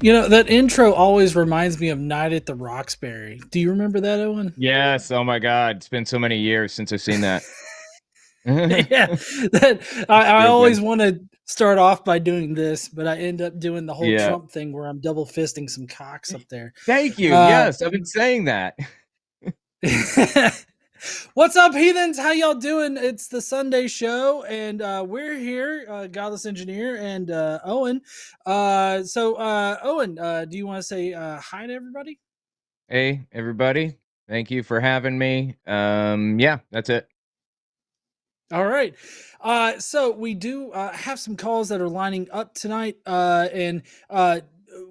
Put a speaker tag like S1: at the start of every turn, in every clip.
S1: You know, that intro always reminds me of Night at the Roxbury. Do you remember that, Owen?
S2: Yes. Oh my God. It's been so many years since I've seen that.
S1: Yeah, that I
S2: Real
S1: always
S2: good.
S1: want to start off by doing this, but I end up doing the whole
S2: Yeah.
S1: Trump thing where I'm double fisting some cocks up there.
S2: Thank you.
S1: Uh,
S2: Yes, I've been saying that.
S1: What's up, heathens? How y'all doing? It's the Sunday show, and we're here, Godless Engineer and Owen. Owen, do you want to say hi to everybody?
S2: Hey, everybody. Thank you for having me. Yeah, that's it.
S1: All right. So we do have some calls that are lining up tonight, and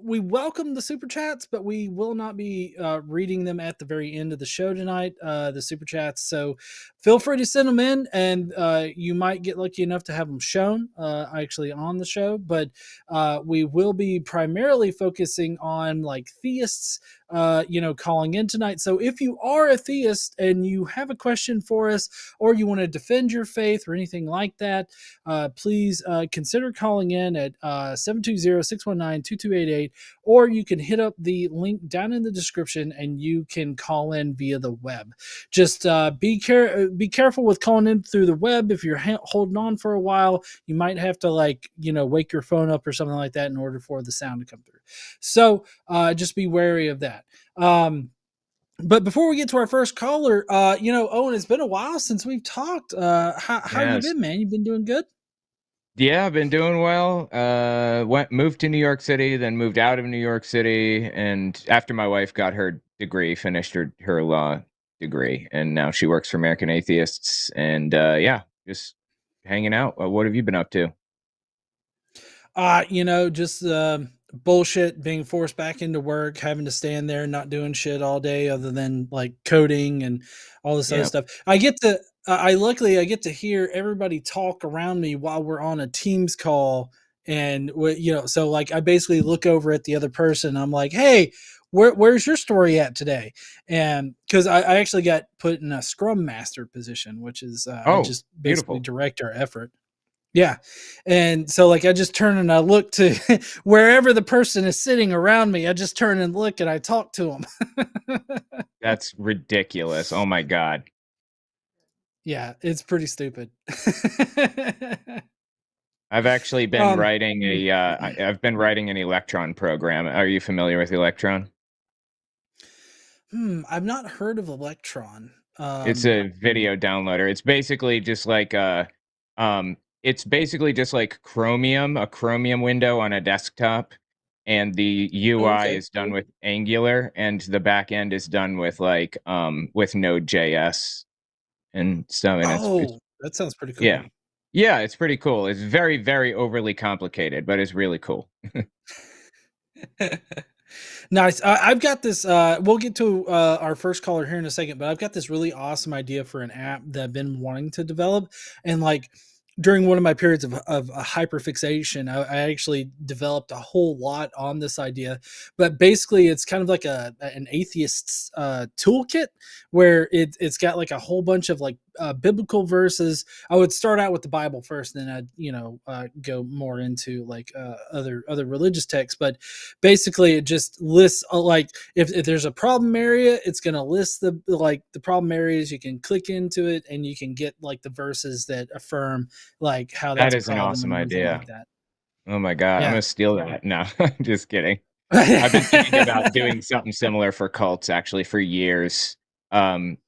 S1: we welcome the super chats, but we will not be reading them at the very end of the show tonight. The super chats, so feel free to send them in, and you might get lucky enough to have them shown actually on the show. But we will be primarily focusing on like theists, calling in tonight. So if you are a theist and you have a question for us, or you want to defend your faith or anything like that, please consider calling in at 720-619-2288, or you can hit up the link down in the description and you can call in via the web. Just be careful with calling in through the web. If you're holding on for a while, you might have to wake your phone up or something like that in order for the sound to come through. So just be wary of that. But before we get to our first caller, Owen, it's been a while since we've talked. How you
S2: Yes.
S1: been, man? You been doing good?
S2: Yeah, I've been doing well. Moved to New York City, then moved out of New York City, and after my wife got her degree, finished her law degree, and now she works for American Atheists. And yeah, just hanging out. What have you been up to?
S1: Just bullshit, being forced back into work, having to stand there, not doing shit all day other than like coding and all this other
S2: Yeah.
S1: stuff. I luckily I get to hear everybody talk around me while we're on a Teams call, and so like I basically look over at the other person. I'm like, hey. Where's your story at today? And because I actually got put in a Scrum Master position, which is I
S2: Oh,
S1: just basically
S2: beautiful.
S1: direct our effort. Yeah. And so like I just turn and I look to wherever the person is sitting around me. I just turn and look and I talk to them.
S2: That's ridiculous. Oh my God.
S1: Yeah, it's pretty stupid.
S2: I've actually been
S1: um
S2: writing I've been writing an Electron program. Are you familiar with Electron?
S1: I've not heard of Electron.
S2: It's a video downloader. It's basically just like Chromium, a Chromium window on a desktop, and the UI
S1: Okay.
S2: is done with Angular, and the back end is done with Node.js and stuff. And it's
S1: Oh, that sounds pretty
S2: yeah.
S1: cool.
S2: Yeah, it's pretty cool. It's very, very overly complicated, but it's really cool.
S1: Nice. I've got this. We'll get to our first caller here in a second, but I've got this really awesome idea for an app that I've been wanting to develop. And like during one of my periods of hyperfixation, I actually developed a whole lot on this idea. But basically, it's kind of like an atheist's toolkit where it's got like a whole bunch of like biblical verses. I would start out with the Bible first, and then I'd go more into like other religious texts. But basically, it just lists like if there's a problem area, it's going to list the problem areas. You can click into it, and you can get like the verses that affirm like how
S2: That
S1: that's a
S2: is an
S1: problem
S2: awesome
S1: and everything like
S2: idea.
S1: that.
S2: Oh my God, I'm
S1: Yeah.
S2: gonna steal that. No, just kidding. I've been thinking about doing something similar for cults actually for years. Um,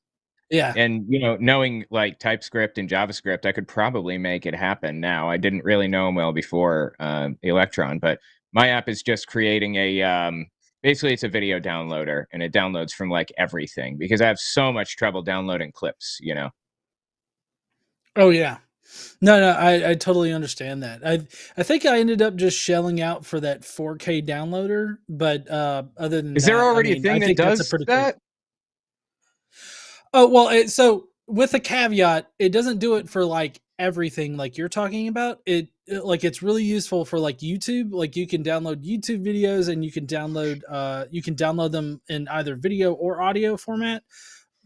S1: Yeah.
S2: and knowing like TypeScript and JavaScript, I could probably make it happen now. I didn't really know them well before Electron, but my app is just creating Basically, it's a video downloader, and it downloads from like everything because I have so much trouble downloading clips.
S1: Oh yeah. No, I totally understand that. I think I ended up just shelling out for that 4K downloader, but other than
S2: Is there
S1: that, I
S2: already a
S1: mean,
S2: thing
S1: I
S2: that
S1: think that's a
S2: does
S1: pretty cool.
S2: that?
S1: Oh well, so with a caveat, it doesn't do it for like everything like you're talking about. Like it's really useful for like YouTube. Like you can download YouTube videos and you can download them in either video or audio format.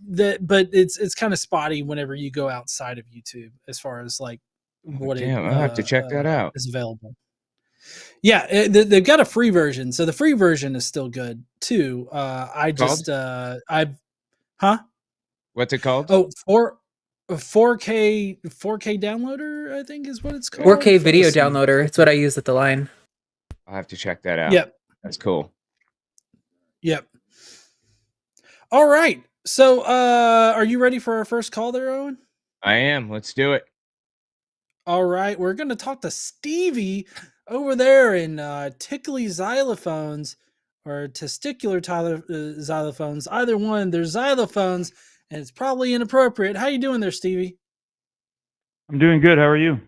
S1: But it's kind of spotty whenever you go outside of YouTube as far as like
S2: Oh,
S1: what it
S2: damn, I'll have to check that out.
S1: is available. Yeah, they've got a free version, so the free version is still good too. I
S2: Called?
S1: just I've huh
S2: What's it called?
S1: oh four 4K downloader, I think is what it's called.
S3: 4K video
S1: Let's see.
S3: downloader. It's what I use at the line.
S2: I'll have to check that out.
S1: Yep,
S2: That's cool.
S1: yep. All right. So, are you ready for our first call there, Owen?
S2: I am. Let's do it.
S1: All right, we're going to talk to Stevie over there in tickly xylophones or testicular xylophones. Either one, they're xylophones, and it's probably inappropriate. How you doing there, Stevie?
S4: I'm doing good. How are you?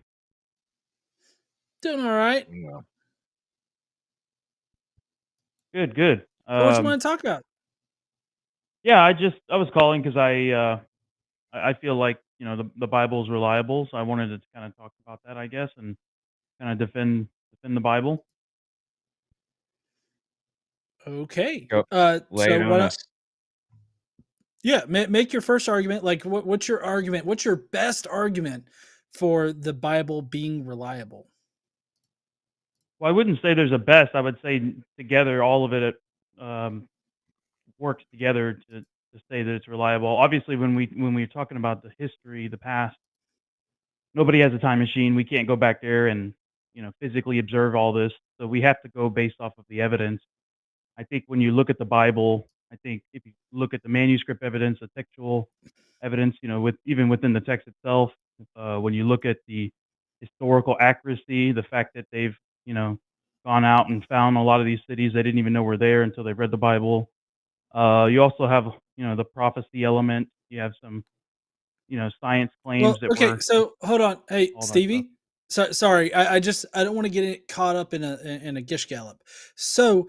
S1: Doing all right.
S4: Good, good.
S1: So what you want to talk about?
S4: Yeah, I was calling because I feel like the Bible is reliable, so I wanted to kind of talk about that, I guess, and kind of defend the Bible.
S1: Okay.
S2: Go lay
S1: So
S2: it on
S1: what?
S2: us.
S1: Yeah, make your first argument. Like, what's your argument? What's your best argument for the Bible being reliable?
S4: Well, I wouldn't say there's a best. I would say together, all of it works together to say that it's reliable. Obviously, when we're talking about the history, the past, nobody has a time machine. We can't go back there and physically observe all this. So we have to go based off of the evidence. I think when you look at the Bible, I think if you look at the manuscript evidence, the textual evidence, with even within the text itself, when you look at the historical accuracy, the fact that they've, gone out and found a lot of these cities they didn't even know were there until they've read the Bible. You also have, the prophecy element. You have some, science claims
S1: Well,
S4: that
S1: okay,
S4: were
S1: so hold on. Hey,
S4: all that stuff.
S1: Stevie. So sorry, I just I don't want to get it caught up in a gish gallop. So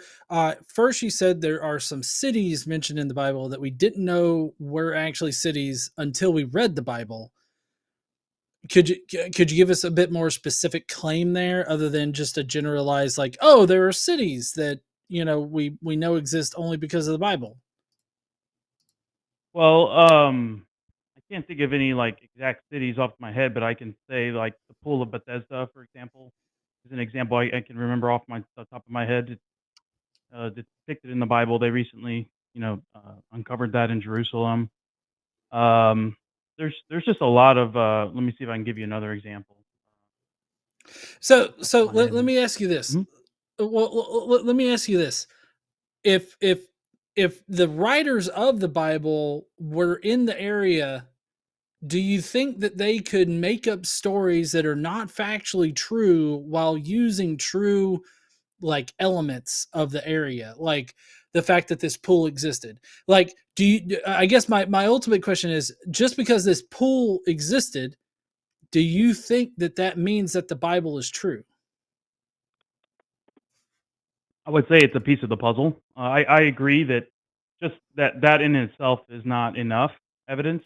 S1: first you said there are some cities mentioned in the Bible that we didn't know were actually cities until we read the Bible. Could you give us a bit more specific claim there, other than just a generalized like, oh, there are cities that we know exist only because of the Bible?
S4: Well, I can't think of any like exact cities off my head, but I can say like the Pool of Bethesda, for example, is an example I can remember off the top of my head. It's depicted in the Bible. They recently, uncovered that in Jerusalem. Um, there's just a lot of. Let me see if I can give you another example.
S1: So
S4: Off the top of my
S1: let
S4: head.
S1: me ask you this.
S4: Mhm.
S1: Let me ask you this. If the writers of the Bible were in the area, do you think that they could make up stories that are not factually true while using true like elements of the area, like the fact that this pool existed? Like, I guess my ultimate question is, just because this pool existed, do you think that that means that the Bible is true?
S4: I would say it's a piece of the puzzle. I agree that just that in itself is not enough evidence,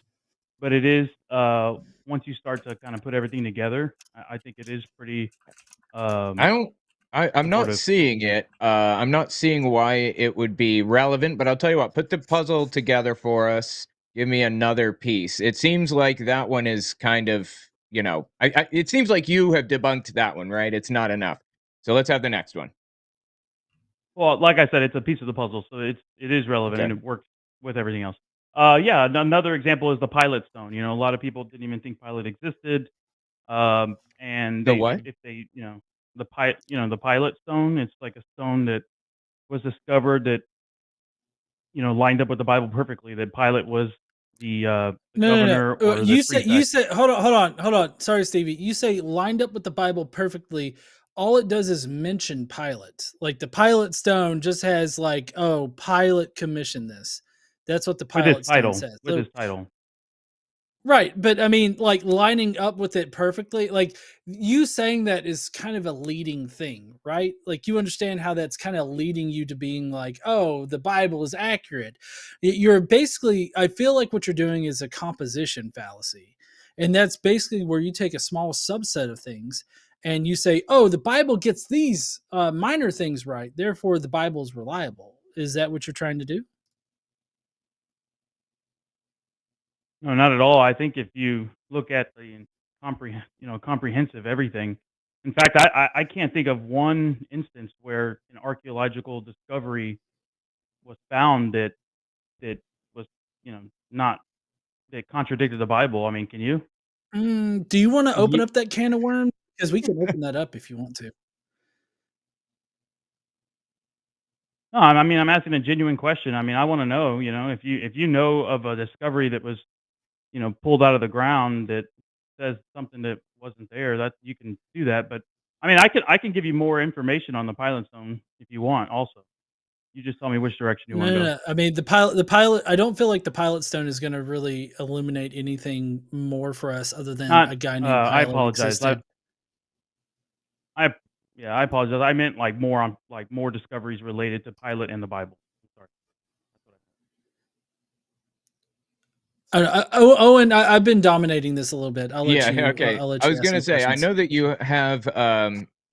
S4: but it is once you start to kind of put everything together, I think it is pretty
S2: I
S4: um,
S2: don't. I'm not
S4: supportive.
S2: seeing it. I'm not seeing why it would be relevant. But I'll tell you what. Put the puzzle together for us. Give me another piece. It seems like that one is kind of. It seems like you have debunked that one, right? It's not enough. So let's have the next one.
S4: Well, like I said, it's a piece of the puzzle, so it is relevant
S2: Okay.
S4: and it works with everything else. Yeah, another example is the Pilot Stone. A lot of people didn't even think Pilate existed, and
S2: The what?
S4: if they, the Pilot Stone. It's like a stone that was discovered that lined up with the Bible perfectly. That Pilate was the
S1: No, no,
S4: governor
S1: no.
S4: or the
S1: You
S4: prefect.
S1: said hold on. Sorry, Stevie. You say lined up with the Bible perfectly. All it does is mention Pilate. Like the Pilate stone just has like, oh, Pilate commissioned this. That's what the
S4: With his
S1: Pilate stone
S4: title,
S1: says.
S4: with
S1: So
S4: his title.
S1: right, but I mean, like lining up with it perfectly, like you saying that is kind of a leading thing, right? Like you understand how that's kind of leading you to being like, oh, the Bible is accurate. You're basically, I feel like what you're doing is a composition fallacy. And that's basically where you take a small subset of things and you say, oh, the Bible gets these minor things right. Therefore, the Bible is reliable. Is that what you're trying to do?
S4: No, not at all. I think if you look at the comprehensive everything. In fact, I can't think of one instance where an archaeological discovery was found that was, you know, not that contradicted the Bible. I mean, can you?
S1: Do you want to open
S2: Ye-
S1: up that can of worms? Because we can open that up if you want to.
S4: No, I mean, I'm asking a genuine question. I mean, I want to know, if you know of a discovery that was, pulled out of the ground that says something that wasn't there, that you can do that. But I mean, I can give you more information on the pilot zone if you want. Also, you just tell me which direction you
S1: No,
S4: want to
S1: no,
S4: go.
S1: no. I mean, the pilot. I don't feel like the pilot stone is going to really illuminate anything more for us other than
S4: Not.
S1: a guy named
S4: I
S1: Pilate
S4: apologize.
S1: existed.
S4: I yeah, I apologize. I meant like more on like more discoveries related to Pilate and the Bible. I'm sorry. That's what
S1: Owen, I've been dominating this a little bit. I'll let
S2: Yeah,
S1: you.
S2: okay.
S1: I'll let
S2: I
S1: you
S2: was
S1: ask
S2: gonna
S1: some
S2: say, I
S1: questions.
S2: know that you have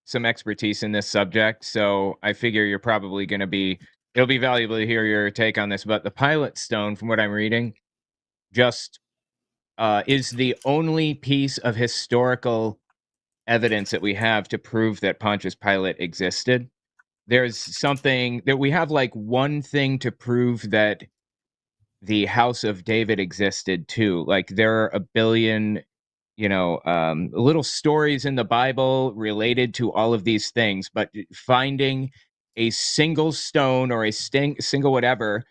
S2: some expertise in this subject, so I figure you're probably gonna be it'll be valuable to hear your take on this. But the pilot stone, from what I'm reading, just is the only piece of historical evidence that we have to prove that Pontius Pilate existed. There's something that we have like one thing to prove that the house of David existed too. Like there are a billion, little stories in the Bible related to all of these things, but finding a single stone or a single whatever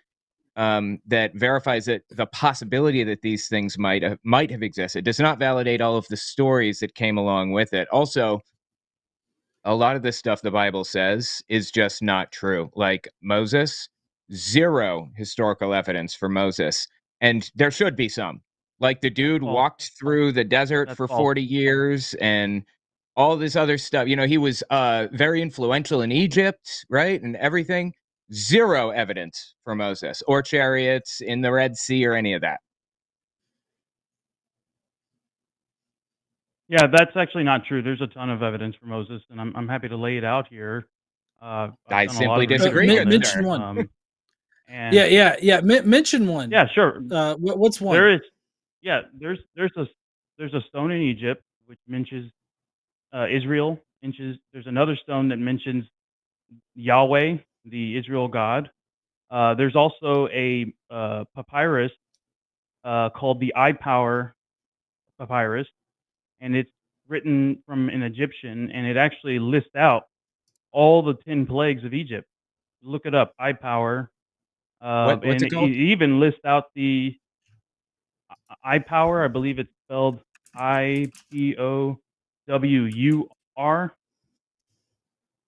S2: that verifies that the possibility that these things might have existed does not validate all of the stories that came along with it. Also, a lot of this stuff the Bible says is just not true. Like Moses, zero historical evidence for Moses. And there should be some. Like the
S4: that's
S2: dude
S4: false.
S2: walked through the desert
S4: That's
S2: for
S4: false.
S2: 40 years and all this other stuff. He was very influential in Egypt, right? And everything. Zero evidence for Moses or chariots in the Red Sea or any of that.
S4: Yeah, that's actually not true. There's a ton of evidence for Moses, and I'm happy to lay it out here. I've
S2: I
S4: done a lot
S2: simply
S4: of research
S2: disagree,
S4: on
S2: good
S4: this.
S1: Mention
S2: sir.
S1: one.
S4: And
S1: Yeah. Mention one.
S4: yeah, sure.
S1: What's one?
S4: There is, yeah, there's a stone in Egypt which mentions Israel. There's another stone that mentions Yahweh, the Israel God. There's also a papyrus called the Eye Power Papyrus, and it's written from an Egyptian, and it actually lists out all the 10 plagues of Egypt. Look it up, Eye Power,
S2: What's
S4: and
S2: it
S4: it
S2: called?
S4: even lists out the Eye Power. I believe it's spelled IPOWUR,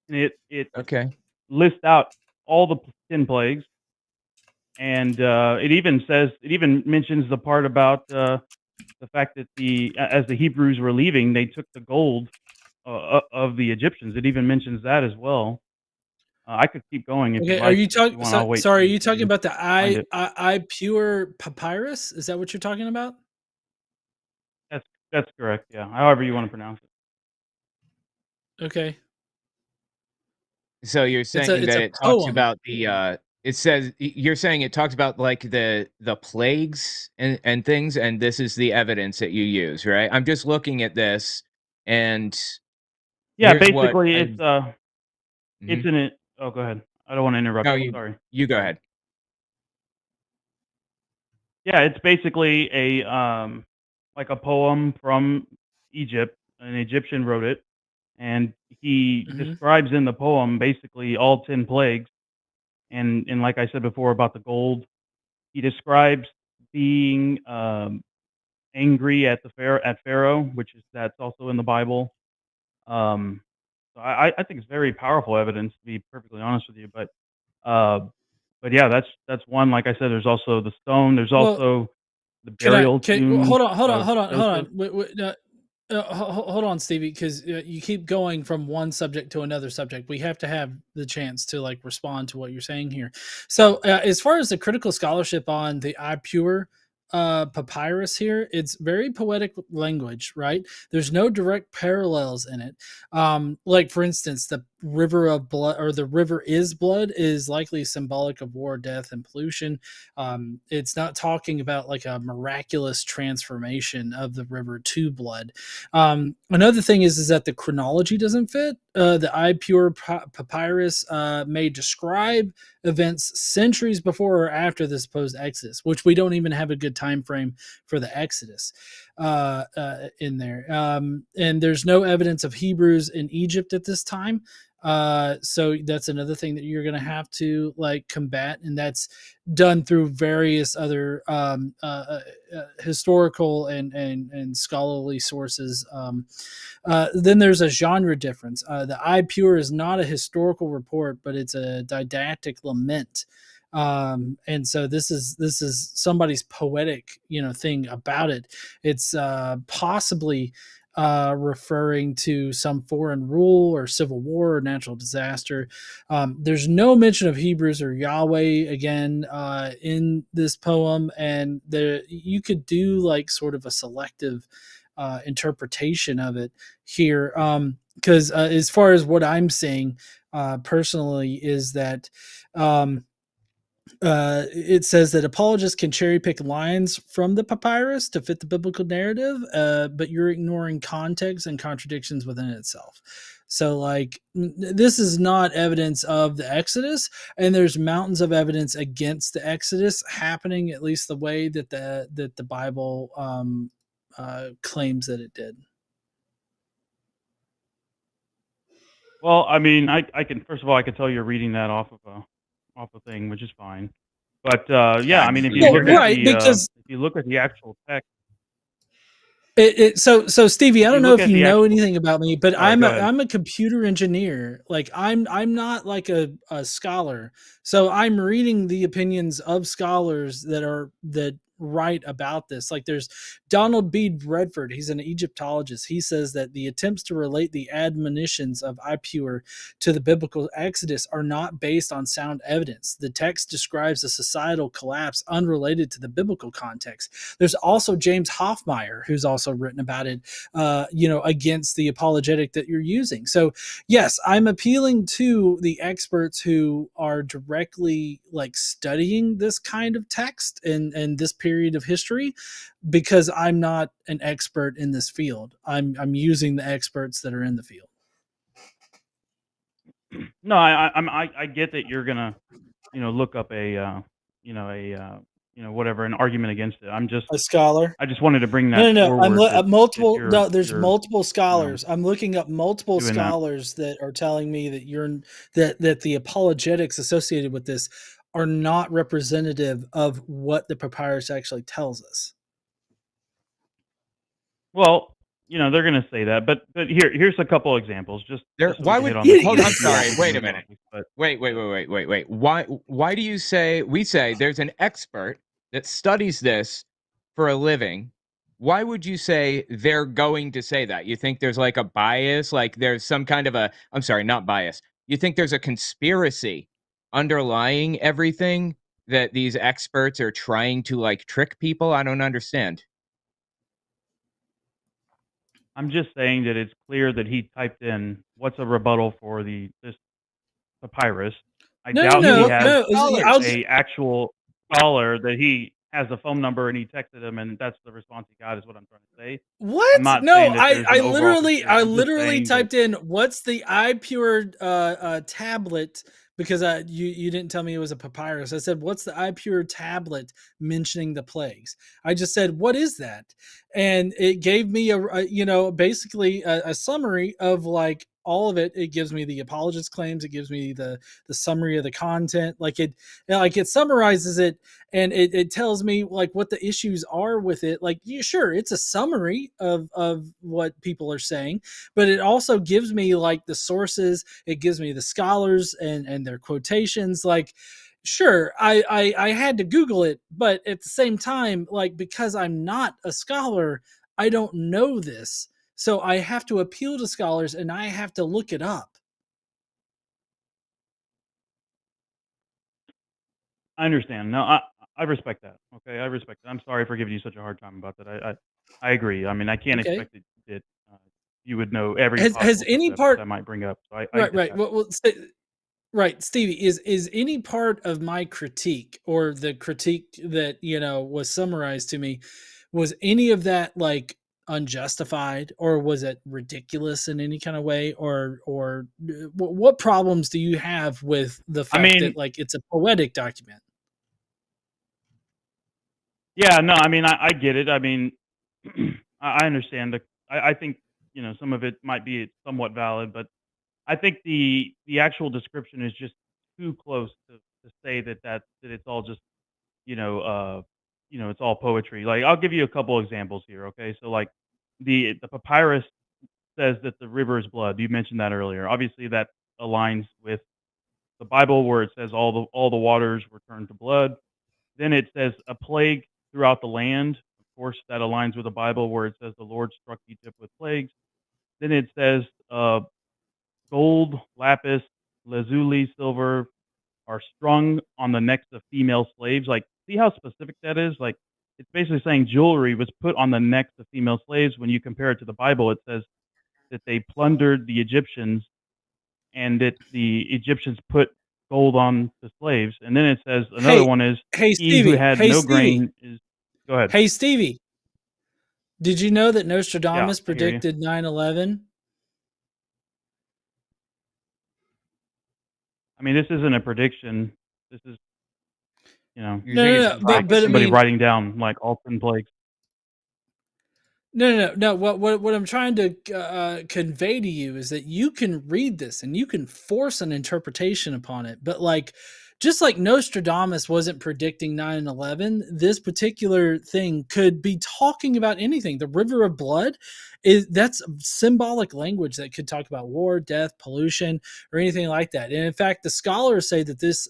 S4: and it
S2: Okay.
S4: lists out all the 10 plagues, and it even mentions the part about the fact that as the Hebrews were leaving, they took the gold of the Egyptians. It even mentions that as well. I could keep going if you'd
S1: Okay, are
S4: like,
S1: you
S4: but if you
S1: talking?
S4: want, I'll wait
S1: Sorry, are
S4: till
S1: you talking
S4: you
S1: about the
S4: find
S1: I
S4: it.
S1: I, I pure papyrus? Is that what you're talking about?
S4: That's that's correct. Yeah, however you want to pronounce it.
S1: Okay,
S2: So you're
S1: it's a
S2: saying
S1: it's
S2: that
S1: a
S2: it talks
S1: poem.
S2: about it says you're saying it talks about like the plagues and things, and this is the evidence that you use, right? I'm just looking at this, and
S4: Yeah,
S2: here's what
S4: basically,
S2: I.
S4: it's
S2: Mhm.
S4: in it. Oh, go ahead. I don't want to interrupt
S2: No,
S4: you.
S2: you
S4: Sorry.
S2: you go ahead.
S4: Yeah, it's basically a like a poem from Egypt. An Egyptian wrote it, and he
S1: Hmm.
S4: describes in the poem basically all 10 plagues. And like I said before about the gold, he describes being angry at Pharaoh, that's also in the Bible. So I think it's very powerful evidence, to be perfectly honest with you. But yeah, that's one. Like I said, there's also the stone. There's
S1: Well,
S4: also the burial tombs
S1: hold on,
S4: of
S1: hold
S4: Joseph.
S1: on. Hold on, Stevie, because you keep going from one subject to another subject. We have to have the chance to like respond to what you're saying here. So, as far as the critical scholarship on the iPure papyrus here, it's very poetic language, right? There's no direct parallels in it. Like for instance, the river of blood or the river is blood is likely symbolic of war, death, and pollution. It's not talking about like a miraculous transformation of the river to blood. Another thing is that the chronology doesn't fit. The iPure papyrus may describe events centuries before or after the supposed Exodus, which we don't even have a good time frame for the Exodus in there. And there's no evidence of Hebrews in Egypt at this time. So that's another thing that you're going to have to like combat, and that's done through various other historical and scholarly sources. Then there's a genre difference. The iPure is not a historical report, but it's a didactic lament. And so this is somebody's poetic thing about it. It's possibly referring to some foreign rule or civil war or natural disaster. There's no mention of Hebrews or Yahweh again in this poem, and you could do like sort of a selective interpretation of it here. Because as far as what I'm saying personally is that it says that apologists can cherry pick lines from the papyrus to fit the biblical narrative, but you're ignoring context and contradictions within itself. So, like, this is not evidence of the Exodus, and there's mountains of evidence against the Exodus happening, at least the way that the Bible claims that it did.
S4: Well, I mean, I can first of all I can tell you're reading that off a thing, which is fine. But yeah, I mean, if you
S1: Well,
S4: look at
S1: right, because
S4: the actual text,
S1: so Stevie, I
S4: if you
S1: don't know
S4: look
S1: if
S4: at
S1: you
S4: the
S1: know
S4: actual,
S1: anything about me, but
S4: sorry, go ahead.
S1: I'm a computer engineer. Like I'm not like a scholar. So I'm reading the opinions of scholars that write about this. Like there's Donald B. Redford, he's an Egyptologist. He says that the attempts to relate the admonitions of iPure to the biblical Exodus are not based on sound evidence. The text describes a societal collapse unrelated to the biblical context. There's also James Hoffmeyer, who's also written about it, against the apologetic that you're using. So, yes, I'm appealing to the experts who are directly like studying this kind of text and this period of history, because I'm not an expert in this field. I'm using the experts that are in the field.
S4: No, I get that you're gonna look up whatever, an argument against it.
S1: A scholar.
S4: I just wanted to bring
S1: No,
S4: that
S1: no, no.
S4: forward that
S1: Multiple.
S4: you're
S1: No, there's
S4: you're
S1: multiple
S4: you know
S1: scholars. I'm looking up multiple
S4: doing that.
S1: scholars that are telling me that that the apologetics associated with this are not representative of what the papyrus actually tells us.
S4: Well, they're going to say that, but here's a couple examples, just
S2: There,
S4: so we
S2: why
S4: can hit
S2: would
S4: on this.
S2: hold?
S4: Even
S2: I'm
S4: if you
S2: sorry.
S4: have
S2: Wait a
S4: different
S2: minute.
S4: topics, but
S2: Wait. Why do you say we say there's an expert that studies this for a living? Why would you say they're going to say that? You think there's like a bias, like there's some kind of a, I'm sorry, not bias. You think there's a conspiracy underlying everything that these experts are trying to like trick people? I don't understand.
S4: I'm just saying that it's clear that he typed in what's a rebuttal for this papyrus. I
S1: No, no,
S4: doubt he
S2: You
S1: no,
S2: look
S4: has
S2: up
S1: no.
S2: scholars.
S4: a actual scholar that he has a phone number and he texted him, and that's the response he got. Is what I'm trying to say. I'm
S1: What?
S4: not
S1: No,
S4: saying that there's an overall
S1: I
S4: conspiracy. I'm just
S1: literally
S4: saying that.
S1: typed in what's the iPure tablet, because you didn't tell me it was a papyrus. I said what's the iPure tablet mentioning the plagues. I just said what is that, and it gave me basically a summary of like all of it. It gives me the apologist claims, it gives me the summary of the content, it summarizes it, and it tells me like what the issues are with it. Like, yeah, sure, it's a summary of what people are saying, but it also gives me like the sources, it gives me the scholars and their quotations. Like, sure, I had to Google it, but at the same time, like, because I'm not a scholar, I don't know this, so I have to appeal to scholars and I have to look it up.
S4: I understand. No, I respect that. Okay, I respect that. I'm sorry for giving you such a hard time about that. I agree. I mean, I can't
S1: Okay.
S4: expect that you would know every
S1: Has
S4: possible thing
S1: any
S4: that I
S1: part
S4: might bring up. So I
S1: right,
S4: get
S1: right.
S4: that.
S1: Right, Stevie, is any part of my critique, or the critique that was summarized to me, was any of that like unjustified, or was it ridiculous in any kind of way, or what problems do you have with the
S4: I
S1: fact
S4: mean,
S1: that like it's a poetic document?
S4: yeah, no, I mean, I get it. I mean, I understand. I think some of it might be somewhat valid, but I think the actual description is just too close to say that it's all just you know uh it's all poetry. Like, I'll give you a couple examples here. Okay, so like the papyrus says that the river is blood. You mentioned that earlier. Obviously, that aligns with the Bible, where it says all the waters were turned to blood. Then it says a plague throughout the land. Of course, that aligns with the Bible, where it says the Lord struck Egypt with plagues. Then it says gold, lapis, lazuli, silver are strung on the necks of female slaves. Like, see how specific that is? Like, it's basically saying jewelry was put on the necks of female slaves. When you compare it to the Bible, it says that they plundered the Egyptians and that the Egyptians put gold on the slaves. And then it says another
S1: Hey,
S4: one is
S1: hey,
S4: he who
S1: Stevie.
S4: had
S1: Hey,
S4: no
S1: Stevie.
S4: grain is. Go ahead.
S1: Hey, Stevie. Did you know that
S4: Yeah,
S1: Nostradamus
S4: I hear you.
S1: predicted 9/11?
S4: I mean, this isn't a prediction. This is,
S2: You
S1: No,
S2: think
S1: no,
S2: it's
S1: no.
S2: a
S1: But I
S4: somebody
S2: prophecy?
S1: mean,
S4: writing down like all 10 plagues.
S1: no. What I'm trying to convey to you is that you can read this and you can force an interpretation upon it. But like, just like Nostradamus wasn't predicting 9/11, this particular thing could be talking about anything. The river of blood is that's symbolic language that could talk about war, death, pollution, or anything like that. And in fact, the scholars say that this,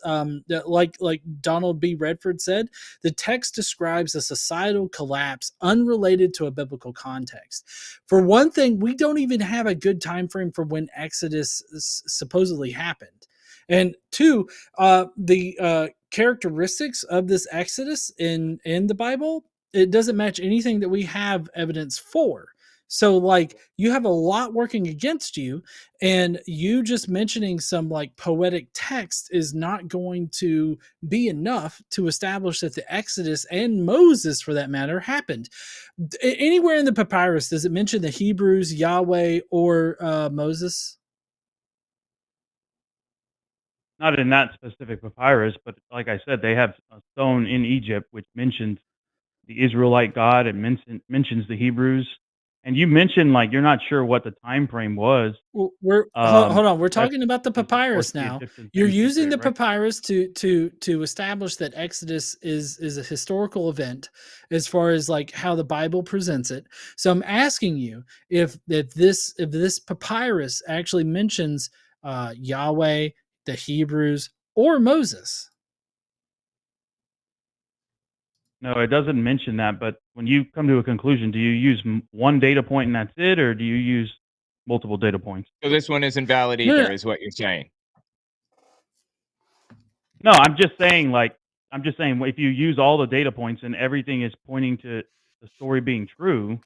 S1: like Donald B. Redford said, the text describes a societal collapse unrelated to a biblical context. For one thing, we don't even have a good time frame for when Exodus supposedly happened. And two, the characteristics of this Exodus in the Bible, it doesn't match anything that we have evidence for. So like, you have a lot working against you, and you just mentioning some like poetic text is not going to be enough to establish that the Exodus, and Moses for that matter, happened. Anywhere in the papyrus does it mention the Hebrews, Yahweh, or Moses?
S4: Not in that specific papyrus, but like I said, they have a stone in Egypt which mentions the Israelite God and mentions the Hebrews. And you mentioned like you're not sure what the time frame was.
S1: Well, we're
S4: Um,
S1: hold on. We're
S4: that's
S1: talking about the
S4: because of course
S1: papyrus
S4: the
S1: now.
S4: Egyptians
S1: You're
S4: didn't keep
S1: using
S4: great
S1: the
S4: records.
S1: papyrus to establish that Exodus is a historical event as far as like how the Bible presents it. So I'm asking you if this papyrus actually mentions Yahweh, the Hebrews, or Moses.
S4: No, it doesn't mention that. But when you come to a conclusion, do you use one data point and that's it, or do you use multiple data points?
S2: So this one isn't valid
S1: No, no,
S2: either, is what you're saying.
S4: No, I'm just saying if you use all the data points and everything is pointing to the story being true,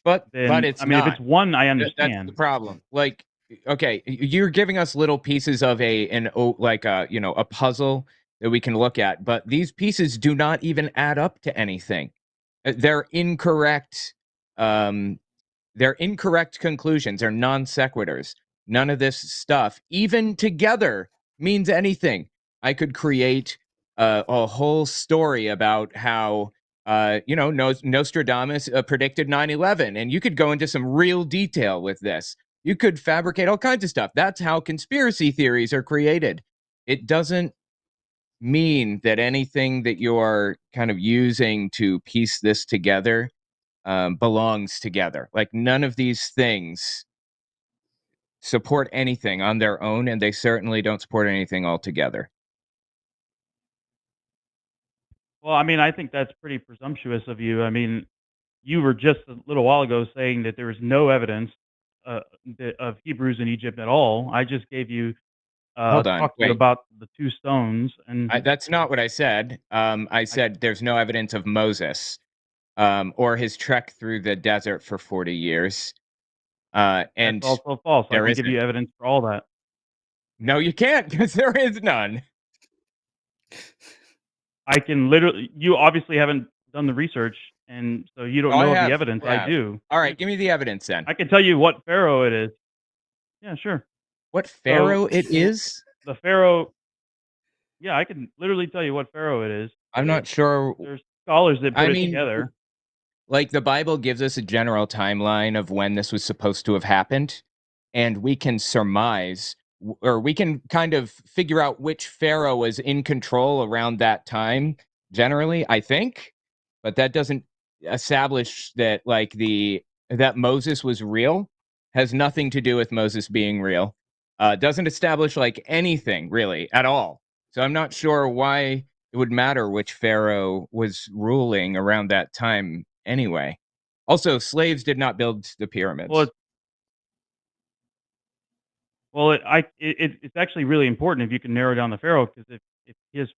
S2: But
S4: then
S2: it's
S4: I mean, if it's
S2: not.
S4: one, I
S2: That's the
S4: understand.
S2: problem. Like, okay, you're giving us little pieces of like a a puzzle that we can look at, but these pieces do not even add up to anything. They're incorrect. Um, they're incorrect conclusions. They're non sequiturs. None of this stuff, even together, means anything. I could create a whole story about how Nostradamus predicted 9/11, and you could go into some real detail with this. You could fabricate all kinds of stuff. That's how conspiracy theories are created. It doesn't mean that anything that you're kind of using to piece this together belongs together. Like, none of these things support anything on their own, and they certainly don't support anything altogether.
S4: Well, I mean, I think that's pretty presumptuous of you. I mean, you were just a little while ago saying that there was no evidence uh, of Hebrews in Egypt at all. I just gave you
S2: Hold on,
S4: talked to you
S2: wait.
S4: about the two stones, and
S2: That's not what I said. I
S4: I,
S2: said there's no evidence of Moses or his trek through the desert for 40 years.
S4: that's
S2: And
S4: also false. I
S2: there
S4: can give you
S2: isn't.
S4: evidence for all that.
S2: No, you can't, because there is none.
S4: I can literally. You obviously haven't done the research, and so you
S2: Oh,
S4: don't
S2: I
S4: know of the
S2: have.
S4: evidence.
S2: I
S4: I
S2: have.
S4: do.
S2: All right, give me the evidence then.
S4: I can tell you what pharaoh it is. Yeah, sure.
S2: What
S4: So
S2: pharaoh it is?
S4: the pharaoh. Yeah, I can literally tell you what pharaoh it is.
S2: I'm not sure.
S4: There's scholars that
S2: I
S4: put it
S2: mean,
S4: together.
S2: like, the Bible gives us a general timeline of when this was supposed to have happened, and we can surmise or we can kind of figure out which pharaoh was in control around that time generally, I think, but that doesn't establish that, like, the that Moses was real. Has nothing to do with Moses being real. Doesn't establish, like, anything really at all. So I'm not sure why it would matter which pharaoh was ruling around that time anyway. Also, slaves did not build the
S4: Well,
S2: pyramids.
S4: it's actually really important if you can narrow down the pharaoh, because if his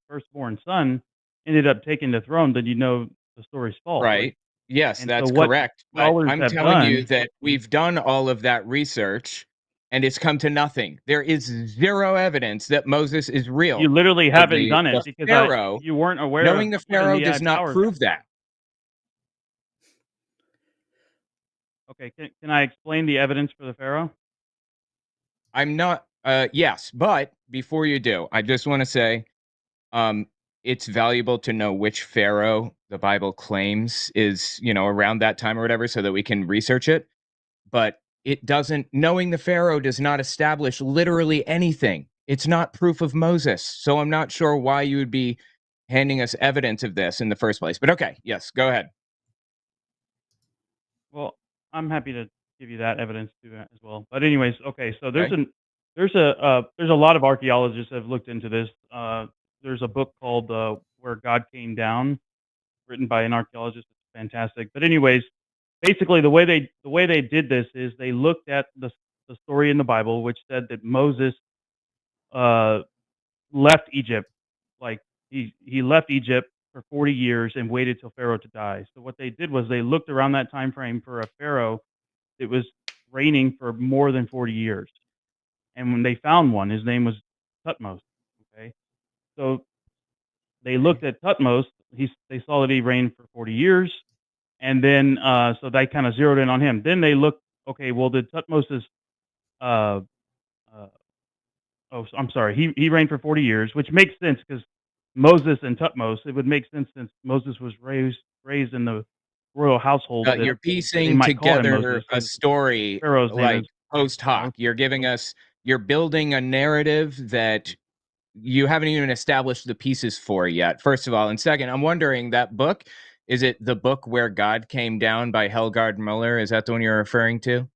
S4: firstborn son ended up taking the throne, then you know the story's false.
S2: Right. Yes,
S4: And so
S2: that's
S4: what
S2: correct. But
S4: scholars
S2: I'm
S4: have
S2: telling you
S4: done,
S2: that we've done all of that research and it's come to nothing. There is zero evidence that Moses is
S4: you
S2: real.
S4: literally
S2: So
S4: haven't done
S2: the
S4: it because
S2: Pharaoh,
S4: you weren't aware of
S2: knowing the
S4: when
S2: Pharaoh
S4: he
S2: does
S4: had
S2: not
S4: powers.
S2: prove that.
S4: Okay, can I explain the evidence for the pharaoh?
S2: I'm not yes, but before you do, I just want to say um it's valuable to know which pharaoh the Bible claims is, around that time or whatever, so that we can research it. But it doesn't, knowing the pharaoh does not establish literally anything. It's not proof of Moses. So I'm not sure why you would be handing us evidence of this in the first place. But okay, yes, go ahead.
S4: Well, I'm happy to give you that evidence too as well. But anyways, okay, so
S2: Okay.
S4: there's a lot of archaeologists that have looked into this. There's a book called Where God Came Down, written by an archaeologist. It's fantastic. But anyways, basically the way they did this is they looked at the story in the Bible, which said that Moses uh, left Egypt. Like he left Egypt for 40 years and waited till Pharaoh to die. So what they did was they looked around that time frame for a Pharaoh that was reigning for more than 40 years. And when they found one, his name was Tutmos. Okay, so they
S2: Okay.
S4: looked at Tutmos. They saw that he reigned for 40 years, and then so they kind of zeroed in on him. Then they looked. Okay, well, did Tutmos's uh, uh, I'm sorry. He reigned for 40 years, which makes sense because Moses and Tutmos. It would make sense since Moses was raised in the royal household that
S2: You're
S4: they
S2: piecing
S4: might call him
S2: together
S4: Moses
S2: a
S4: because
S2: story
S4: Pharaoh's name
S2: like
S4: is
S2: post hoc.
S4: Tutmos.
S2: You're giving
S4: So
S2: us, you're building a narrative that you haven't even established the pieces for yet, first of all. And second, I'm wondering, that book, is it the book Where God Came Down by Helgard Muller? Is that the one you're referring to?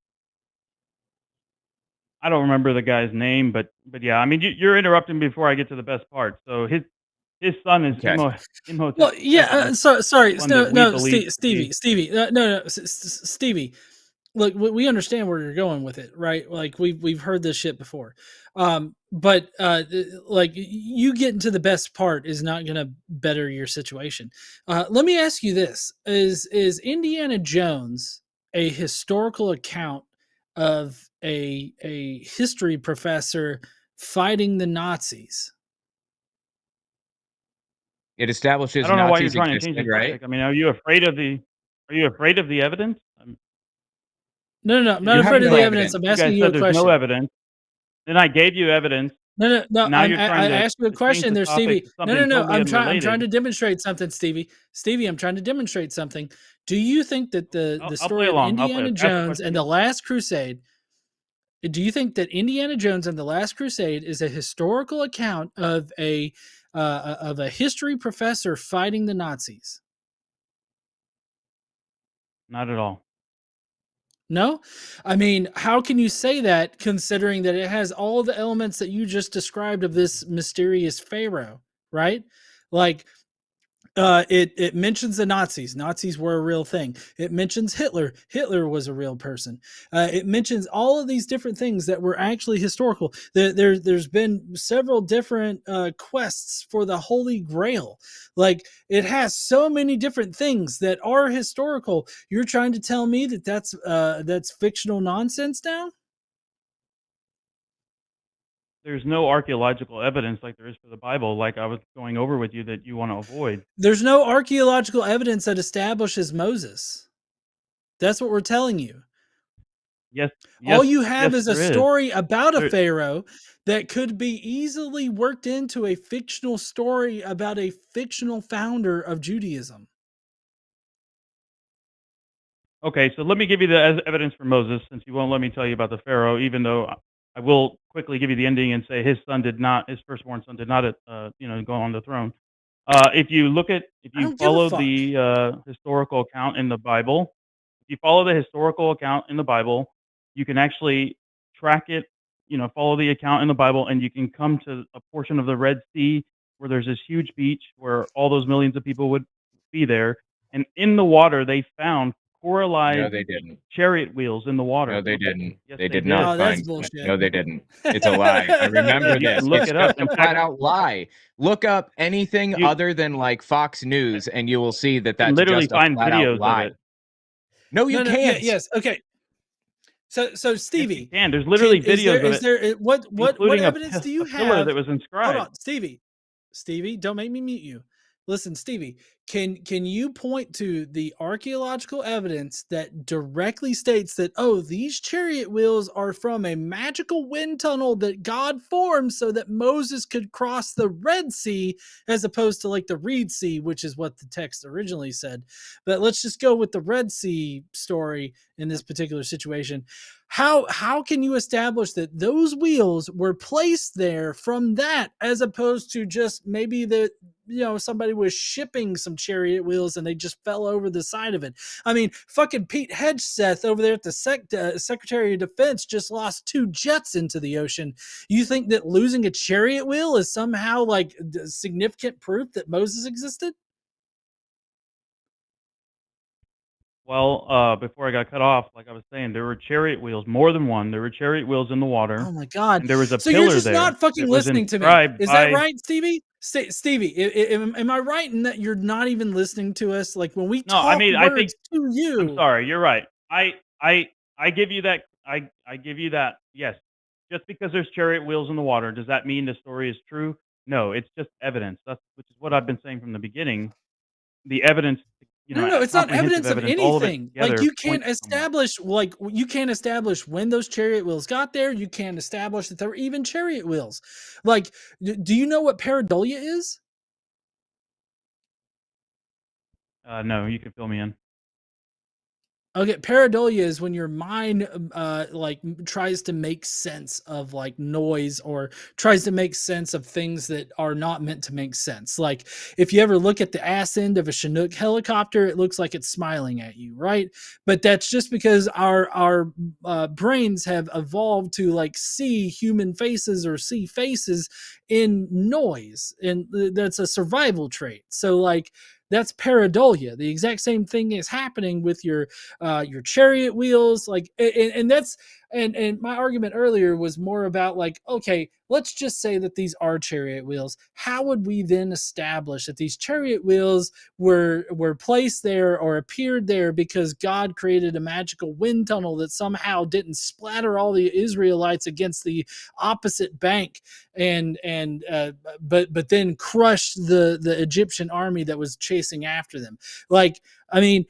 S4: I don't remember the guy's name, but yeah, I mean you're interrupting before I get to the best part. So his son is
S2: Okay.
S1: Well,
S4: Imhotep
S1: yeah.
S4: II,
S1: Sorry.
S4: the one that
S1: No,
S4: we
S1: no,
S4: believe to be.
S1: Stevie. No, Stevie. Look, we understand where you're going with it, right? Like we've heard this shit before. But like you getting to the best part is not going to better your situation. Let me ask you this: Is Indiana Jones a historical account of a history professor fighting the Nazis?
S2: It
S4: I
S2: establishes
S4: don't know why you're
S2: Nazis
S4: trying to change
S2: existed,
S4: the
S2: right?
S4: topic. I mean, are you afraid of the evidence?
S1: No, no, no. I'm
S4: Because
S1: not
S2: You have
S1: afraid of
S2: no
S1: the
S4: you
S1: evidence.
S2: evidence.
S1: I'm
S4: you
S1: asking
S4: guys
S1: you
S4: said
S1: a
S4: there's no
S1: question.
S4: evidence. Then I gave you evidence.
S1: No.
S4: Now you're
S1: I
S4: trying to
S1: asked you a
S4: change
S1: question
S4: the
S1: there,
S4: topic
S1: Stevie.
S4: to
S1: No.
S4: something totally
S1: I'm trying
S4: unrelated.
S1: to demonstrate something, Stevie. Stevie, I'm trying to demonstrate something. Do you think that the
S4: I'll play
S1: story of
S4: along. I'll play.
S1: Indiana
S4: Ask the
S1: Jones and
S4: question.
S1: the Last Crusade, do you think that Indiana Jones and the Last Crusade is a historical account of a history professor fighting the Nazis?
S4: Not at all.
S1: No? I mean, how can you say that considering that it has all the elements that you just described of this mysterious pharaoh, right? Like it mentions the Nazis. Nazis were a real thing. It mentions Hitler. Hitler was a real person. It mentions all of these different things that were actually historical. There's been several different quests for the Holy Grail. Like it has so many different things that are historical. You're trying to tell me that that's fictional nonsense now?
S4: There's no archaeological evidence like there is for the Bible, like I was going over with you, that you want to avoid.
S1: There's no archaeological evidence that establishes Moses. That's what we're telling you.
S4: Yes,
S1: All
S4: yes,
S1: you
S4: yes,
S1: have is a
S4: there is.
S1: story about a
S4: There,
S1: pharaoh that could be easily worked into a fictional story about a fictional founder of Judaism.
S4: okay, so let me give you the evidence for Moses, since you won't let me tell you about the Pharaoh, even though I will quickly give you the ending and say his firstborn son did not, go on the throne. If
S1: I
S4: you
S1: don't give a
S4: follow
S1: fuck.
S4: the historical account in the Bible, if you follow the historical account in the Bible, you can actually track it. Follow the account in the Bible, and you can come to a portion of the Red Sea where there's this huge beach where all those millions of people would be there, and in the water they found
S2: No,
S4: coralized
S2: they didn't.
S4: chariot wheels in the
S2: No,
S4: water.
S2: they didn't.
S4: Yes,
S2: They
S4: they
S2: did not
S1: Oh,
S4: did.
S1: that's
S2: find.
S1: bullshit.
S2: No, they didn't. It's a lie. I remember
S4: You
S2: this.
S4: can look
S2: It's
S4: it
S2: just
S4: up.
S2: a
S4: In
S2: flat
S4: fact,
S2: out lie. Look up anything
S4: you
S2: other than like Fox News, and you will see that
S4: can
S2: that's
S4: literally
S2: just a
S4: find
S2: flat out
S4: videos of
S2: lie.
S4: it.
S2: No, you
S1: No. Yeah.
S2: can't.
S1: Yes. Okay. So
S4: Yes, you
S1: Stevie,
S4: can. There's
S1: can
S4: literally videos of
S1: is
S4: it,
S1: there what
S4: including
S1: evidence do
S4: a
S1: you
S4: pillar that
S1: have?
S4: was
S1: Hold
S4: inscribed.
S1: on, Stevie. Stevie, don't make me mute you. Listen, Stevie, can you point to the archaeological evidence that directly states that these chariot wheels are from a magical wind tunnel that God formed so that Moses could cross the Red Sea as opposed to like the Reed Sea, which is what the text originally said. But let's just go with the Red Sea story in this particular situation. How can you establish that those wheels were placed there from that as opposed to just maybe that somebody was shipping some chariot wheels and they just fell over the side of it? I mean, fucking Pete Hegseth over there at the Secretary of Defense just lost 2 jets into the ocean. You think that losing a chariot wheel is somehow like significant proof that Moses existed?
S4: Well, before I got cut off, like I was saying, there were chariot wheels, more than one. There were chariot wheels in the water,
S1: Oh my god!
S4: and there was a
S1: So you're
S4: pillar
S1: just
S4: there
S1: not fucking
S4: that was
S1: listening to me.
S4: inscribed
S1: Is that
S4: by.
S1: right, Stevie? Stevie, am I right in that you're not even listening to us? Like when we
S4: No, I
S1: talk
S4: mean, I think
S1: words to
S4: I'm
S1: you.
S4: sorry. You're right. I give you that. I give you that. Yes, just because there's chariot wheels in the water, does that mean the story is true? No, it's just evidence. Which is what I've been saying from the beginning. The evidence,
S1: No, it's not
S4: comprehensive
S1: evidence of
S4: evidence, all of it
S1: anything. Like
S4: together points somewhere.
S1: you can't establish when those chariot wheels got there. You can't establish that there were even chariot wheels. Like, do you know what pareidolia is?
S4: No, you can fill me in.
S1: Okay, pareidolia is when your mind tries to make sense of like noise or tries to make sense of things that are not meant to make sense. Like if you ever look at the ass end of a Chinook helicopter, it looks like it's smiling at you, right? But that's just because our brains have evolved to like see human faces or see faces in noise, and that's a survival trait. So like that's pareidolia. The exact same thing is happening with your chariot wheels, like, and that's and my argument earlier was more about like, okay, let's just say that these are chariot wheels. How would we then establish that these chariot wheels were placed there or appeared there because God created a magical wind tunnel that somehow didn't splatter all the Israelites against the opposite bank and but then crushed the Egyptian army that was chasing after them? Like I mean,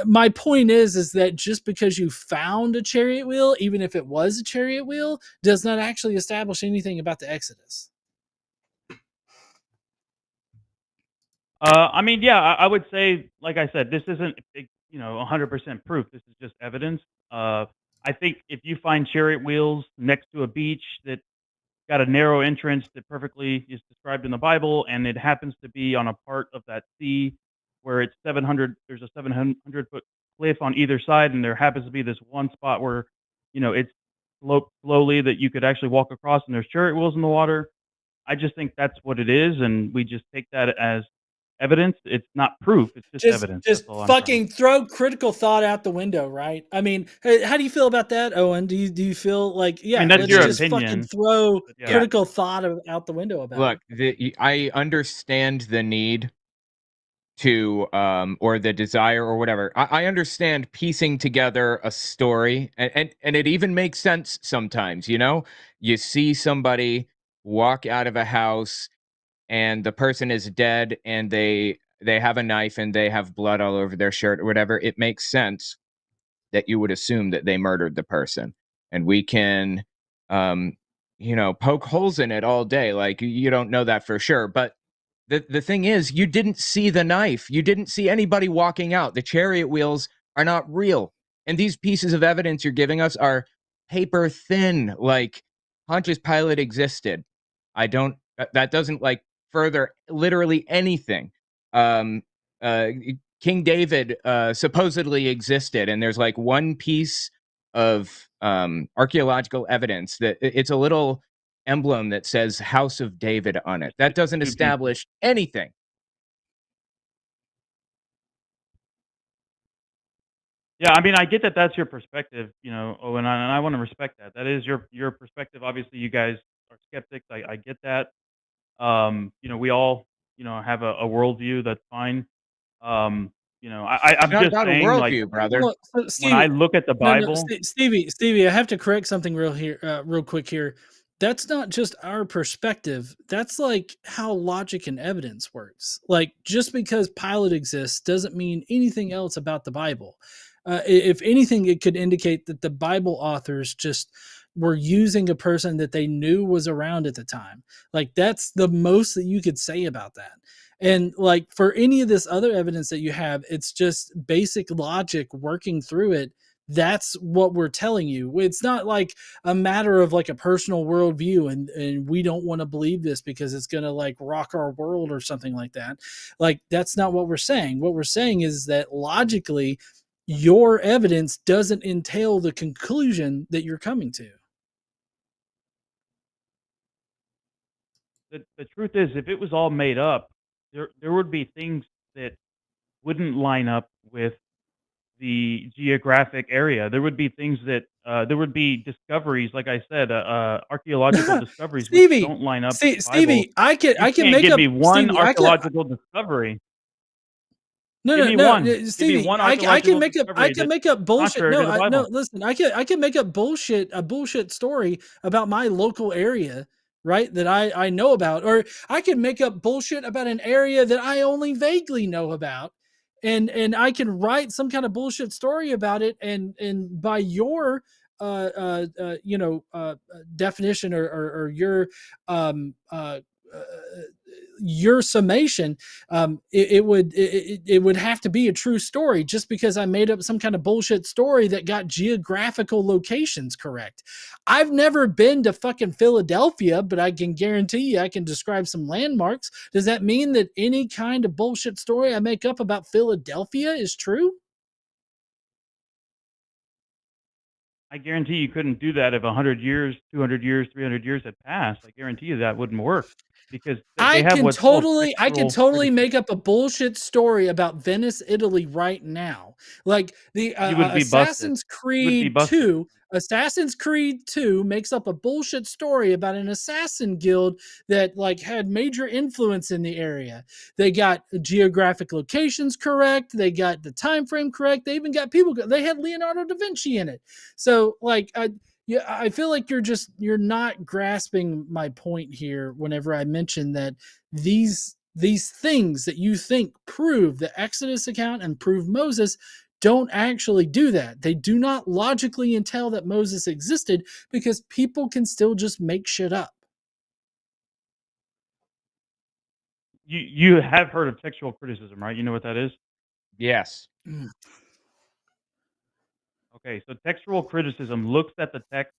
S1: my point is that just because you found a chariot wheel, even if it was a chariot wheel, does not actually establish anything about the Exodus.
S4: I mean, yeah, I would say, like I said, this isn't 100% proof. This is just evidence. I think if you find chariot wheels next to a beach that got a narrow entrance that perfectly is described in the Bible, and it happens to be on a part of that sea where it's 700. There's a 700-foot cliff on either side, and there happens to be this one spot where, it's slowly that you could actually walk across, and there's chariot wheels in the water. I just think that's what it is, and we just take that as evidence. It's not proof. It's just evidence.
S1: Just
S4: That's all I'm
S1: fucking throw critical thought out the window, right? I mean, how do you feel about that, Owen? Do you feel like,
S4: I mean,
S1: yeah,
S4: that's
S1: let's
S4: your
S1: just fucking
S4: opinion,
S1: throw
S4: but yeah.
S1: critical thought out the window about
S2: Look, I understand the need to or the desire or whatever. I understand piecing together a story, and it even makes sense sometimes. You see somebody walk out of a house and the person is dead, and they have a knife and they have blood all over their shirt or whatever. It makes sense that you would assume that they murdered the person, and we can poke holes in it all day, like you don't know that for sure. But the thing is, you didn't see the knife. You didn't see anybody walking out. The chariot wheels are not real. And these pieces of evidence you're giving us are paper thin. Like, Pontius Pilate existed. That doesn't like further literally anything. Um, uh, King David supposedly existed, and there's like one piece of archaeological evidence that it's a little emblem that says House of David on it. That doesn't
S4: Two people.
S2: establish anything.
S4: Yeah, I mean, I get that that's your perspective, Owen, and I want to respect that. That is your perspective. Obviously, you guys are skeptics. I get that. We all, have a worldview. That's fine.
S2: It's
S4: I'm
S2: not
S4: just
S2: about a
S4: saying, like,
S2: worldview, brother.
S1: Well, so
S4: when I
S1: Stevie,
S4: look at the
S1: no,
S4: Bible,
S1: Stevie, I have to correct something real quick here. That's not just our perspective. That's like how logic and evidence works. Like, just because Pilate exists doesn't mean anything else about the Bible. If anything, it could indicate that the Bible authors just were using a person that they knew was around at the time. Like, that's the most that you could say about that. And like, for any of this other evidence that you have, it's just basic logic working through it. That's what we're telling you. It's not like a matter of like a personal worldview, and we don't want to believe this because it's going to like rock our world or something like that. Like, that's not what we're saying. What we're saying is that logically, your evidence doesn't entail the conclusion that you're coming to.
S4: the truth is, if it was all made up, there would be things that wouldn't line up with the geographic area. There would be things that there would be discoveries, like I said, archaeological discoveries which
S1: Stevie,
S4: don't line up with the Bible.
S1: Stevie, I
S4: You
S1: can
S4: can't
S1: make
S4: give
S1: up
S4: me one
S1: Stevie.
S4: archaeological discovery.
S1: No,
S4: Give
S1: no,
S4: me
S1: no,
S4: one. Give me
S1: Stevie.
S4: one
S1: I can
S4: archaeological
S1: make up. I
S4: discovery
S1: can
S4: that's
S1: make up bullshit.
S4: contrary
S1: No,
S4: to the
S1: no.
S4: Bible.
S1: Listen, I can make up bullshit. A bullshit story about my local area, right? That I know about, or I can make up bullshit about an area that I only vaguely know about, and I can write some kind of bullshit story about it, and by your definition or uh, your summation, it would have to be a true story just because I made up some kind of bullshit story that got geographical locations correct. I've never been to fucking Philadelphia, but I can guarantee you I can describe some landmarks. Does that mean that any kind of bullshit story I make up about Philadelphia is true?
S4: I guarantee you couldn't do that if 100 years, 200 years, 300 years had passed. I guarantee you that wouldn't work because they have what's called
S1: I can
S4: textual
S1: totally
S4: criticism.
S1: make up a bullshit story about Venice, Italy right now. Like the
S4: You would be busted. You would be busted.
S1: Assassin's Creed 2 makes up a bullshit story about an assassin guild that like had major influence in the area. They got geographic locations correct, they got the time frame correct, they even got people, they had Leonardo da Vinci in it. So like yeah, I feel like you're not grasping my point here whenever I mention that these these things that you think prove the Exodus account and prove Moses don't actually do that. They do not logically entail that Moses existed because people can still just make shit up.
S4: You have heard of textual criticism, right? You know what that is?
S2: Yes.
S1: Mm.
S4: Okay, so textual criticism looks at the text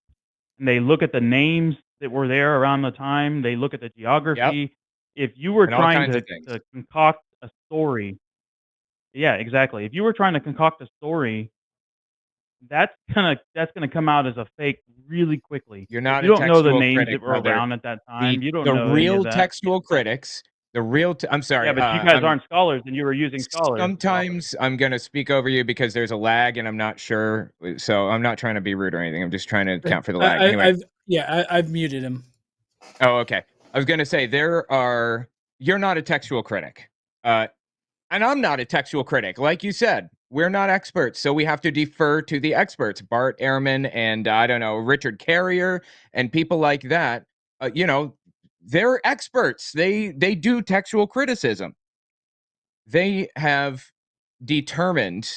S4: and they look at the names that were there around the time. They look at the
S2: Yep.
S4: geography. If you were
S2: And all
S4: trying
S2: kinds of things.
S4: to concoct a story, yeah, exactly. If you were trying to concoct a story, that's gonna come out as a fake really quickly
S2: You're
S4: because
S2: not
S4: you
S2: a
S4: don't know the
S2: textual
S4: names
S2: critic,
S4: that were
S2: brother.
S4: around at that
S2: The
S4: time. You don't
S2: the
S4: know any of
S2: real
S4: that.
S2: textual critics, the real I'm
S4: Yeah,
S2: sorry,
S4: but you guys
S2: I'm
S4: aren't scholars, and you were using scholars.
S2: sometimes I'm gonna speak over you because there's a lag and I'm not sure. So I'm not trying to be rude or anything. I'm just trying to account for the lag. Anyway.
S1: I've muted him.
S2: Oh, okay. I was gonna say you're not a textual critic. And I'm not a textual critic. Like you said, we're not experts, so we have to defer to the experts, Bart Ehrman and I don't know, Richard Carrier and people like that. They're experts. They do textual criticism. They have determined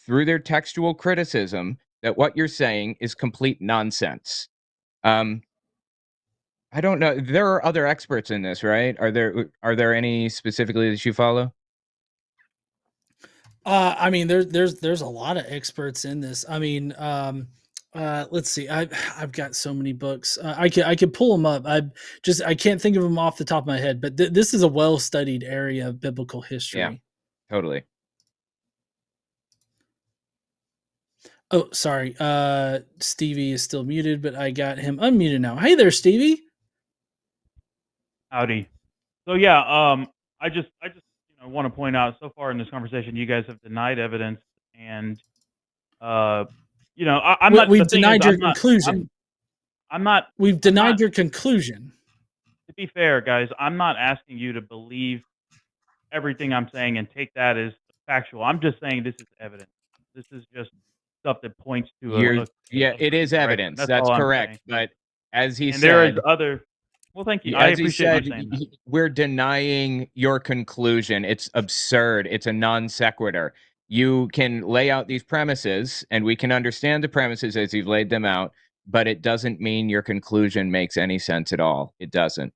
S2: through their textual criticism that what you're saying is complete nonsense. Um, I don't know. There are other experts in this, right? Are there any specifically that you follow?
S1: I mean, there's a lot of experts in this. I mean, let's see. I've got so many books. I could pull them up. I can't think of them off the top of my head. But this is a well studied area of biblical
S2: Yeah,
S1: history.
S2: totally.
S1: Oh, sorry. Stevie is still muted, but I got him unmuted now. Hey there, Stevie.
S4: Howdy. So yeah, I just want to point out so far in this conversation, you guys have denied evidence, and I'm not. The
S1: We've
S4: thing is,
S1: denied your conclusion.
S4: I'm not.
S1: We've
S4: I'm not.
S1: denied your conclusion.
S4: To be fair, guys, I'm not asking you to believe everything I'm saying and take that as factual. I'm just saying this is evidence. This is just stuff that points to
S2: Yeah,
S4: a
S2: it is
S4: certain direction.
S2: evidence.
S4: That's
S2: That's
S4: all I'm saying.
S2: correct. But as he
S4: And there is
S2: said,
S4: other. Well, thank you. I appreciate you saying that.
S2: we're denying your conclusion. It's absurd. It's a non sequitur. You can lay out these premises, and we can understand the premises as you've laid them out, but it doesn't mean your conclusion makes any sense at all. It doesn't.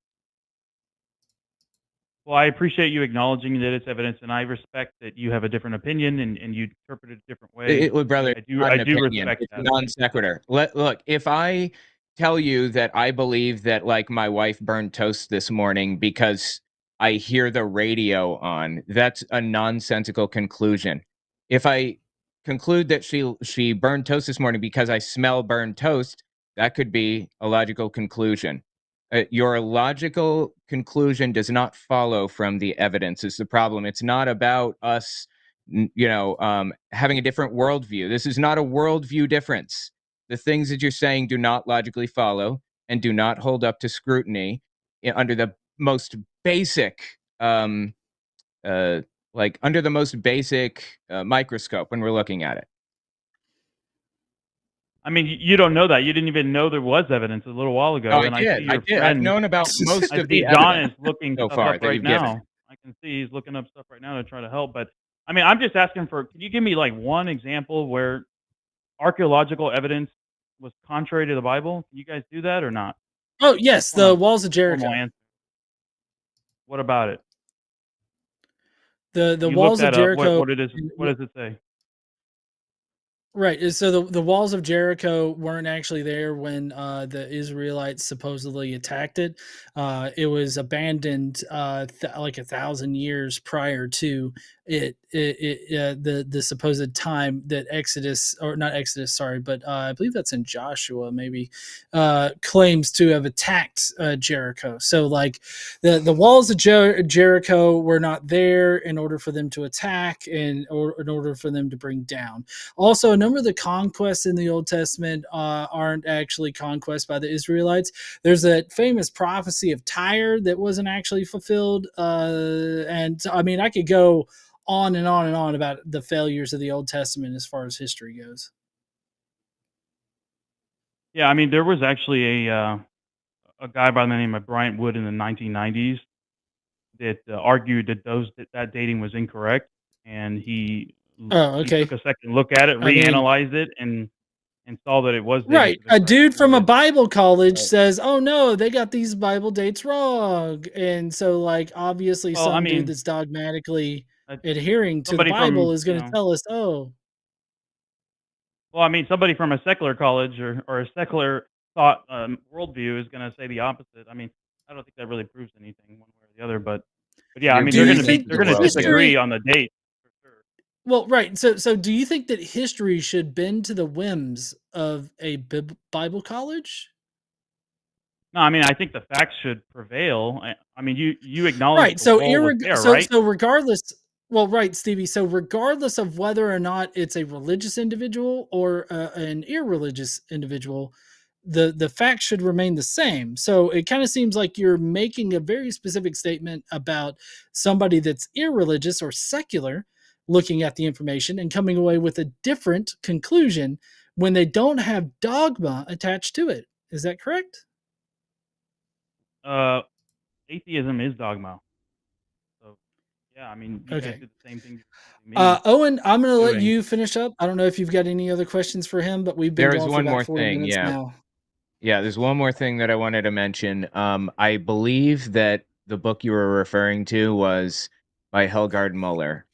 S4: Well, I appreciate you acknowledging that it's evidence, and I respect that you have a different opinion and you interpret it a different way.
S2: Brother,
S4: I do
S2: not
S4: I
S2: an
S4: do
S2: opinion.
S4: respect
S2: It's
S4: that.
S2: non sequitur. Look, if I tell you that I believe that, like, my wife burned toast this morning because I hear the radio on, that's a nonsensical conclusion. If I conclude that she burned toast this morning because I smell burned toast, that could be a logical conclusion. Your logical conclusion does not follow from the evidence. Is the problem? It's not about us having a different worldview. This is not a worldview difference. The things that you're saying do not logically follow and do not hold up to scrutiny under the most basic, uh, under the most basic microscope when we're looking at it.
S4: I mean, you don't know that. You didn't even know there was evidence a little while
S2: Oh,
S4: ago,
S2: I
S4: and I see
S2: did. I
S4: your
S2: did. I've
S4: friend.
S2: known about most
S4: I
S2: of
S4: see
S2: the
S4: John
S2: evidence
S4: is looking
S2: so
S4: stuff
S2: far
S4: up
S2: that
S4: right
S2: you've given.
S4: now. I can see he's looking up stuff right now to try to help. But I mean, I'm just asking for. Can you give me like one example where archaeological evidence was contrary to the Bible? Can you guys do that or not?
S1: Oh yes,
S4: Just want
S1: the
S4: a
S1: walls of Jericho.
S4: formal answer. What about it?
S1: The
S4: You looked
S1: walls of
S4: that up.
S1: Jericho.
S4: What it is? What does it say?
S1: Right. So the walls of Jericho weren't actually there when the Israelites supposedly attacked it. It was abandoned like 1,000 years prior to the supposed time that Exodus, or not Exodus, sorry, but I believe that's in Joshua maybe, claims to have attacked Jericho. So like the walls of Jericho were not there in order for them to attack and or in order for them to bring down. Also, a number of the conquests in the Old Testament aren't actually conquests by the Israelites. There's that famous prophecy of Tyre that wasn't actually fulfilled. And I mean, I could go on and on and on about the failures of the Old Testament as far as history goes.
S4: Yeah, I mean, there was actually a guy by the name of Bryant Wood in the 1990s that argued that that dating was incorrect, and he
S1: okay.
S4: took a second look at it,
S1: I mean,
S4: reanalyzed it, and saw that it was dating
S1: right.
S4: to the
S1: A
S4: correct
S1: dude from a
S4: period.
S1: Bible college
S4: Right.
S1: says, "Oh no, they got these Bible dates wrong," and so like obviously
S4: Well, I
S1: some dude
S4: mean,
S1: that's dogmatically
S4: uh,
S1: adhering to the
S4: somebody
S1: Bible
S4: from
S1: is going to tell us, "Oh,
S4: well, I mean, somebody from a secular college or a secular thought worldview is going to say the opposite. I mean, I don't think that really proves anything one way or the other, but yeah, I
S2: Your
S4: mean,
S1: do
S4: they're
S1: you
S4: going to
S2: views
S4: be
S2: into
S1: think
S2: the
S4: they're
S1: that
S4: going to
S2: worldview.
S4: disagree
S1: history?"
S4: on the date for sure.
S1: Well, right. So do you think that history should bend to the whims of a Bible college?
S4: No, I mean, I think the facts should prevail. I mean, you acknowledge
S1: Right.
S4: the
S1: So
S4: wall was there,
S1: so
S4: right?
S1: so regardless, well, right, Stevie. So regardless of whether or not it's a religious individual or an irreligious individual, the facts should remain the same. So it kind of seems like you're making a very specific statement about somebody that's irreligious or secular looking at the information and coming away with a different conclusion when they don't have dogma attached to it. Is that correct?
S4: Uh, Atheism is dogma. So yeah, I mean, you guys
S1: Okay.
S4: did the same thing you're accusing me
S1: Owen, I'm going to
S4: of
S1: let
S4: doing.
S1: you finish up. I don't know if you've got any other questions for him, but we've been
S2: There is
S1: going for
S2: one
S1: about
S2: more
S1: 40
S2: thing.
S1: minutes
S2: Yeah.
S1: now.
S2: Yeah, there's one more thing that I wanted to mention. I believe that the book you were referring to was by Helgard Muller.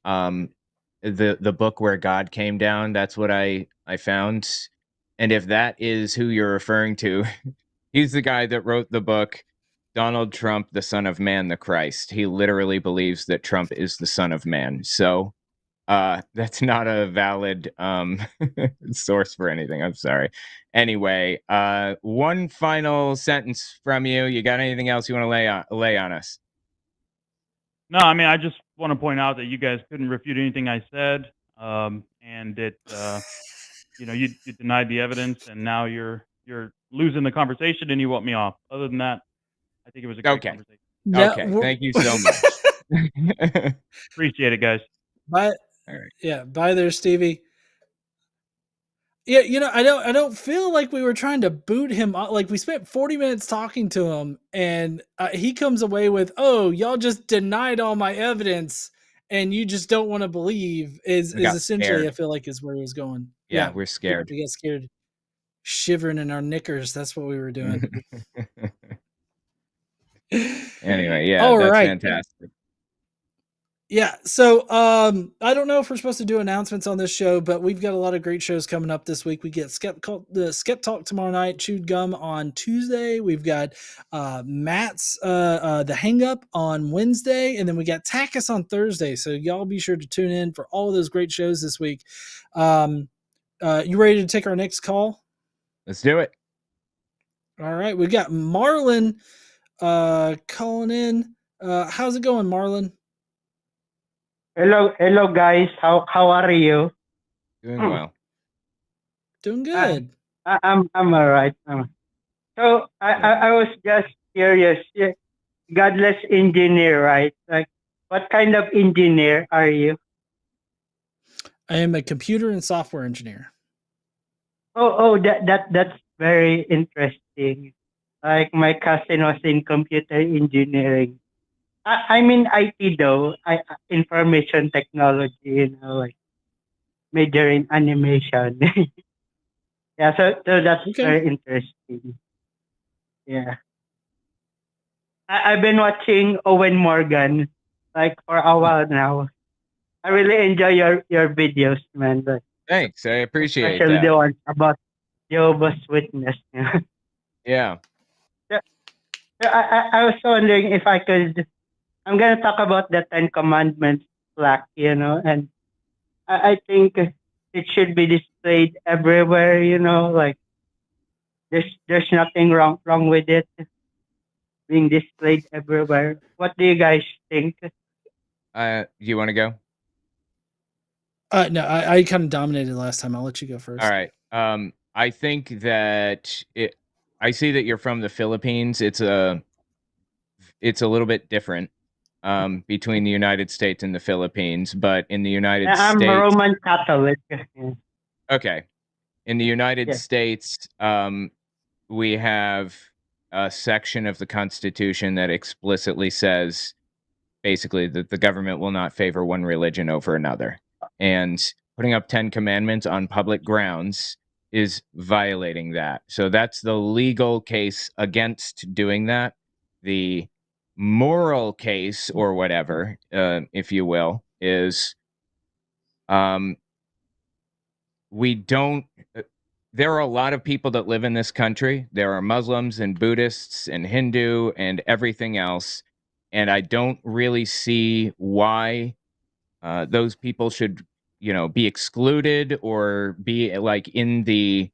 S2: The book where God came down. That's what I found. And if that is who you're referring to, he's the guy that wrote the book Donald Trump, the Son of Man, the Christ. He literally believes that Trump is the Son of Man. So that's not a valid source for anything. I'm sorry. Anyway, one final sentence from you. You got anything else you want to lay on us?
S4: No, I mean, I just want to point out that you guys couldn't refute anything I said, and that you denied the evidence, and now you're losing the conversation, and you want me off. Other than that, I think it was a great
S2: Okay.
S4: conversation.
S1: Yeah,
S2: Okay. Thank you so much. All
S4: Appreciate it, guys.
S1: bye.
S2: right.
S1: Yeah, bye there, Stevie. Yeah, I don't feel like we were trying to boot him out. Like we spent 40 minutes talking to him, and he comes away with, "Oh, y'all just denied all my evidence, and you just don't want to believe."
S2: We
S1: Is
S2: got
S1: essentially,
S2: scared.
S1: I feel like, is where he was going.
S2: Yeah,
S1: Yeah,
S2: we're scared.
S1: we got scared, shivering in our knickers. That's what we were doing.
S2: Anyway, yeah,
S1: All
S2: that's
S1: right.
S2: fantastic.
S1: Yeah. So I don't know if we're supposed to do announcements on this show, but we've got a lot of great shows coming up this week. We get the Skeptalk tomorrow night, Chewed Gum on Tuesday. We've got Matt's the Hang Up on Wednesday, and then we got TACIS on Thursday. So y'all be sure to tune in for all of those great shows this week. You ready to take our next call?
S2: Let's do it.
S1: All right. We got Marlon calling in. How's it going, Marlon?
S3: Hello, guys. How are you?
S2: Doing well.
S1: Doing
S3: Uh,
S1: good.
S3: I'm alright. So I was just curious. Yeah, godless engineer, right? Like, what kind of engineer are you?
S1: I am a computer and software engineer.
S3: That's very interesting. Like my cousin was in computer engineering. I'm in IT though. Information technology. Like major in animation. Yeah. So that's
S1: Okay.
S3: very interesting. Yeah. I've been watching Owen Morgan like for a while now. I really enjoy your videos, man. Like,
S2: Thanks. I appreciate
S3: especially
S2: that.
S3: the ones about Jehovah's Witness.
S2: Yeah.
S3: So, I was wondering if I could. I'm gonna talk about the Ten Commandments plaque, and I think it should be displayed everywhere. Like there's nothing wrong with it being displayed everywhere. What do you guys think?
S2: You want to go?
S1: No, I kind of dominated last time. I'll let you go first.
S2: All right. I think that I see that you're from the Philippines. It's a little bit different between the United States and the Philippines, but in the United
S3: I'm a
S2: States,
S3: Roman Catholic.
S2: okay. In the United
S3: Yeah.
S2: States, we have a section of the Constitution that explicitly says basically that the government will not favor one religion over another. And putting up 10 commandments on public grounds is violating that. So that's the legal case against doing that. The moral case, or whatever, if you will, is we don't. There are a lot of people that live in this country. There are Muslims and Buddhists and Hindu and everything else. And I don't really see why those people should, be excluded or be like in the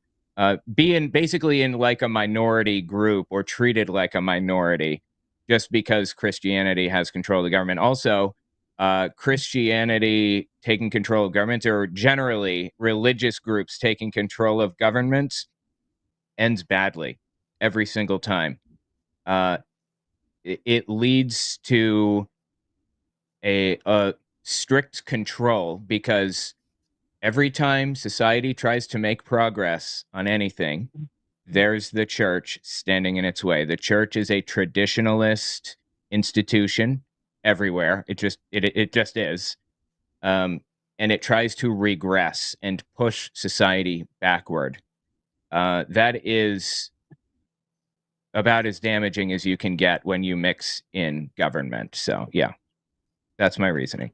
S2: basically in like a minority group or treated like a minority just because Christianity has control of the government. Also, Christianity taking control of governments, or generally religious groups taking control of governments, ends badly every single time. It leads to a strict control, because every time society tries to make progress on anything, there's the church standing in its way. The church is a traditionalist institution everywhere. It just is. And it tries to regress and push society backward. That is about as damaging as you can get when you mix in government. So yeah, that's my reasoning.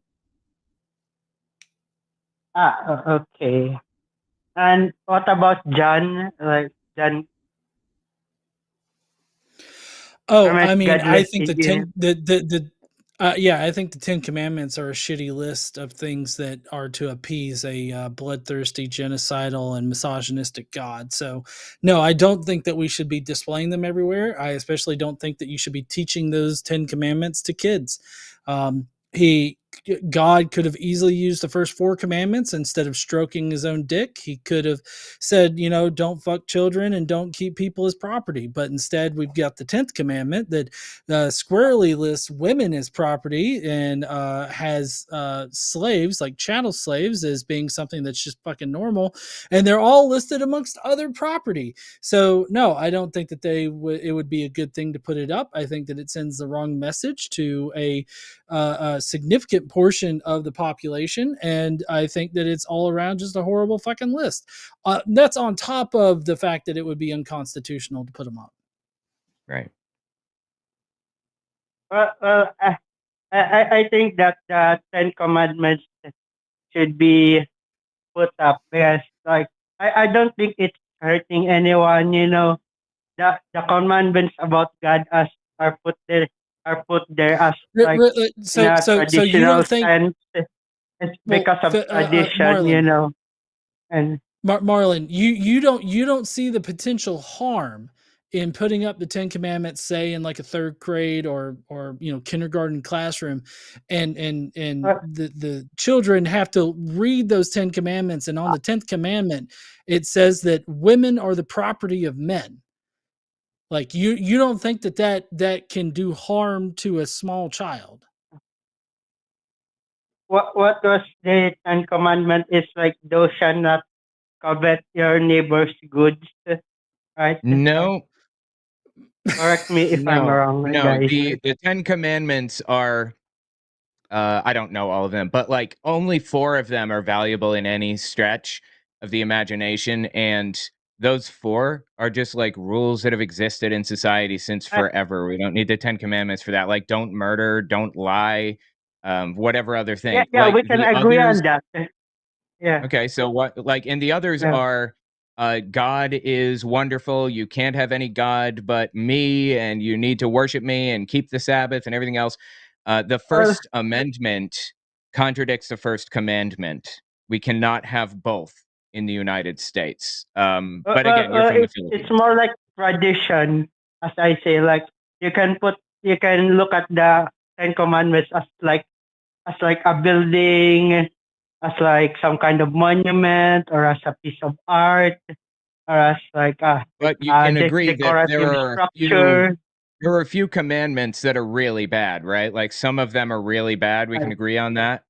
S3: Okay. And what about John? Like John,
S1: Oh,
S3: how much
S1: I mean,
S3: God
S1: I
S3: left
S1: think
S3: in
S1: the
S3: you?
S1: yeah, I think the 10 Commandments are a shitty list of things that are to appease a bloodthirsty, genocidal, and misogynistic God. So, no, I don't think that we should be displaying them everywhere. I especially don't think that you should be teaching those 10 Commandments to kids. He God could have easily used the first 4 commandments instead of stroking his own dick. He could have said, don't fuck children and don't keep people as property. But instead, we've got the 10th commandment that squarely lists women as property and has slaves, like chattel slaves, as being something that's just fucking normal. And they're all listed amongst other property. So, no, I don't think that it would be a good thing to put it up. I think that it sends the wrong message to a significant portion of the population, and I think that it's all around just a horrible fucking list. That's on top of the fact that it would be unconstitutional to put them up.
S2: Right.
S3: I think that the Ten Commandments should be put up because, like, I don't think it's hurting anyone. The commandments about God as are put there as like in a
S1: So you
S3: traditional
S1: don't think?
S3: sense. It's
S1: Well,
S3: because of tradition,
S1: Marlon,
S3: and
S1: Marlon, you don't see the potential harm in putting up the 10 commandments, say in like a 3rd grade or kindergarten classroom, and the children have to read those 10 commandments, and on the 10th commandment it says that women are the property of men. Like, you don't think that can do harm to a small child?
S3: what was the Ten Commandment is like, thou shalt not covet your neighbor's goods, right?
S2: No,
S3: Correct me if I'm
S2: no,
S3: wrong,
S2: no.
S3: guys.
S2: The 10 Commandments are, I don't know all of them, but like only 4 of them are valuable in any stretch of the imagination. And those 4 are just like rules that have existed in society since
S3: I,
S2: forever. We don't need the 10 Commandments for that. Like, don't murder, don't lie, whatever other
S3: yeah,
S2: thing.
S3: yeah,
S2: Like
S3: we can
S2: the
S3: agree
S2: others.
S3: on that. Yeah.
S2: Okay, so what, like, and the others
S3: Yeah.
S2: are, God is wonderful. You can't have any God but me, and you need to worship me and keep the Sabbath and everything else. The
S3: Well,
S2: First Amendment contradicts the First Commandment. We cannot have both in the United States. But again, you're from the
S3: it's
S2: Philippines.
S3: more like tradition, as I say. Like, you can look at the Ten Commandments as like a building, as like some kind of monument, or as a piece of art, or as like
S2: But you can agree that
S3: decorative structure.
S2: there are a few commandments that are really bad, right? Like some of them are really bad. We can agree on that.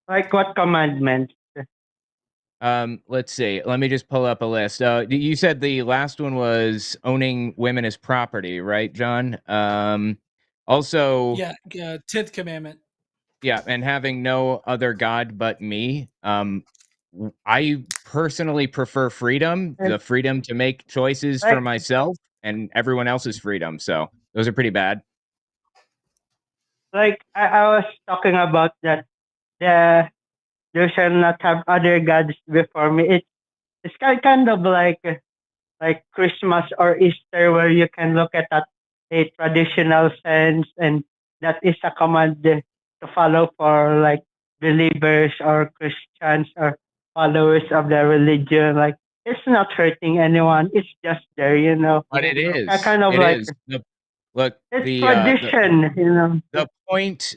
S3: Like what commandments?
S2: Let's see. Let me just pull up a list. You said the last one was owning women as property, right, John? Also,
S1: Yeah, 10th commandment.
S2: yeah, and having no other god but me. I personally prefer freedom,
S3: And
S2: the freedom to make choices for
S3: like
S2: myself and everyone else's freedom. So those are pretty bad.
S3: I was talking about that the there shall not have other gods before me. It's kind of like Christmas or Easter where you can look at that a traditional sense, and that is a command to follow for like believers or Christians or followers of the religion. Like it's not hurting anyone. It's just there, you know.
S2: But it
S3: I
S2: is.
S3: kind of
S2: It
S3: like
S2: is. Look,
S3: it's tradition, you know.
S2: the point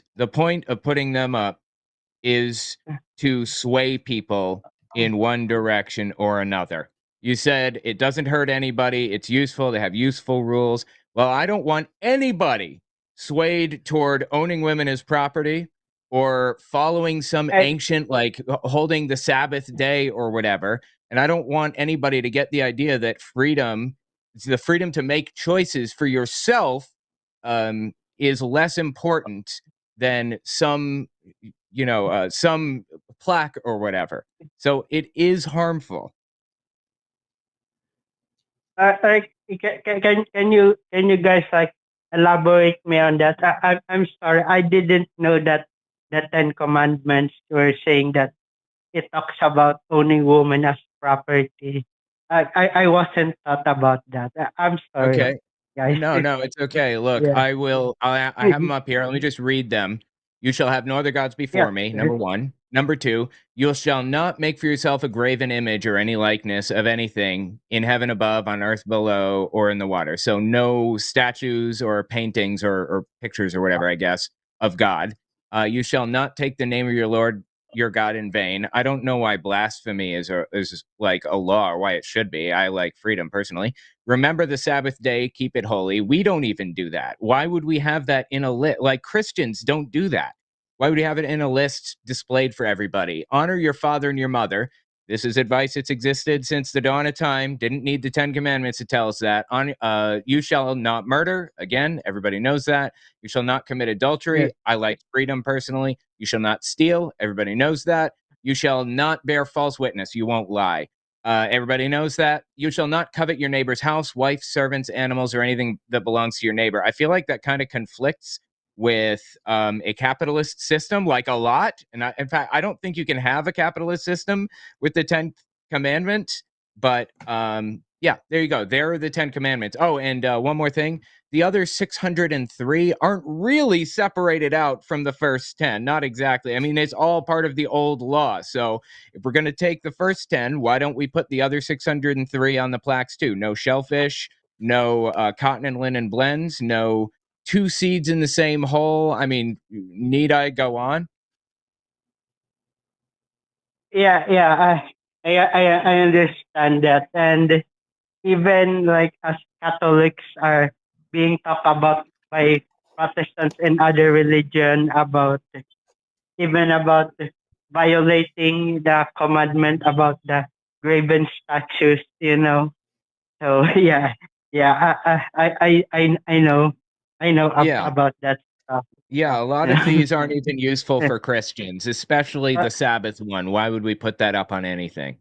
S2: of putting them up is to sway people in one direction or another. You said it doesn't hurt anybody, it's useful to have useful rules. Well, I don't want anybody swayed toward owning women as property or following some
S3: I,
S2: ancient, like holding the Sabbath day or whatever. And I don't want anybody to get the idea that freedom, the freedom to make choices for yourself, is less important than some plaque or whatever. So it is harmful.
S3: like can you guys like elaborate me on that? I'm sorry, I didn't know that the Ten Commandments were saying that it talks about owning women as property. I wasn't thought about that. I'm sorry,
S2: Okay.
S3: guys.
S2: No, it's okay. Look,
S3: Yeah.
S2: I have them up here. Let me just read them. You shall have no other gods
S3: Yeah.
S2: before me, number one. Number two, you shall not make for yourself a graven image or any likeness of anything in heaven above, on earth below, or in the water. So no statues or paintings or pictures or whatever, I guess, of God. You shall not take the name of your Lord your God in vain. I don't know why blasphemy is like a law or why it should be. I like freedom personally. Remember the Sabbath day, keep it holy. We don't even do that. Why would we have that in a list? Like Christians don't do that. Why would we have it in a list displayed for everybody? Honor your father and your mother. This is advice that's existed since the dawn of time. Didn't need the Ten Commandments to tell us that. You shall not murder. Again, everybody knows that. You shall not commit
S3: Yeah.
S2: adultery. I like freedom personally. You shall not steal. Everybody knows that. You shall not bear false witness. You won't lie. Everybody knows that. You shall not covet your neighbor's house, wife, servants, animals, or anything that belongs to your neighbor. I feel like that kind of conflicts with a capitalist system, like a lot. And in fact, I don't think you can have a capitalist system with the 10th commandment. But yeah, there you go. There are the 10 commandments. Oh, and one more thing. The other 603 aren't really separated out from the first 10. Not exactly. I mean, it's all part of the old law. So if we're going to take the first 10, why don't we put the other 603 on the plaques too? No shellfish, no cotton and linen blends, no two seeds in the same hole. I mean, need I go on?
S3: Yeah. I understand that, and even like as Catholics are being talked about by Protestants and other religion about even about violating the commandment about the graven statues, you know. So yeah, I know
S2: Yeah.
S3: about that stuff.
S2: Yeah, a lot of
S3: Yeah.
S2: these aren't even useful for Christians, especially
S3: Uh,
S2: the Sabbath one. Why would we put that up on anything?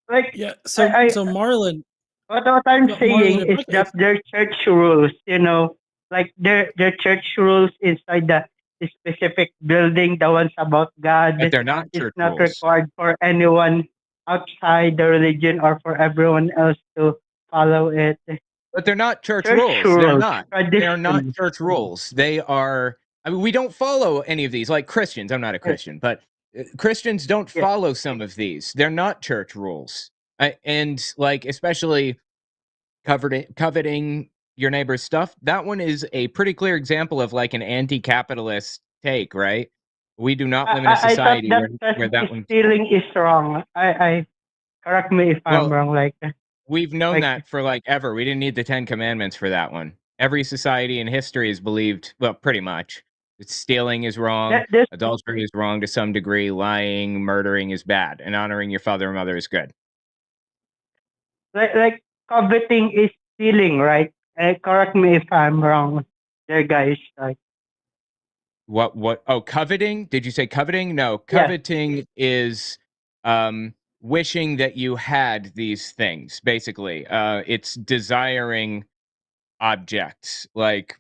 S3: like
S1: Yeah.
S3: I
S1: So Marlon,
S3: what I'm
S1: Marlon,
S3: saying is that their church rules, you know, like their church rules inside the specific building, the ones about
S2: But
S3: God,
S2: they're not
S3: is
S2: church
S3: not
S2: rules.
S3: required for anyone outside the religion or for everyone else to follow it.
S2: But they're not church
S3: Church
S2: rules. They're
S3: rules,
S2: not. They are not
S3: tradition.
S2: church rules. They are. I mean, we don't follow any of these. Like Christians, I'm not a
S3: Yes,
S2: Christian, but Christians don't
S3: yes.
S2: follow some of these. They're not church rules. And like, especially coveting your neighbor's stuff. That one is a pretty clear example of like an anti-capitalist take, right? We do not live in a
S3: I thought
S2: society
S3: that
S2: where that one.
S3: stealing is wrong. I correct me if I'm
S2: Well,
S3: wrong.
S2: we've known
S3: Like
S2: that for like ever. We didn't need the Ten Commandments for that one. Every society in history has believed, well, pretty much, that stealing is wrong,
S3: that this
S2: adultery is wrong to some degree, lying, murdering is bad, and honoring your father and mother is good.
S3: like coveting is stealing, right? Correct me if I'm wrong. there, guys. Like,
S2: What? Oh, coveting? Did you say coveting? No,
S3: yeah,
S2: coveting is wishing that you had these things, basically. It's desiring objects, like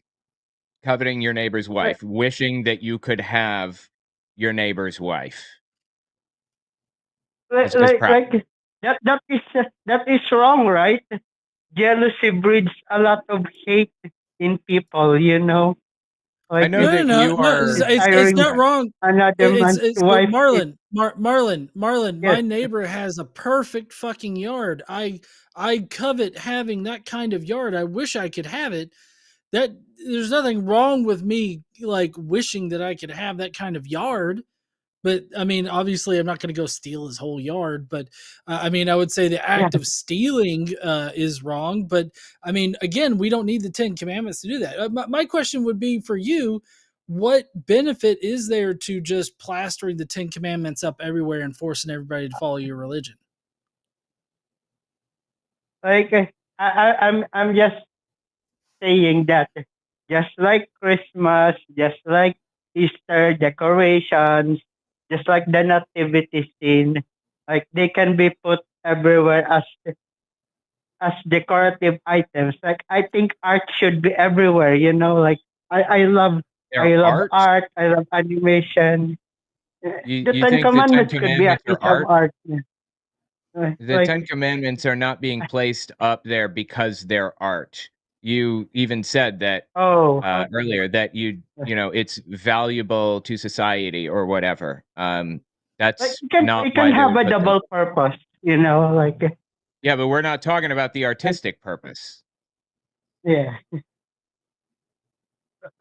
S2: coveting your neighbor's
S3: like,
S2: wife, wishing that you could have your neighbor's wife.
S3: like,
S2: It's just
S3: like,
S2: practice.
S3: like that is wrong, right? Jealousy breeds a lot of hate in people.
S2: I
S3: Like
S2: know
S3: if
S1: No,
S2: that
S1: no, no,
S2: you
S1: no.
S2: are.
S1: It's
S3: desiring
S1: not wrong.
S3: another man's
S1: It's
S3: wife.
S1: Marlon.
S3: Yes,
S1: My neighbor has a perfect fucking yard. I covet having that kind of yard. I wish I could have it. That there's nothing wrong with me like wishing that I could have that kind of yard. But I mean, obviously, I'm not going to go steal his whole yard. But I mean, I would say the
S3: yeah.
S1: act of stealing is wrong. But I mean, again, we don't need the Ten Commandments to do that. My question would be for you: what benefit is there to just plastering the Ten Commandments up everywhere and forcing everybody to follow your religion?
S3: Like I'm just saying that just like Christmas, just like Easter decorations, just like the nativity scene, like they can be put everywhere as decorative items. Like I think art should be everywhere. Like I love
S2: Their
S3: I love
S2: art.
S3: art. I love animation.
S2: You
S3: The
S2: you
S3: Ten
S2: think the Ten
S3: Commandments could be a
S2: Commandments
S3: piece
S2: are
S3: of
S2: art?
S3: art. Yeah.
S2: The
S3: Like
S2: Ten Commandments are not being placed up there because they're art. You even said that
S3: oh,
S2: earlier that it's valuable to society or whatever.
S3: like
S2: That's
S3: it can
S2: not
S3: it
S2: why
S3: can
S2: they
S3: have
S2: were
S3: a
S2: put there.
S3: double purpose. Like
S2: Yeah, but we're not talking about the
S3: like,
S2: artistic purpose.
S3: yeah.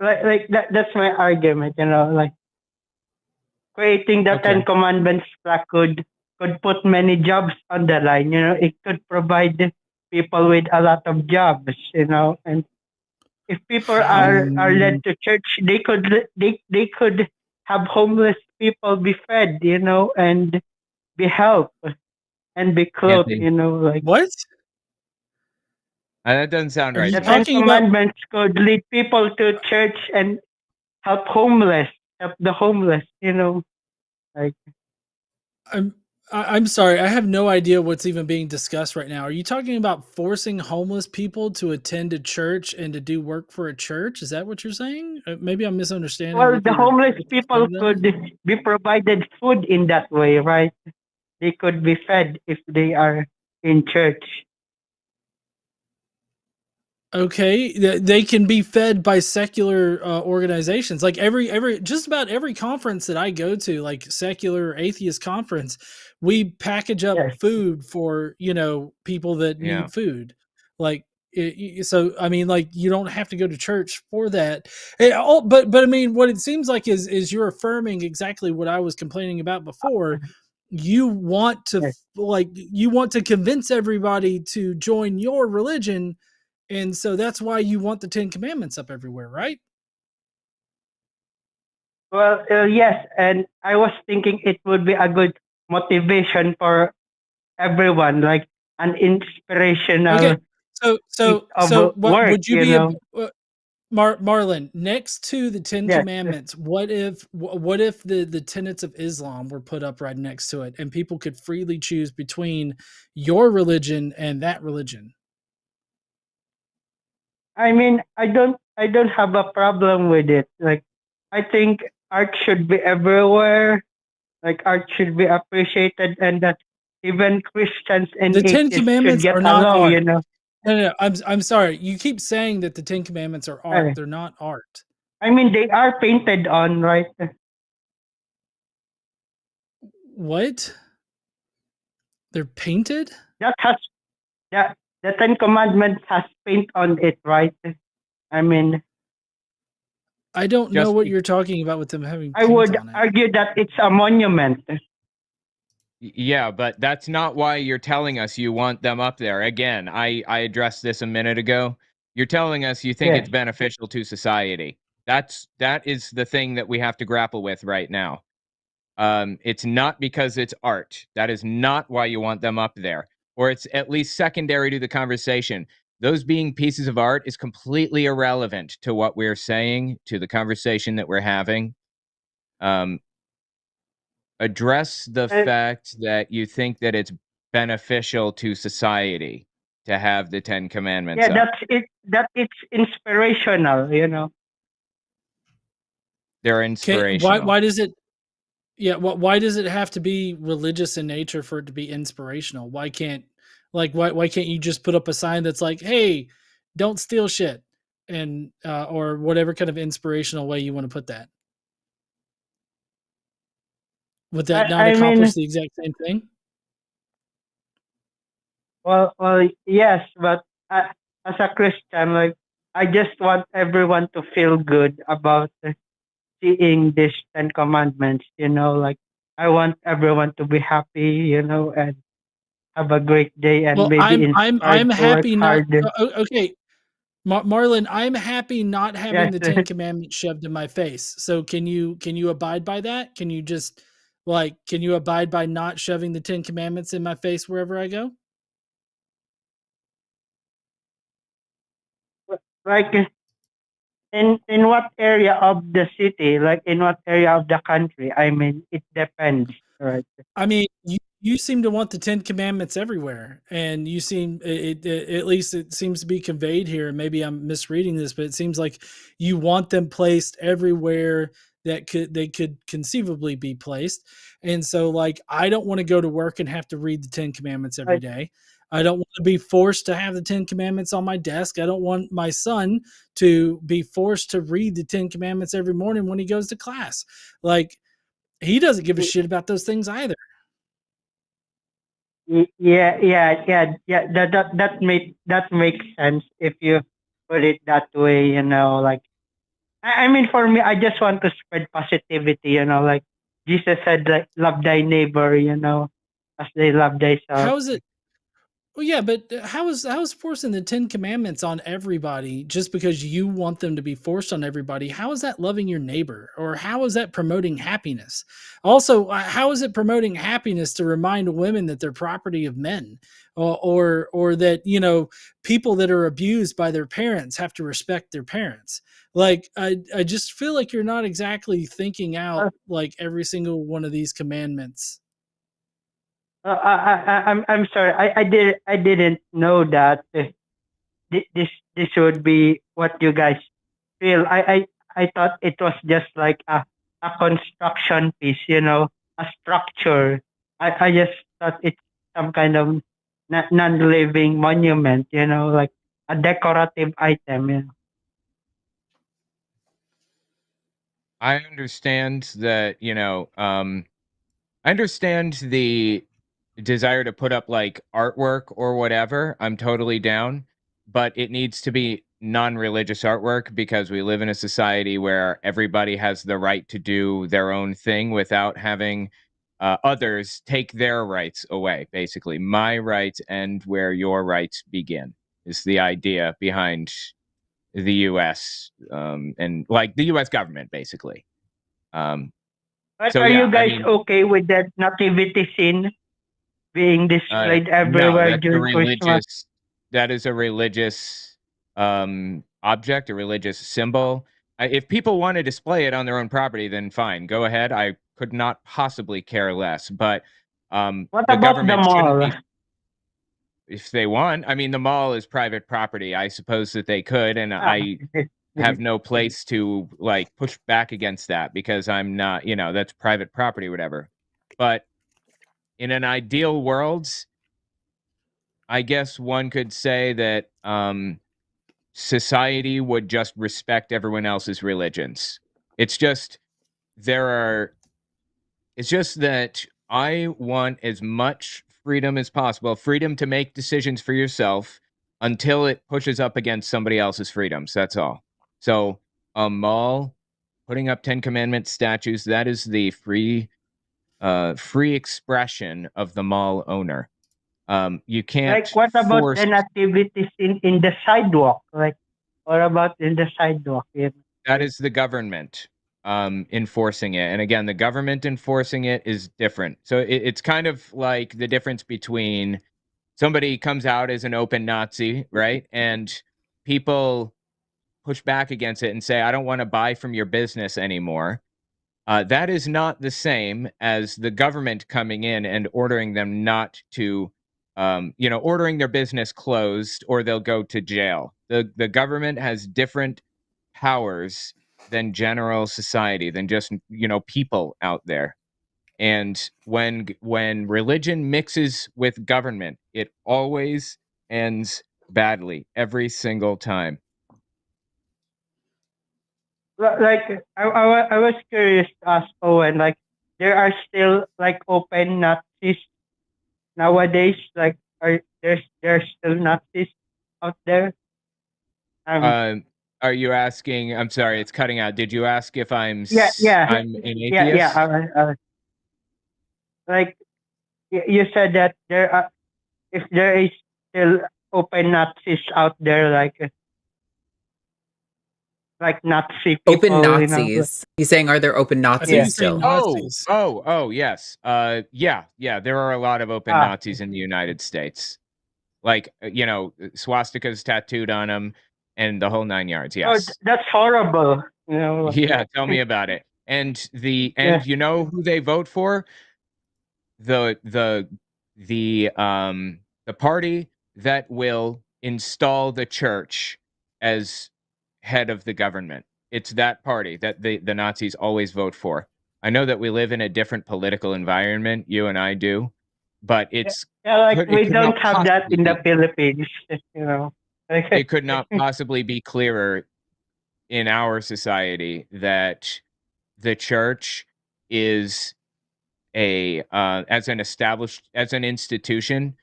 S3: Like that's my argument. Like creating the
S2: Okay.
S3: Ten Commandments plaque could put many jobs on the line. It could provide people with a lot of jobs. And if people
S1: How?
S3: are led to church, they could have homeless people be fed. And be helped and be clothed.
S2: Anthony,
S3: Like
S1: What
S2: that doesn't sound
S1: are
S2: right
S1: you
S3: the
S2: to me.
S3: Ten
S1: talking about?
S3: Commandments could lead people to church and help the homeless. Like
S1: I'm I'm sorry. I have no idea what's even being discussed right now. Are you talking about forcing homeless people to attend a church and to do work for a church? Is that what you're saying? Maybe I'm misunderstanding
S3: well,
S1: what
S3: the
S1: you're
S3: homeless
S1: what's the point
S3: people
S1: of that.
S3: could be provided food in that way, right? They could be fed if they are in church.
S1: Okay, they can be fed by secular organizations. Like every just about every conference that I go to, like secular or atheist conference, we package up
S3: Yes.
S1: food for people that
S2: Yeah.
S1: need food. Like so, I mean, like you don't have to go to church for that. But I mean, what it seems like is you're affirming exactly what I was complaining about before. You want to
S3: Yes.
S1: you want to convince everybody to join your religion, and so that's why you want the Ten Commandments up everywhere, right?
S3: Well, yes, and I was thinking it would be a good motivation for everyone, like an
S1: Okay.
S3: inspirational
S1: So
S3: piece
S1: so
S3: of
S1: so what
S3: work.
S1: would you be Marlon, next to the Ten
S3: Yes.
S1: Commandments, what if the tenets of Islam were put up right next to it and people could freely choose between your religion and that religion?
S3: I mean, I don't have a problem with it. Like, I think art should be everywhere. Like, art should be appreciated, and that even Christians and
S1: The Ten
S3: atheists should
S1: Commandments
S3: get
S1: are not
S3: along.
S1: art. No. I'm sorry. You keep saying that the Ten Commandments are art.
S3: Uh,
S1: They're not art.
S3: I mean, they are painted on, right?
S1: What? They're painted?
S3: That has that the Ten Commandments has paint on it, right? I mean,
S1: I don't know
S2: Just
S1: what you're talking about with them having
S3: I
S1: paint
S3: would
S1: on it.
S3: argue that it's a monument.
S2: Yeah, but that's not why you're telling us you want them up there. Again, I addressed this a minute ago. You're telling us you think
S3: Yes.
S2: it's beneficial to society. That is the thing that we have to grapple with right now. It's not because it's art. That is not why you want them up there, or it's at least secondary to the conversation. those being pieces of art is completely irrelevant to what we're saying, to the conversation that we're having. Address the
S3: Uh,
S2: fact that you think that it's beneficial to society to have the 10 Commandments
S3: yeah,
S2: up.
S3: that's it. That it's inspirational, you know.
S2: They're
S1: Why
S2: inspirational.
S1: does it? Yeah, why does it have to be religious in nature for it to be inspirational? Why can't why can't you just put up a sign that's like, "Hey, don't steal shit," and or whatever kind of inspirational way you want to put that? Would that not
S3: I mean,
S1: accomplish the exact same thing?
S3: well, yes, but as a Christian, like, I just want everyone to feel good about seeing these Ten Commandments. You know, like, I want everyone to be happy. You know, and have a great day, and
S1: Well,
S3: maybe
S1: I'm
S3: inspired to work
S1: happy not.
S3: harder.
S1: Okay, Marlon, I'm happy not having
S3: Yes.
S1: the Ten Commandments shoved in my face. So can you abide by that? Can you just can you abide by not shoving the Ten Commandments in my face wherever I go?
S3: Like, in what area of the city, like in what area of the country? I mean, it depends, right?
S1: I mean, you seem to want the Ten Commandments everywhere, and you seem at least it seems to be conveyed here. Maybe I'm misreading this, but it seems like you want them placed everywhere that they could conceivably be placed. And so, like, I don't want to go to work and have to read the Ten Commandments every
S3: Like,
S1: day. I don't want to be forced to have the Ten Commandments on my desk. I don't want my son to be forced to read the Ten Commandments every morning when he goes to class. Like, he doesn't give a shit about those things either.
S3: yeah. That makes sense if you put it that way. You know, like, I mean, for me, I just want to spread positivity. You know, like Jesus said, like, love thy neighbor. You know, as they love thyself.
S1: How is it? Well, yeah, but how is forcing the Ten Commandments on everybody just because you want them to be forced on everybody? How is that loving your neighbor, or how is that promoting happiness? Also, how is it promoting happiness to remind women that they're property of men, or that people that are abused by their parents have to respect their parents? Like, I just feel like you're not exactly thinking out
S3: Uh,
S1: like every single one of these commandments.
S3: I'm sorry. I didn't know that this would be what you guys feel. I thought it was just like a construction piece, you know, a structure. I just thought it's some kind of non-living monument, you know, like a decorative item. You know.
S2: I understand that, I understand the desire to put up like artwork or whatever. I'm totally down, but it needs to be non-religious artwork because we live in a society where everybody has the right to do their own thing without having others take their rights away. Basically, my rights end where your rights begin is the idea behind the U.S. And like the U.S. government, basically. Um,
S3: But
S2: so
S3: are
S2: yeah,
S3: you
S2: I
S3: guys
S2: mean,
S3: okay with that nativity scene being displayed
S2: no,
S3: everywhere during Christmas?
S2: that is a religious object, a religious symbol. If people want to display it on their own property, then fine, go ahead. I could not possibly care less. But
S3: What
S2: the
S3: about the
S2: government shouldn't
S3: mall?
S2: be, if they want. I mean, the mall is private property. I suppose that they could, and
S3: Ah,
S2: I have no place to like push back against that because I'm not, that's private property, or whatever. But in an ideal world, I guess one could say that society would just respect everyone else's religions. It's just there are. It's just that I want as much freedom as possible, freedom to make decisions for yourself until it pushes up against somebody else's freedoms. That's all. So a mall putting up Ten Commandments statues, that is the free expression of the mall owner. You can't
S3: Like, what about
S2: force.
S3: the activities in the sidewalk? Like, what about in the sidewalk? You
S2: That
S3: know?
S2: is the government enforcing it. And again, the government enforcing it is different. So it's kind of like the difference between somebody comes out as an open Nazi, right? And people push back against it and say, I don't want to buy from your business anymore. That is not the same as the government coming in and ordering them not to, ordering their business closed or they'll go to jail. The government has different powers than general society, than just, people out there. And when religion mixes with government, it always ends badly every single time.
S3: Like I was curious to ask Owen, like there are still like open Nazis nowadays, like there's still Nazis out there?
S2: Are you asking? I'm sorry, it's cutting out. Did you ask if I'm
S3: Yeah,
S2: I'm an
S3: yeah.
S2: atheist?
S3: Like you said that there are, if there is still open Nazis out there, like Nazi people,
S5: Open
S3: you know.
S5: Nazis. He's saying, are there open
S1: I think
S5: Nazis
S1: he's saying
S5: still?
S1: Nazis.
S2: Yes. Yeah. There are a lot of open Nazis in the United States. Like, swastikas tattooed on them and the whole 9 yards.
S3: Oh,
S2: Yes.
S3: that's horrible. You know.
S2: Yeah. Tell me about it. And
S3: Yeah.
S2: you know who they vote for? The party that will install the church as head of the government. It's that party that the Nazis always vote for. I know that we live in a different political environment, you and I do, but it's
S3: Yeah, like
S2: it
S3: we
S2: could
S3: don't
S2: not
S3: have that
S2: possibly
S3: in the
S2: be,
S3: Philippines, you know.
S2: it could not possibly be clearer in our society that the church is as an institution,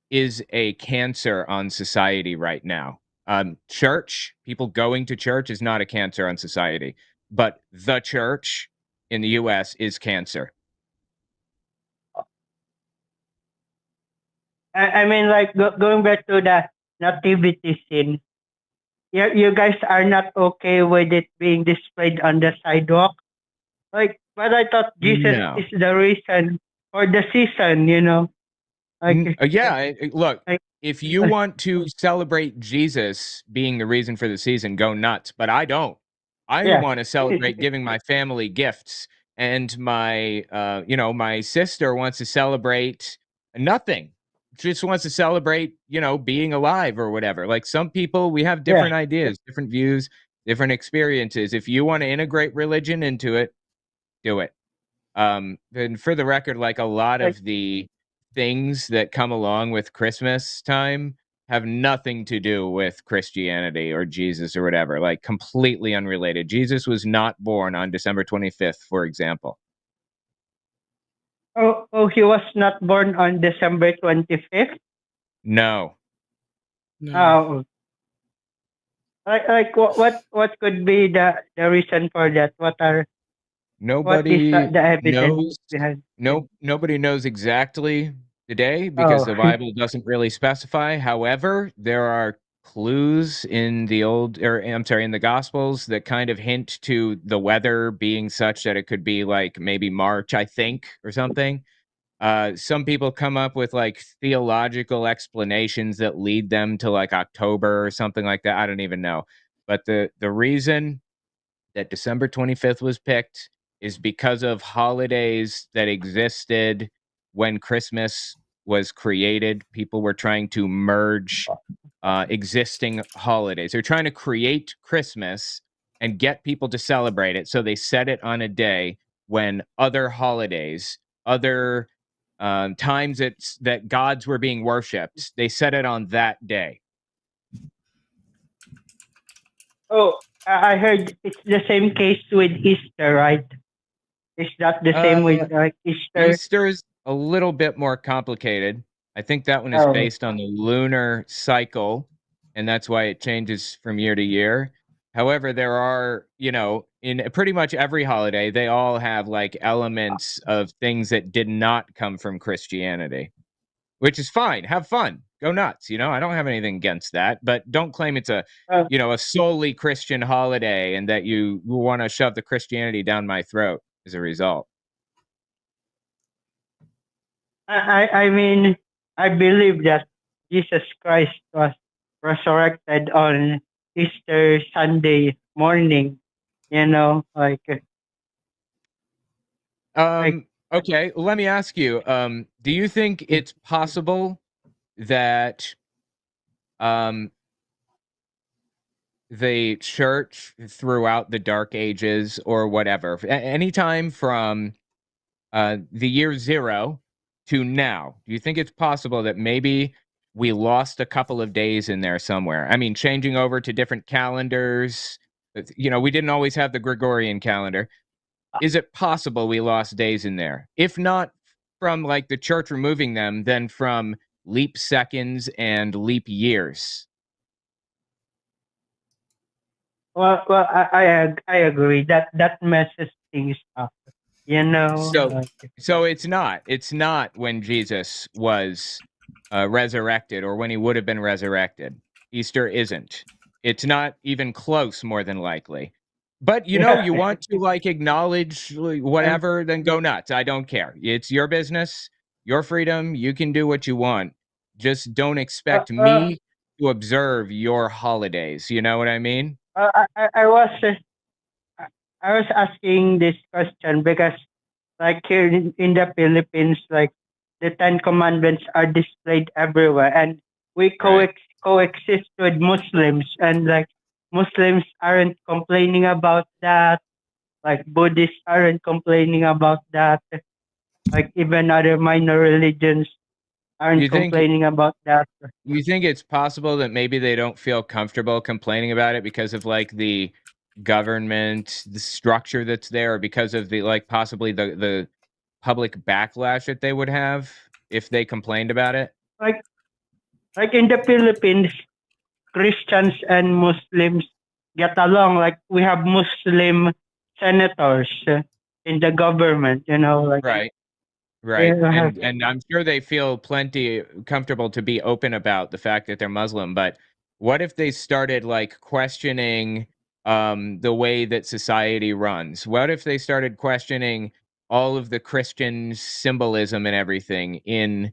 S2: is a cancer on society right now. People going to church is not a cancer on society, but the church in the US is cancer.
S3: I mean, like going back to the nativity scene, you guys are not okay with it being displayed on the sidewalk. Like, but I thought Jesus
S2: No.
S3: is the reason for the season, you know. Like,
S2: Look,
S3: like,
S2: if you want to celebrate Jesus being the reason for the season, go nuts. But I don't. I
S3: yeah.
S2: want to celebrate giving my family gifts, and my sister wants to celebrate nothing. Just wants to celebrate, being alive or whatever. Like some people, we have different ideas, different views, different experiences. If you want to integrate religion into it, do it. And for the record, like a lot
S3: Like,
S2: of the things that come along with Christmas time have nothing to do with Christianity or Jesus or whatever, like completely unrelated. Jesus was not born on December 25th, for example.
S3: oh, he was not born on December 25th.
S2: No.
S3: Oh, like what could be the reason for that? What is
S2: Nobody
S3: the evidence
S2: knows.
S3: behind?
S2: Nobody knows exactly the day because the
S3: Oh,
S2: Bible doesn't really specify. However, there are clues in the Gospels that kind of hint to the weather being such that it could be like maybe March, I think, or something. Some people come up with like theological explanations that lead them to like October or something like that. I don't even know. But the reason that December 25th was picked is because of holidays that existed when Christmas was created. People were trying to merge existing holidays. They're trying to create Christmas and get people to celebrate it. So they set it on a day when other holidays, other times that gods were being worshipped, they set it on that day.
S3: oh, I heard it's the same case with Easter, right? Is that the same with like Easter?
S2: Easter is a little bit more complicated. I think that one is
S3: Oh,
S2: based on the lunar cycle, and that's why it changes from year to year. However, there are, in pretty much every holiday, they all have like elements of things that did not come from Christianity, which is fine. Have fun. Go nuts. I don't have anything against that, but don't claim it's a
S3: oh,
S2: a solely Christian holiday and that you want to shove the Christianity down my throat as a result.
S3: I mean, I believe that Jesus Christ was resurrected on Easter Sunday morning. Like
S2: Okay, let me ask you, do you think it's possible that um the church throughout the dark ages or whatever, anytime from the year 0 to now, do you think it's possible that maybe we lost a couple of days in there somewhere? I mean, changing over to different calendars, we didn't always have the Gregorian calendar. Is it possible we lost days in there? If not from like the church removing them, then from leap seconds and leap years.
S3: I agree that messes things up.
S2: So
S3: Like
S2: so it's not when Jesus was resurrected or when he would have been resurrected. Easter isn't. It's not even close, more than likely. But
S3: yeah.
S2: you want to like acknowledge
S3: And
S2: whatever, then go nuts. I don't care. It's your business, your freedom. You can do what you want. Just don't
S3: uh,
S2: expect
S3: uh,
S2: me to observe your holidays. You know what I mean?
S3: I was asking this question because like here in the Philippines, like the Ten Commandments are displayed everywhere, and we
S2: Right.
S3: coexist with Muslims, and like Muslims aren't complaining about that, like Buddhists aren't complaining about that, like even other minor religions aren't
S2: You think
S3: complaining about that.
S2: You think it's possible that maybe they don't feel comfortable complaining about it because of like the government, the structure that's there, or because of the like possibly the public backlash that they would have if they complained about it?
S3: Like in the Philippines, Christians and Muslims get along. Like we have Muslim senators in the government. Like
S2: Right.
S3: they
S2: Right.
S3: have
S2: And I'm sure they feel plenty comfortable to be open about the fact that they're Muslim, but what if they started like questioning the way that society runs? What if they started questioning all of the Christian symbolism and everything in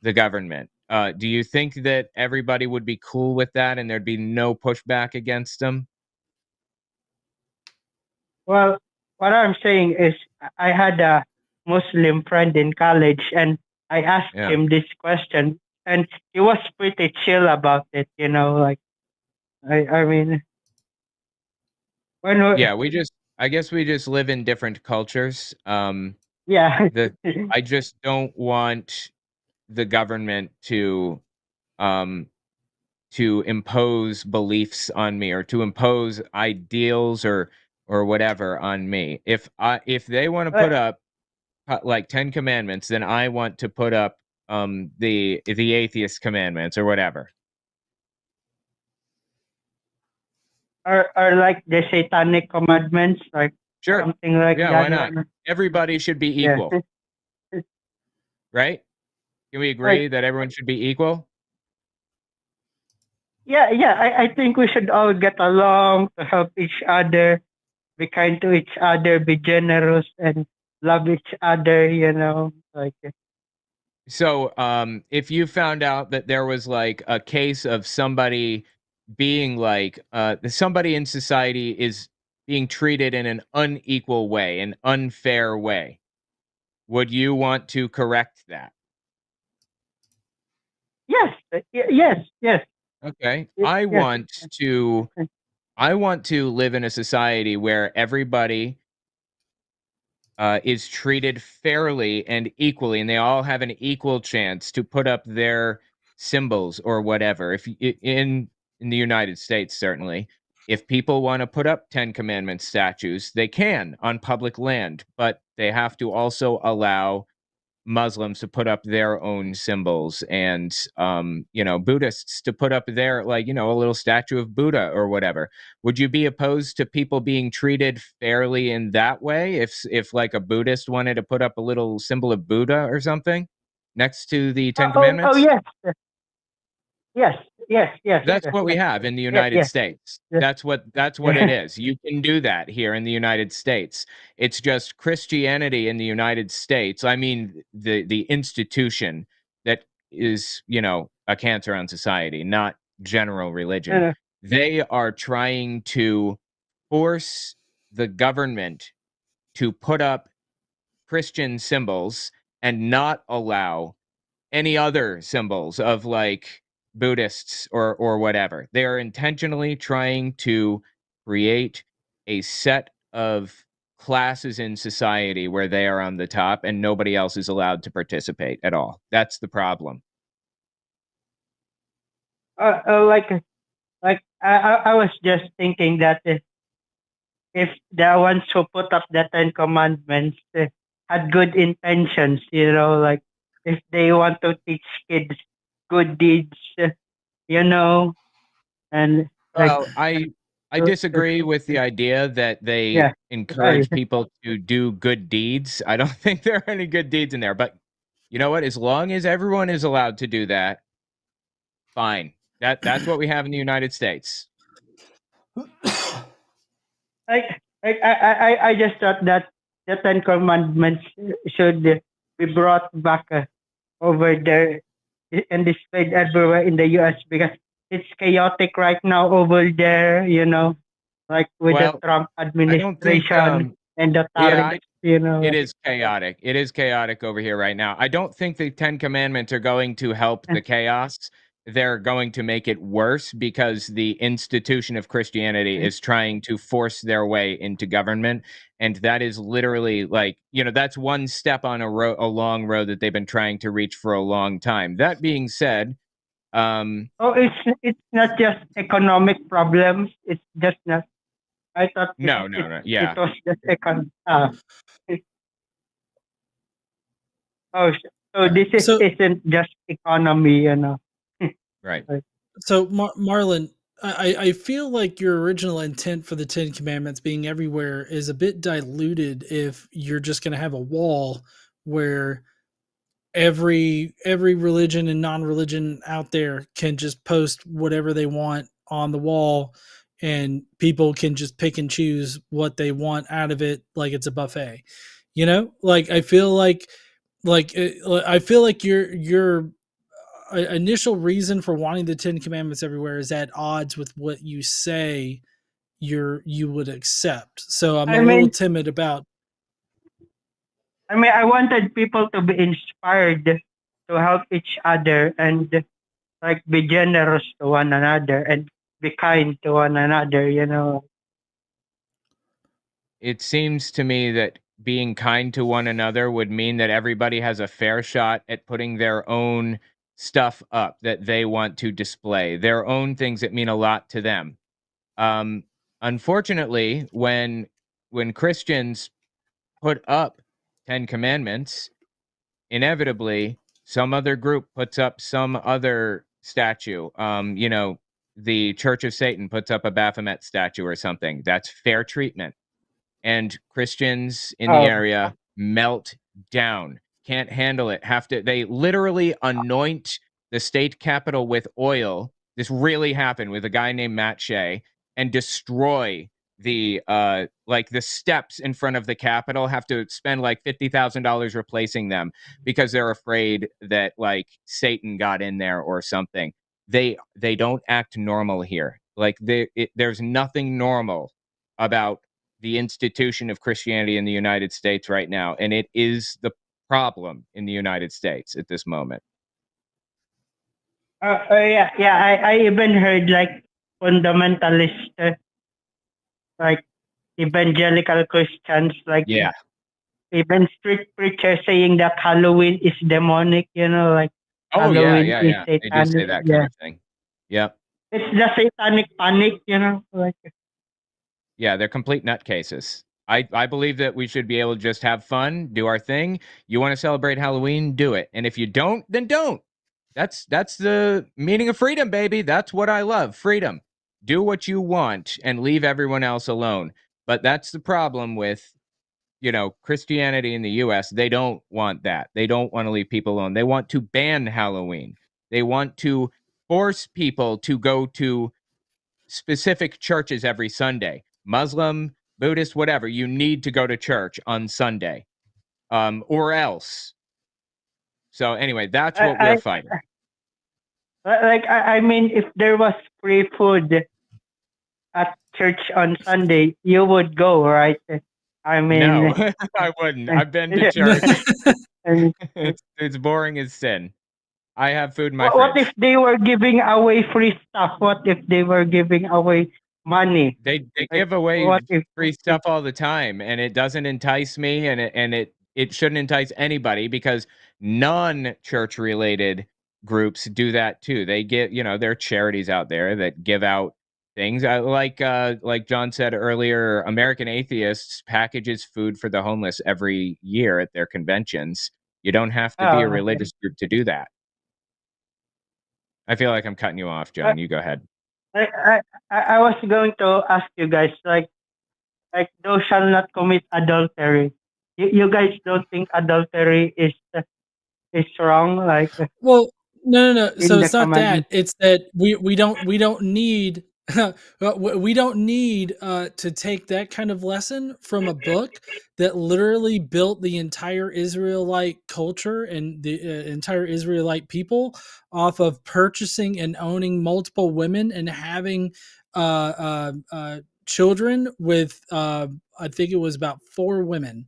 S2: the government? Do you think that everybody would be cool with that and there'd be no pushback against them?
S3: well. What I'm saying is, I had a Muslim friend in college, and I asked
S2: Yeah.
S3: him this question, and he was pretty chill about it. Like I mean, when
S2: Yeah, I guess we just live in different cultures.
S3: yeah,
S2: The I just don't want the government um to impose beliefs on me or to impose ideals or whatever on me. If they want to put
S3: like,
S2: up like 10 commandments, then I want to put up the atheist commandments or whatever.
S3: or like the satanic commandments, like
S2: Sure.
S3: something like
S2: Yeah,
S3: that.
S2: why not? Everybody should be
S3: Yeah.
S2: equal, right? Can we agree
S3: Like
S2: that everyone should be equal?
S3: yeah. I think we should all get along to help each other, be kind to each other, be generous, and love each other. Like
S2: So, if you found out that there was like a case of somebody being like, somebody in society is being treated in an unequal way, an unfair way, would you want to correct that?
S3: yes, yes,
S2: Okay.
S3: yes.
S2: I want to live in a society where everybody is treated fairly and equally, and they all have an equal chance to put up their symbols or whatever. In the United States, certainly, if people want to put up Ten Commandments statues, they can on public land, but they have to also allow Muslims to put up their own symbols and Buddhists to put up their like, a little statue of Buddha or whatever. Would you be opposed to people being treated fairly in that way if like a Buddhist wanted to put up a little symbol of Buddha or something next to the Ten
S3: Oh
S2: Commandments?
S3: yes, yes,
S2: That's what we have in the United
S3: yes,
S2: States.
S3: yes.
S2: That's what it is. You can do that here in the United States. It's just Christianity in the United States. I mean the institution that is, a cancer on society, not general religion.
S3: Uh,
S2: They are trying to force the government to put up Christian symbols and not allow any other symbols of like Buddhists or whatever. They are intentionally trying to create a set of classes in society where they are on the top and nobody else is allowed to participate at all. That's the problem.
S3: uh, uh, like I was just thinking that if the ones who put up the Ten Commandments had good intentions, like if they want to teach kids good deeds, you know, and like
S2: Well, I
S3: uh,
S2: disagree with the idea that they
S3: yeah,
S2: encourage people to do good deeds. I don't think there are any good deeds in there, but you know what? As long as everyone is allowed to do that, fine. That's what we have in the United States.
S3: I just thought that the Ten Commandments should be brought back over there and displayed everywhere in the U.S. because it's chaotic right now over there. Like with the
S2: Well,
S3: Trump
S2: I don't think
S3: administration and the
S2: yeah,
S3: tariffs.
S2: it is chaotic. It is chaotic over here right now. I don't think the 10 commandments are going to help the chaos. They're going to make it worse because the institution of Christianity is trying to force their way into government. And that is literally like, that's one step on a long road that they've been trying to reach for a long time. That being said,
S3: Oh, it's not just economic problems. It's just not. I thought
S2: no,
S3: it
S2: yeah.
S3: was just oh, so this
S1: So-
S3: isn't just economy.
S2: Right.
S1: So, Marlon, I feel like your original intent for the Ten Commandments being everywhere is a bit diluted if you're just going to have a wall where every religion and non-religion out there can just post whatever they want on the wall, and people can just pick and choose what they want out of it, like it's a buffet. Like I feel like your initial reason for wanting the Ten Commandments everywhere is at odds with what you say you would accept. So I'm
S3: I
S1: a little
S3: mean,
S1: timid about.
S3: I wanted people to be inspired to help each other and like be generous to one another and be kind to one another.
S2: It seems to me that being kind to one another would mean that everybody has a fair shot at putting their own stuff up that they want to display, their own things that mean a lot to them. Um, Unfortunately, when Christians put up 10 commandments, inevitably some other group puts up some other statue. The Church of Satan puts up a Baphomet statue or something. That's fair treatment, and Christians in the
S3: Oh,
S2: area melt down, can't handle it, they literally anoint the state capitol with oil. This really happened with a guy named Matt Shea, and destroy the steps in front of the capitol, have to spend like $50,000 replacing them because they're afraid that like Satan got in there or something. They don't act normal here. Like there's nothing normal about the institution of Christianity in the United States right now, and it is the problem in the United States at this moment.
S3: yeah, yeah. I even heard like fundamentalist, like evangelical Christians, like
S2: Yeah.
S3: even street preachers saying that Halloween is demonic. Like
S2: Oh yeah,
S3: Halloween
S2: yeah,
S3: is
S2: yeah. They do say
S3: satanic.
S2: that kind
S3: Yeah,
S2: of thing. Yep.
S3: it's the satanic panic. Like
S2: Yeah, they're complete nutcases. I believe that we should be able to just have fun, do our thing. You want to celebrate Halloween, do it. And if you don't, then don't. That's the meaning of freedom, baby. That's what I love. Freedom. Do what you want and leave everyone else alone. But that's the problem with, Christianity in the US. They don't want that. They don't want to leave people alone. They want to ban Halloween. They want to force people to go to specific churches every Sunday. Muslim, Buddhist, whatever. You need to go to church on Sunday, or else. So anyway, that's what we're fighting.
S3: I mean, if there was free food at church on Sunday, you would go, right? I mean,
S2: No, I wouldn't. I've been to church.
S3: and
S2: It's boring as sin. I have food in my
S3: what
S2: fridge.
S3: if they were giving away free stuff? What if they were giving away money?
S2: They
S3: Like,
S2: give away
S3: what if
S2: free stuff all the time, and it doesn't entice me, and it shouldn't entice anybody because non-church related groups do that too. They get, there are charities out there that give out things. Like John said earlier, American Atheists packages food for the homeless every year at their conventions. You don't have to be a religious group to do that. I feel like I'm cutting you off, John. You go ahead.
S3: I was going to ask you guys, like thou shall not commit adultery. You guys don't think adultery is wrong? Like
S1: Well, no.
S3: in
S1: So
S3: the
S1: it's not that.
S3: commandment.
S1: It's that we don't need we don't need to take that kind of lesson from a book that literally built the entire Israelite culture and the entire Israelite people off of purchasing and owning multiple women and having children with I think it was about 4 women.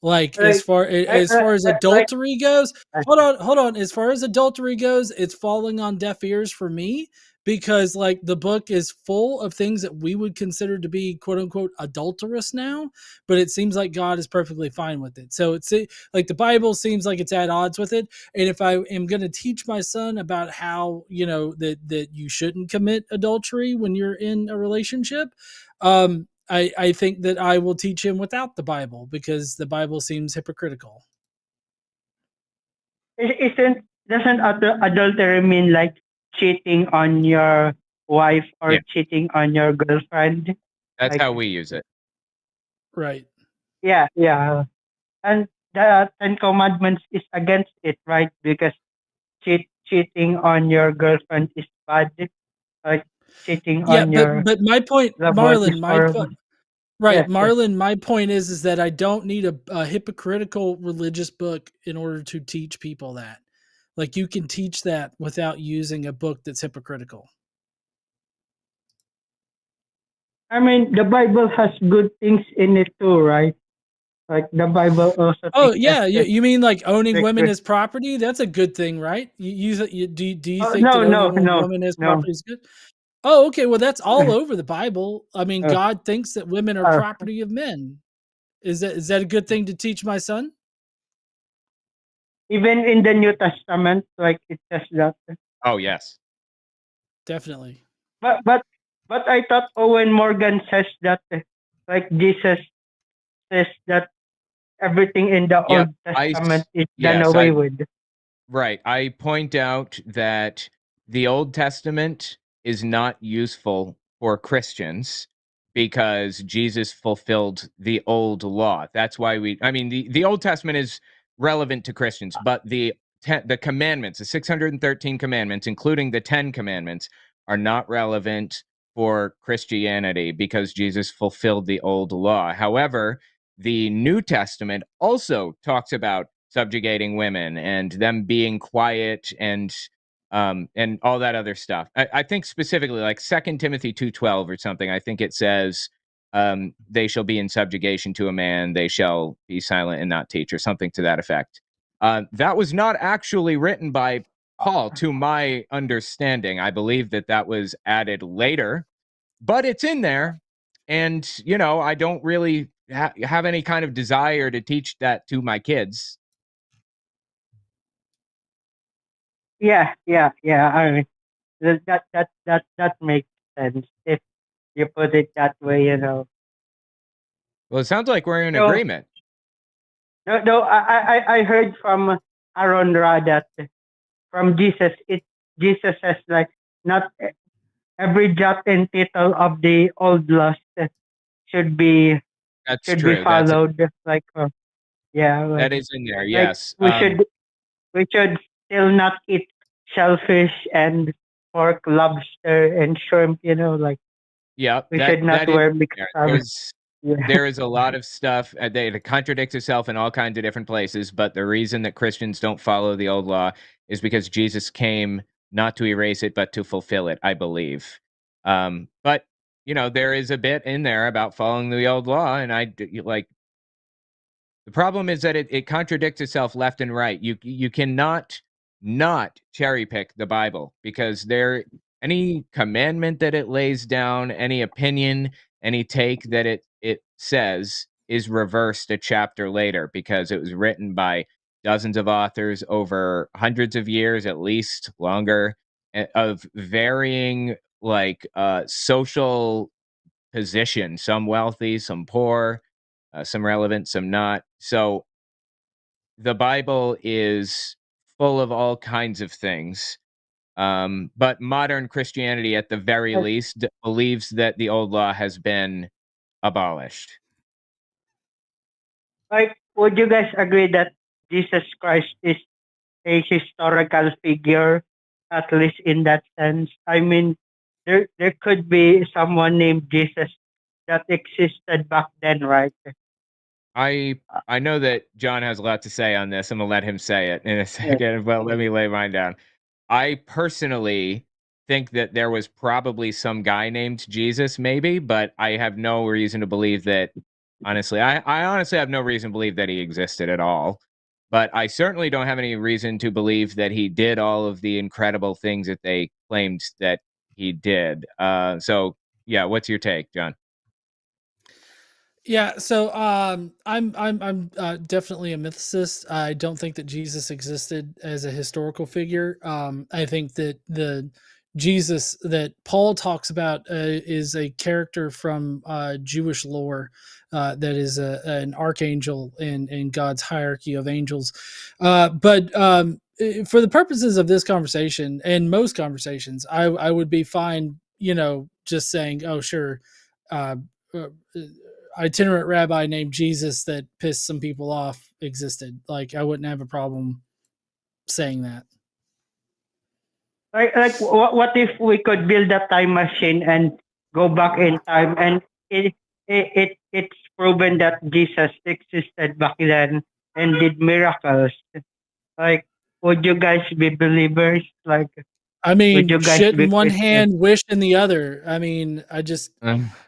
S1: Like as
S3: Like,
S1: far as
S3: like
S1: adultery goes, hold on. As far as adultery goes, it's falling on deaf ears for me because like the book is full of things that we would consider to be quote unquote adulterous now, but it seems like God is perfectly fine with it. So it's like the Bible seems like it's at odds with it. And if I am going to teach my son about how, that you shouldn't commit adultery when you're in a relationship, I think that I will teach him without the Bible because the Bible seems hypocritical.
S3: doesn't adultery mean like cheating on your wife or
S2: Yeah.
S3: cheating on your girlfriend?
S2: That's
S3: Like,
S2: how we use it.
S1: Right.
S3: yeah, and the Ten Commandments is against it, right? Because cheating on your girlfriend is bad. Like cheating
S1: Yeah,
S3: on your
S1: but my point,
S3: loved one is
S1: Marlon,
S3: horrible.
S1: right,
S3: Yes, yes.
S1: Marlon, my point is that I don't need a hypocritical religious book in order to teach people that. Like you can teach that without using a book that's hypocritical.
S3: I mean, the Bible has good things in it too, right? Like the Bible also
S1: Oh
S3: teaches
S1: yeah, you mean like owning
S3: like,
S1: women as property? That's a good thing, right? Do you
S3: oh,
S1: think
S3: no,
S1: that
S3: no,
S1: owning a
S3: no,
S1: woman as
S3: no.
S1: property is good? Oh, okay. Well, that's all over the Bible. I mean,
S3: Uh,
S1: God thinks that women are
S3: uh,
S1: property of men. Is that a good thing to teach my son?
S3: even in the New Testament, like it says that.
S2: Oh, yes.
S1: Definitely.
S3: But but but I thought Owen Morgan says that like Jesus says that everything in the
S2: Yep.
S3: Old Testament is done
S2: Yes,
S3: away with.
S2: right. I point out that the Old Testament is not useful for Christians because Jesus fulfilled the old law. That's why the Old Testament is relevant to Christians, but the commandments, the 613 commandments, including the 10 commandments, are not relevant for Christianity because Jesus fulfilled the old law. However, the New Testament also talks about subjugating women and them being quiet and all that other stuff. I think specifically like 2 Timothy 2:12 or something. I think it says they shall be in subjugation to a man, they shall be silent and not teach, or something to that effect. That was not actually written by Paul, to my understanding. I believe that was added later, but it's in there. And, I don't really have any kind of desire to teach that to my kids.
S3: Yeah. I mean, that makes sense if you put it that way.
S2: Well, it sounds like we're in
S3: So
S2: agreement.
S3: no, I heard from Aaron Ra that from Jesus, Jesus says like not every jot and tittle of the old laws should be
S2: That's
S3: should be
S2: true.
S3: followed. Like
S2: That is in there.
S3: like
S2: Yes.
S3: we should still not eat shellfish and pork, lobster, and shrimp. Like
S2: Yeah.
S3: we should not
S2: That is
S3: wear
S2: in
S3: mixed
S2: there.
S3: fabric.
S2: there is a lot of stuff that it contradicts itself in all kinds of different places, but the reason that Christians don't follow the old law is because Jesus came not to erase it, but to fulfill it, I believe. But there is a bit in there about following the old law, and like the problem is that it contradicts itself left and right. You cannot not cherry pick the Bible because any commandment that it lays down, any opinion, any take that it says is reversed a chapter later because it was written by dozens of authors over hundreds of years, at least longer, of varying social position, some wealthy, some poor, some relevant, some not. So the Bible is full of all kinds of things. But modern Christianity, at the very
S3: Like,
S2: least, believes that the old law has been abolished.
S3: would you guys agree that Jesus Christ is a historical figure, at least in that sense? I mean, there could be someone named Jesus that existed back then, right?
S2: I I know that John has a lot to say on this. I'm gonna let him say it in a
S3: Yeah.
S2: second, but let me lay mine down. I personally think that there was probably some guy named Jesus, maybe, but I have no reason to believe that. Honestly, I honestly have no reason to believe that he existed at all. But I certainly don't have any reason to believe that he did all of the incredible things that they claimed that he did. Yeah, what's your take, John?
S1: Yeah, so I'm definitely a mythicist. I don't think that Jesus existed as a historical figure. I think that the Jesus that Paul talks about is a character from Jewish lore that is an archangel in God's hierarchy of angels. But for the purposes of this conversation and most conversations, I would be fine, just saying, "Oh, sure." Uh, uh, Itinerant rabbi named Jesus that pissed some people off existed. Like, I wouldn't have a problem saying that.
S3: What if we could build a time machine and go back in time, and it's proven that Jesus existed back then and did miracles? Like, would you guys be believers? Like,
S1: I
S3: would
S1: mean,
S3: you guys
S1: shit
S3: be
S1: in one
S3: Christians?
S1: hand, wish in the other. I mean, I just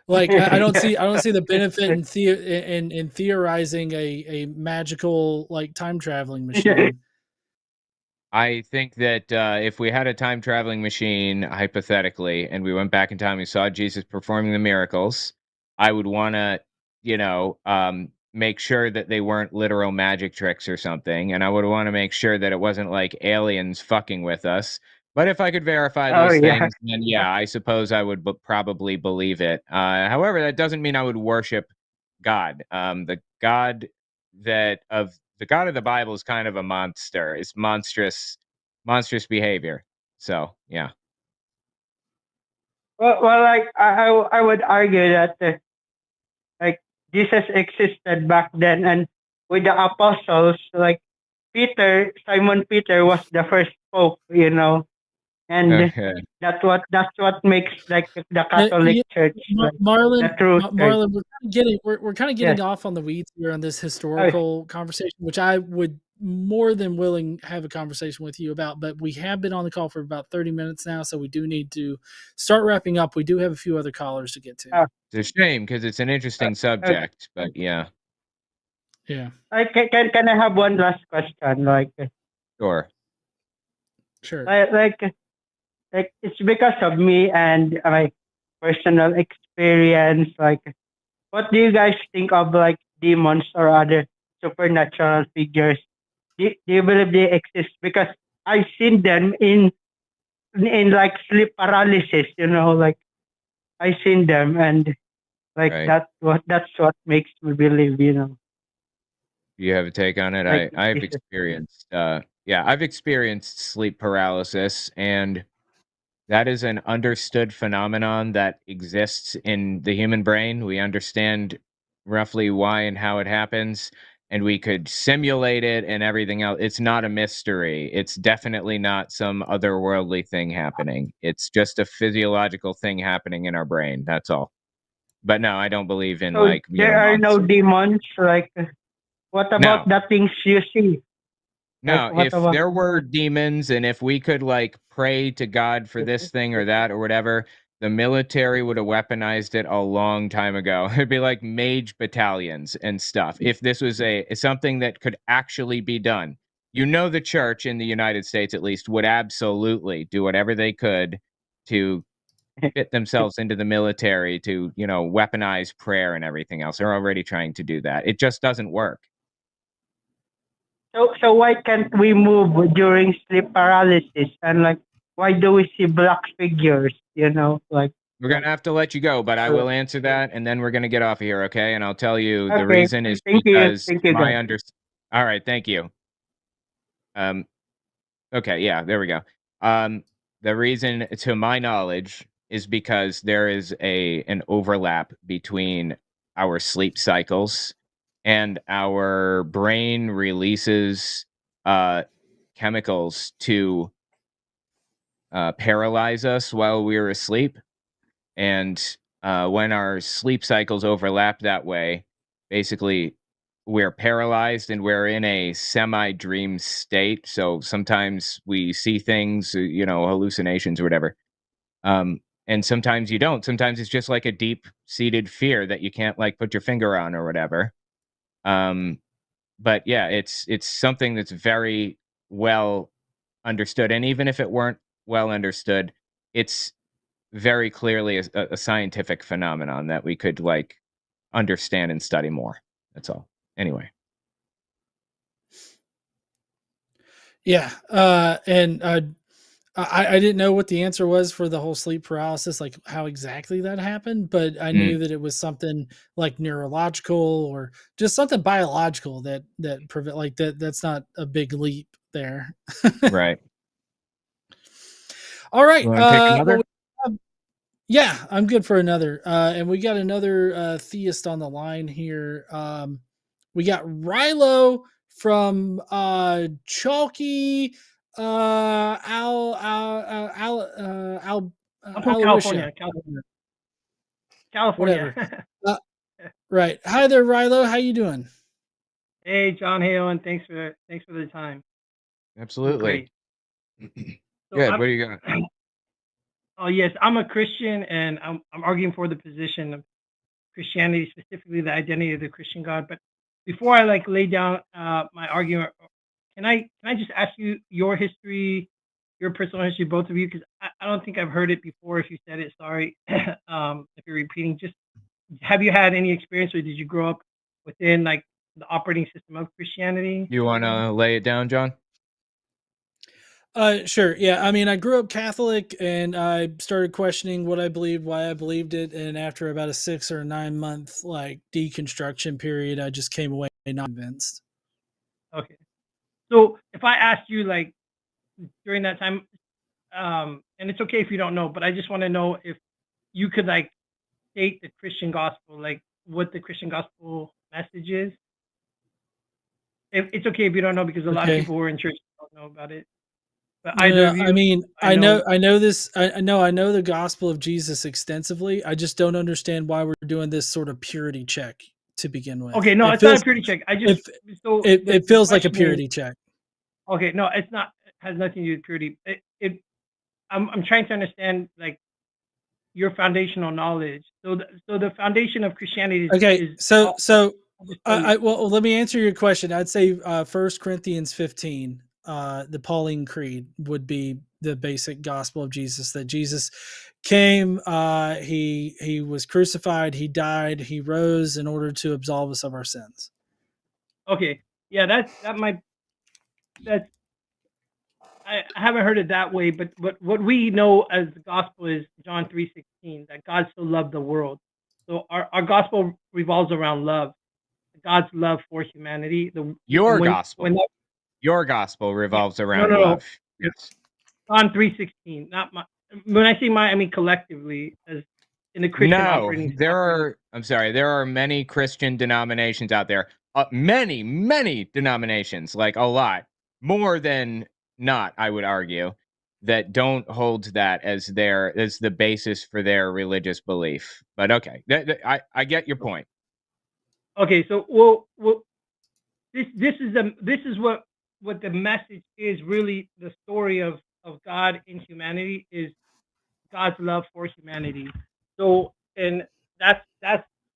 S1: like I don't see the benefit in theorizing a magical like time traveling machine.
S2: I think that if we had a time traveling machine, hypothetically, and we went back in time and saw Jesus performing the miracles, I would want to, make sure that they weren't literal magic tricks or something. And I would want to make sure that it wasn't like aliens fucking with us. But if I could verify
S3: Oh
S2: those
S3: yeah.
S2: things, then yeah, I suppose I would probably believe it. However, that doesn't mean I would worship God. The God of the Bible is kind of a monster. It's monstrous behavior. So yeah.
S3: Well, like I would argue that like Jesus existed back then, and with the apostles, like Simon Peter was the first pope, and
S2: Okay.
S3: that's what makes like the
S1: Uh,
S3: Catholic
S1: yeah,
S3: Church like the
S1: Marlon,
S3: true church.
S1: Marlon, we're kind of
S3: Yes.
S1: getting off on the weeds here on this
S3: Oh,
S1: historical conversation, which I would more than willing have a conversation with you about. But we have been on the call for about 30 minutes now, so we do need to start wrapping up. We do have a few other callers to get to.
S3: uh,
S2: It's a shame because it's an
S3: uh,
S2: interesting
S3: uh,
S2: subject, but yeah,
S1: Yeah,
S3: can I have one last question?
S2: sure.
S1: sure.
S3: Like it's because of me and my personal experience. Like, what do you guys think of like demons or other supernatural figures? Do you believe they exist? Because I've seen them in like sleep paralysis. Like I've seen them, and like
S2: Right.
S3: that's what makes me believe.
S2: You have a take on it?
S3: Like
S2: I've
S3: this is,
S2: experienced I've experienced sleep paralysis, and that is an understood phenomenon that exists in the human brain. We understand roughly why and how it happens, and we could simulate it and everything else. It's not a mystery. It's definitely not some otherworldly thing happening. It's just a physiological thing happening in our brain. That's all. But no, I don't believe in
S3: So there are no
S2: monks.
S3: demons. Like, what about
S2: No.
S3: the things you see?
S2: No,
S3: Like, what
S2: if
S3: about?
S2: there were demons and if we could like pray to God for this thing or that or whatever, the military would have weaponized it a long time ago. It'd be like mage battalions and stuff. If this was something that could actually be done. The church in the United States at least would absolutely do whatever they could to fit themselves into the military to, weaponize prayer and everything else. They're already trying to do that. It just doesn't work.
S3: So why can't we move during sleep paralysis? And like, why do we see black figures? Like.
S2: We're going to have to let you go, but I will answer that, and then we're going to get off of here, okay? And I'll tell you the
S3: Okay.
S2: reason is
S3: Thank you.
S2: because
S3: Thank you, guys.
S2: All right, thank you. Okay, yeah, there we go. The reason, to my knowledge, is because there is an overlap between our sleep cycles and our brain releases chemicals to paralyze us while we're asleep. And when our sleep cycles overlap that way, basically we're paralyzed and we're in a semi-dream state. So sometimes we see things, hallucinations or whatever. And sometimes you don't. Sometimes it's just like a deep-seated fear that you can't like put your finger on or whatever. But yeah, it's something that's very well understood. And even if it weren't well understood, it's very clearly a scientific phenomenon that we could like understand and study more. That's all. Anyway.
S1: Yeah. And I didn't know what the answer was for the whole sleep paralysis, like how exactly that happened, but I knew that it was something like neurological or just something biological that prevent like that. That's not a big leap there.
S2: Right.
S1: All right.
S2: You want to take another?
S1: Yeah, I'm good for another. And we got another theist on the line here. We got Rilo from Chalky
S6: I'm from
S1: Aloysia.
S6: California.
S1: Whatever. Right. Hi there, Rilo. How you doing?
S6: Hey, John. Hey, Owen. Thanks for the time.
S2: Absolutely.
S6: So
S2: Good. What do you got?
S6: Oh yes, I'm a Christian, and I'm arguing for the position of Christianity, specifically the identity of the Christian God. But before I like lay down my argument, can I just ask you your history, your personal history, both of you, because I don't think I've heard it before. If you said it, sorry. If you're repeating, just have you had any experience, or did you grow up within like the operating system of Christianity?
S2: You want to lay it down, John?
S1: Sure. Yeah. I mean, I grew up Catholic and I started questioning what I believed, why I believed it. And after about a 6 or 9 month like deconstruction period, I just came away not convinced.
S6: Okay. So if I asked you like during that time, and it's okay if you don't know, but I just want to know if you could like state the Christian gospel, like what the Christian gospel message is. If it's okay if you don't know, because a lot of people who are in church don't know about it. But either of you,
S1: I mean, I know this. I know the gospel of Jesus extensively. I just don't understand why we're doing this sort of purity check to begin with.
S6: Okay, no, it's not a purity check. I just
S1: it feels like a purity check.
S6: Okay, no, it's not. It has nothing to do with purity. I'm trying to understand like your foundational knowledge. So the foundation of Christianity is
S1: okay. Well, let me answer your question. I'd say 1 Corinthians 15, the Pauline Creed would be the basic gospel of Jesus. That Jesus came, he was crucified, he died, he rose in order to absolve us of our sins.
S6: Okay, yeah, I haven't heard it that way, but what we know as the gospel is John 3:16, that God so loved the world. So our gospel revolves around love, God's love for humanity.
S2: Your gospel revolves around love. Yes.
S6: John 3:16, not my. When I say my, I mean collectively, as in the Christian operating.
S2: There are many Christian denominations out there. Many denominations, like a lot more than not, I would argue, that don't hold that as the basis for their religious belief. But okay, I get your point.
S6: Okay, so this is what the message is really. The story of God in humanity is God's love for humanity. So, and that's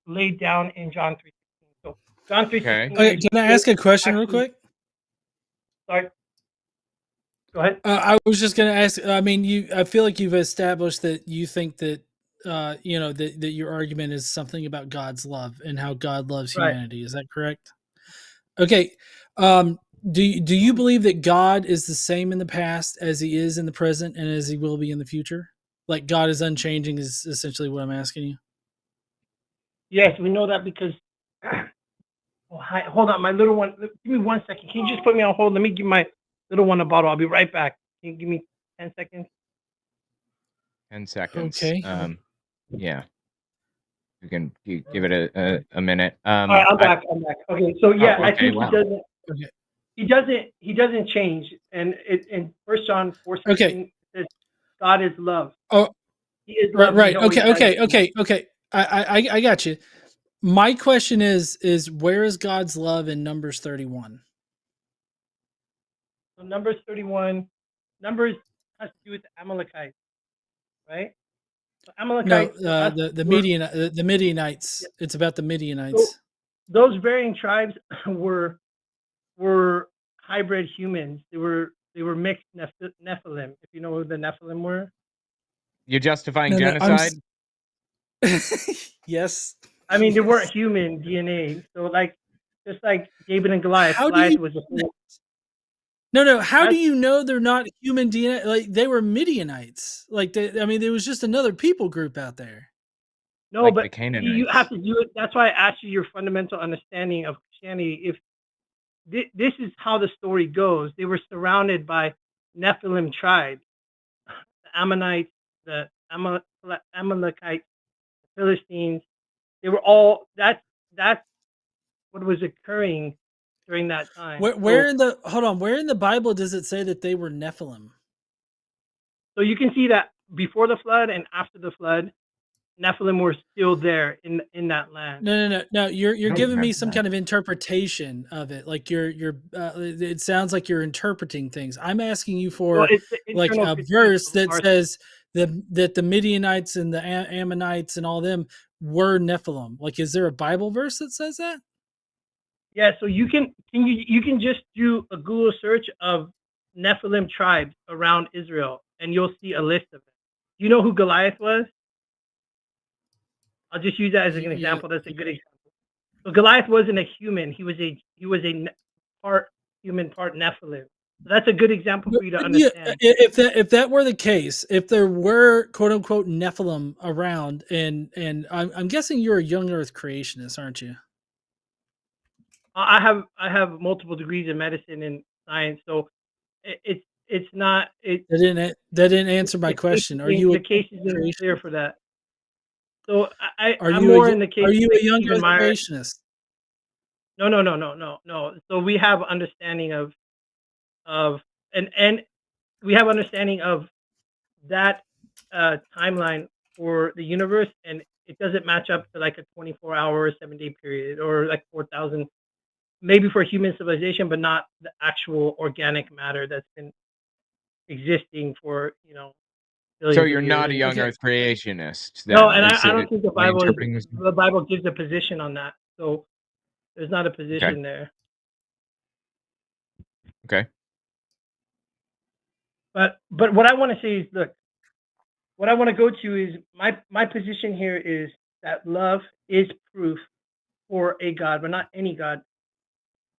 S6: laid down in John 3:16. So John 3:16.
S2: Okay.
S1: Okay, can I ask a question real quick?
S6: Sorry. Go ahead.
S1: I was just going to ask. I mean, I feel like you've established that you think that that your argument is something about God's love and how God loves
S6: Right.
S1: humanity. Is that correct? Okay. Do you believe that God is the same in the past as he is in the present and as he will be in the future? Like God is unchanging is essentially what I'm asking you.
S6: Yes, we know that because. Oh, hi, hold on, my little one. Give me 1 second. Can you just put me on hold? Let me give my little one a bottle. I'll be right back. Can you give me 10 seconds?
S2: 10 seconds.
S1: Okay.
S2: Yeah. You can give it a minute.
S6: All right, I'm back. Okay, so yeah,
S2: Oh,
S6: I
S2: okay,
S6: think
S2: wow.
S6: he doesn't change. And in 1 John 4:16
S1: Okay.
S6: it says God is love.
S1: Oh,
S6: He is love.
S1: right.
S6: He always
S1: Okay. I got you. My question is where is God's love in Numbers 31?
S6: So Numbers 31, Numbers has to do with the Amalekites, right? So
S1: No,
S6: Amalekites for us
S1: the Midianites.
S6: Yeah.
S1: It's about the
S6: So
S1: Midianites.
S6: those varying tribes were hybrid humans. They were mixed Nephilim. If you know who the Nephilim were.
S2: You're justifying
S1: No,
S2: genocide?
S1: Yes.
S6: I mean, they weren't
S1: Yes.
S6: human DNA. So like, just like David and Goliath.
S1: How do
S6: Goliath
S1: you
S6: was a fool.
S1: No, how do
S6: That's-
S1: you know they're not human DNA? Like they were Midianites. Like I mean, there was just another people group out there.
S6: No,
S2: Like the
S6: but
S2: Canaanites.
S6: you have to do it. That's why I asked you your fundamental understanding of Christianity. If this is how the story goes, they were surrounded by Nephilim tribes, the Ammonites, the Amalekites, the Philistines. They were all. That's what was occurring during that time.
S1: Where in the Bible does it say that they were Nephilim?
S6: So you can see that before the flood and after the flood, Nephilim were still there in that land.
S1: No. You're giving me some kind of interpretation of it. Like it sounds like you're interpreting things. I'm asking you for
S6: Well, it's the
S1: like
S6: internal
S1: a
S6: critique
S1: verse
S6: of
S1: that
S6: our-
S1: says that the Midianites and the Ammonites and all them were Nephilim. Like, is there a Bible verse that says that?
S6: Yeah, so you can just do a Google search of Nephilim tribes around Israel, and you'll see a list of them. Do you know who Goliath was? I'll just use that as an example. That's a good example. So Goliath wasn't a human. He was a part human, part Nephilim. So that's a good example for you to understand.
S1: If that were the case, if there were quote unquote Nephilim around, and I'm guessing you're a young Earth creationist, aren't you?
S6: I have multiple degrees in medicine and science, so it's not it.
S1: That didn't answer my question. Are you
S6: the case isn't clear for that? So I'm
S1: you
S6: more in the case.
S1: Are you
S6: of
S1: a young
S6: Stephen
S1: Earth
S6: Meyer.
S1: creationist?
S6: No. So we have understanding of and we have understanding of that timeline for the universe, and it doesn't match up to like a 24-hour, 7-day period, or like 4,000, maybe for human civilization, but not the actual organic matter that's been existing for billions
S2: So
S6: of
S2: you're
S6: years.
S2: not a young
S1: Okay.
S2: Earth creationist.
S6: No,
S2: then,
S6: and I don't think the Bible gives a position on that. So there's not a position there.
S2: Okay.
S6: But what I want to say is, look, what I want to go to is my position here is that love is proof for a God, but not any God,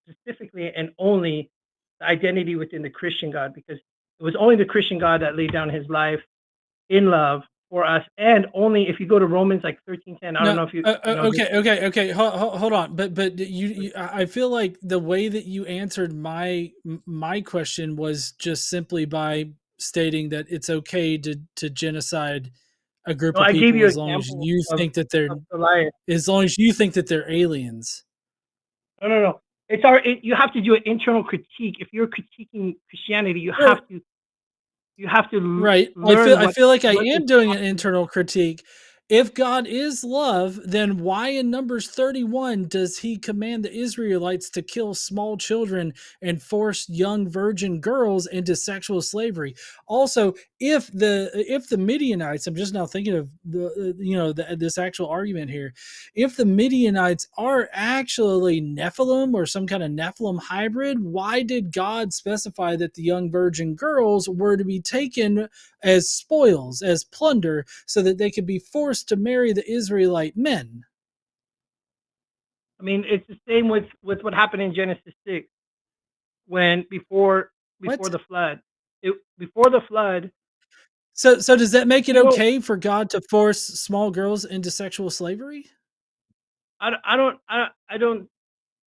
S6: specifically and only the identity within the Christian God, because it was only the Christian God that laid down his life in love for us, and only if you go to Romans like 13:10. I don't know if you.
S1: Okay. Hold on, but you I feel like the way that you answered my question was just simply by stating that it's okay to genocide a group
S6: No,
S1: of
S6: I gave
S1: people
S6: you
S1: as long as you think that they're
S6: Goliath.
S1: aliens.
S6: No. You have to do an internal critique. If you're critiquing Christianity, you You have to
S1: Right.
S6: learn
S1: I feel like I
S6: what is
S1: am doing an
S6: possible.
S1: internal critique. If God is love, then why in Numbers 31 does he command the Israelites to kill small children and force young virgin girls into sexual slavery? Also, if the Midianites, I'm just now thinking of this actual argument here. If the Midianites are actually Nephilim or some kind of Nephilim hybrid, why did God specify that the young virgin girls were to be taken as spoils, as plunder, so that they could be forced to marry the Israelite men?
S6: I mean, it's the same with what happened in Genesis 6 when before
S1: What?
S6: the flood. Before the flood,
S1: So does that make it
S6: you know,
S1: okay for God to force small girls into sexual slavery?
S6: I don't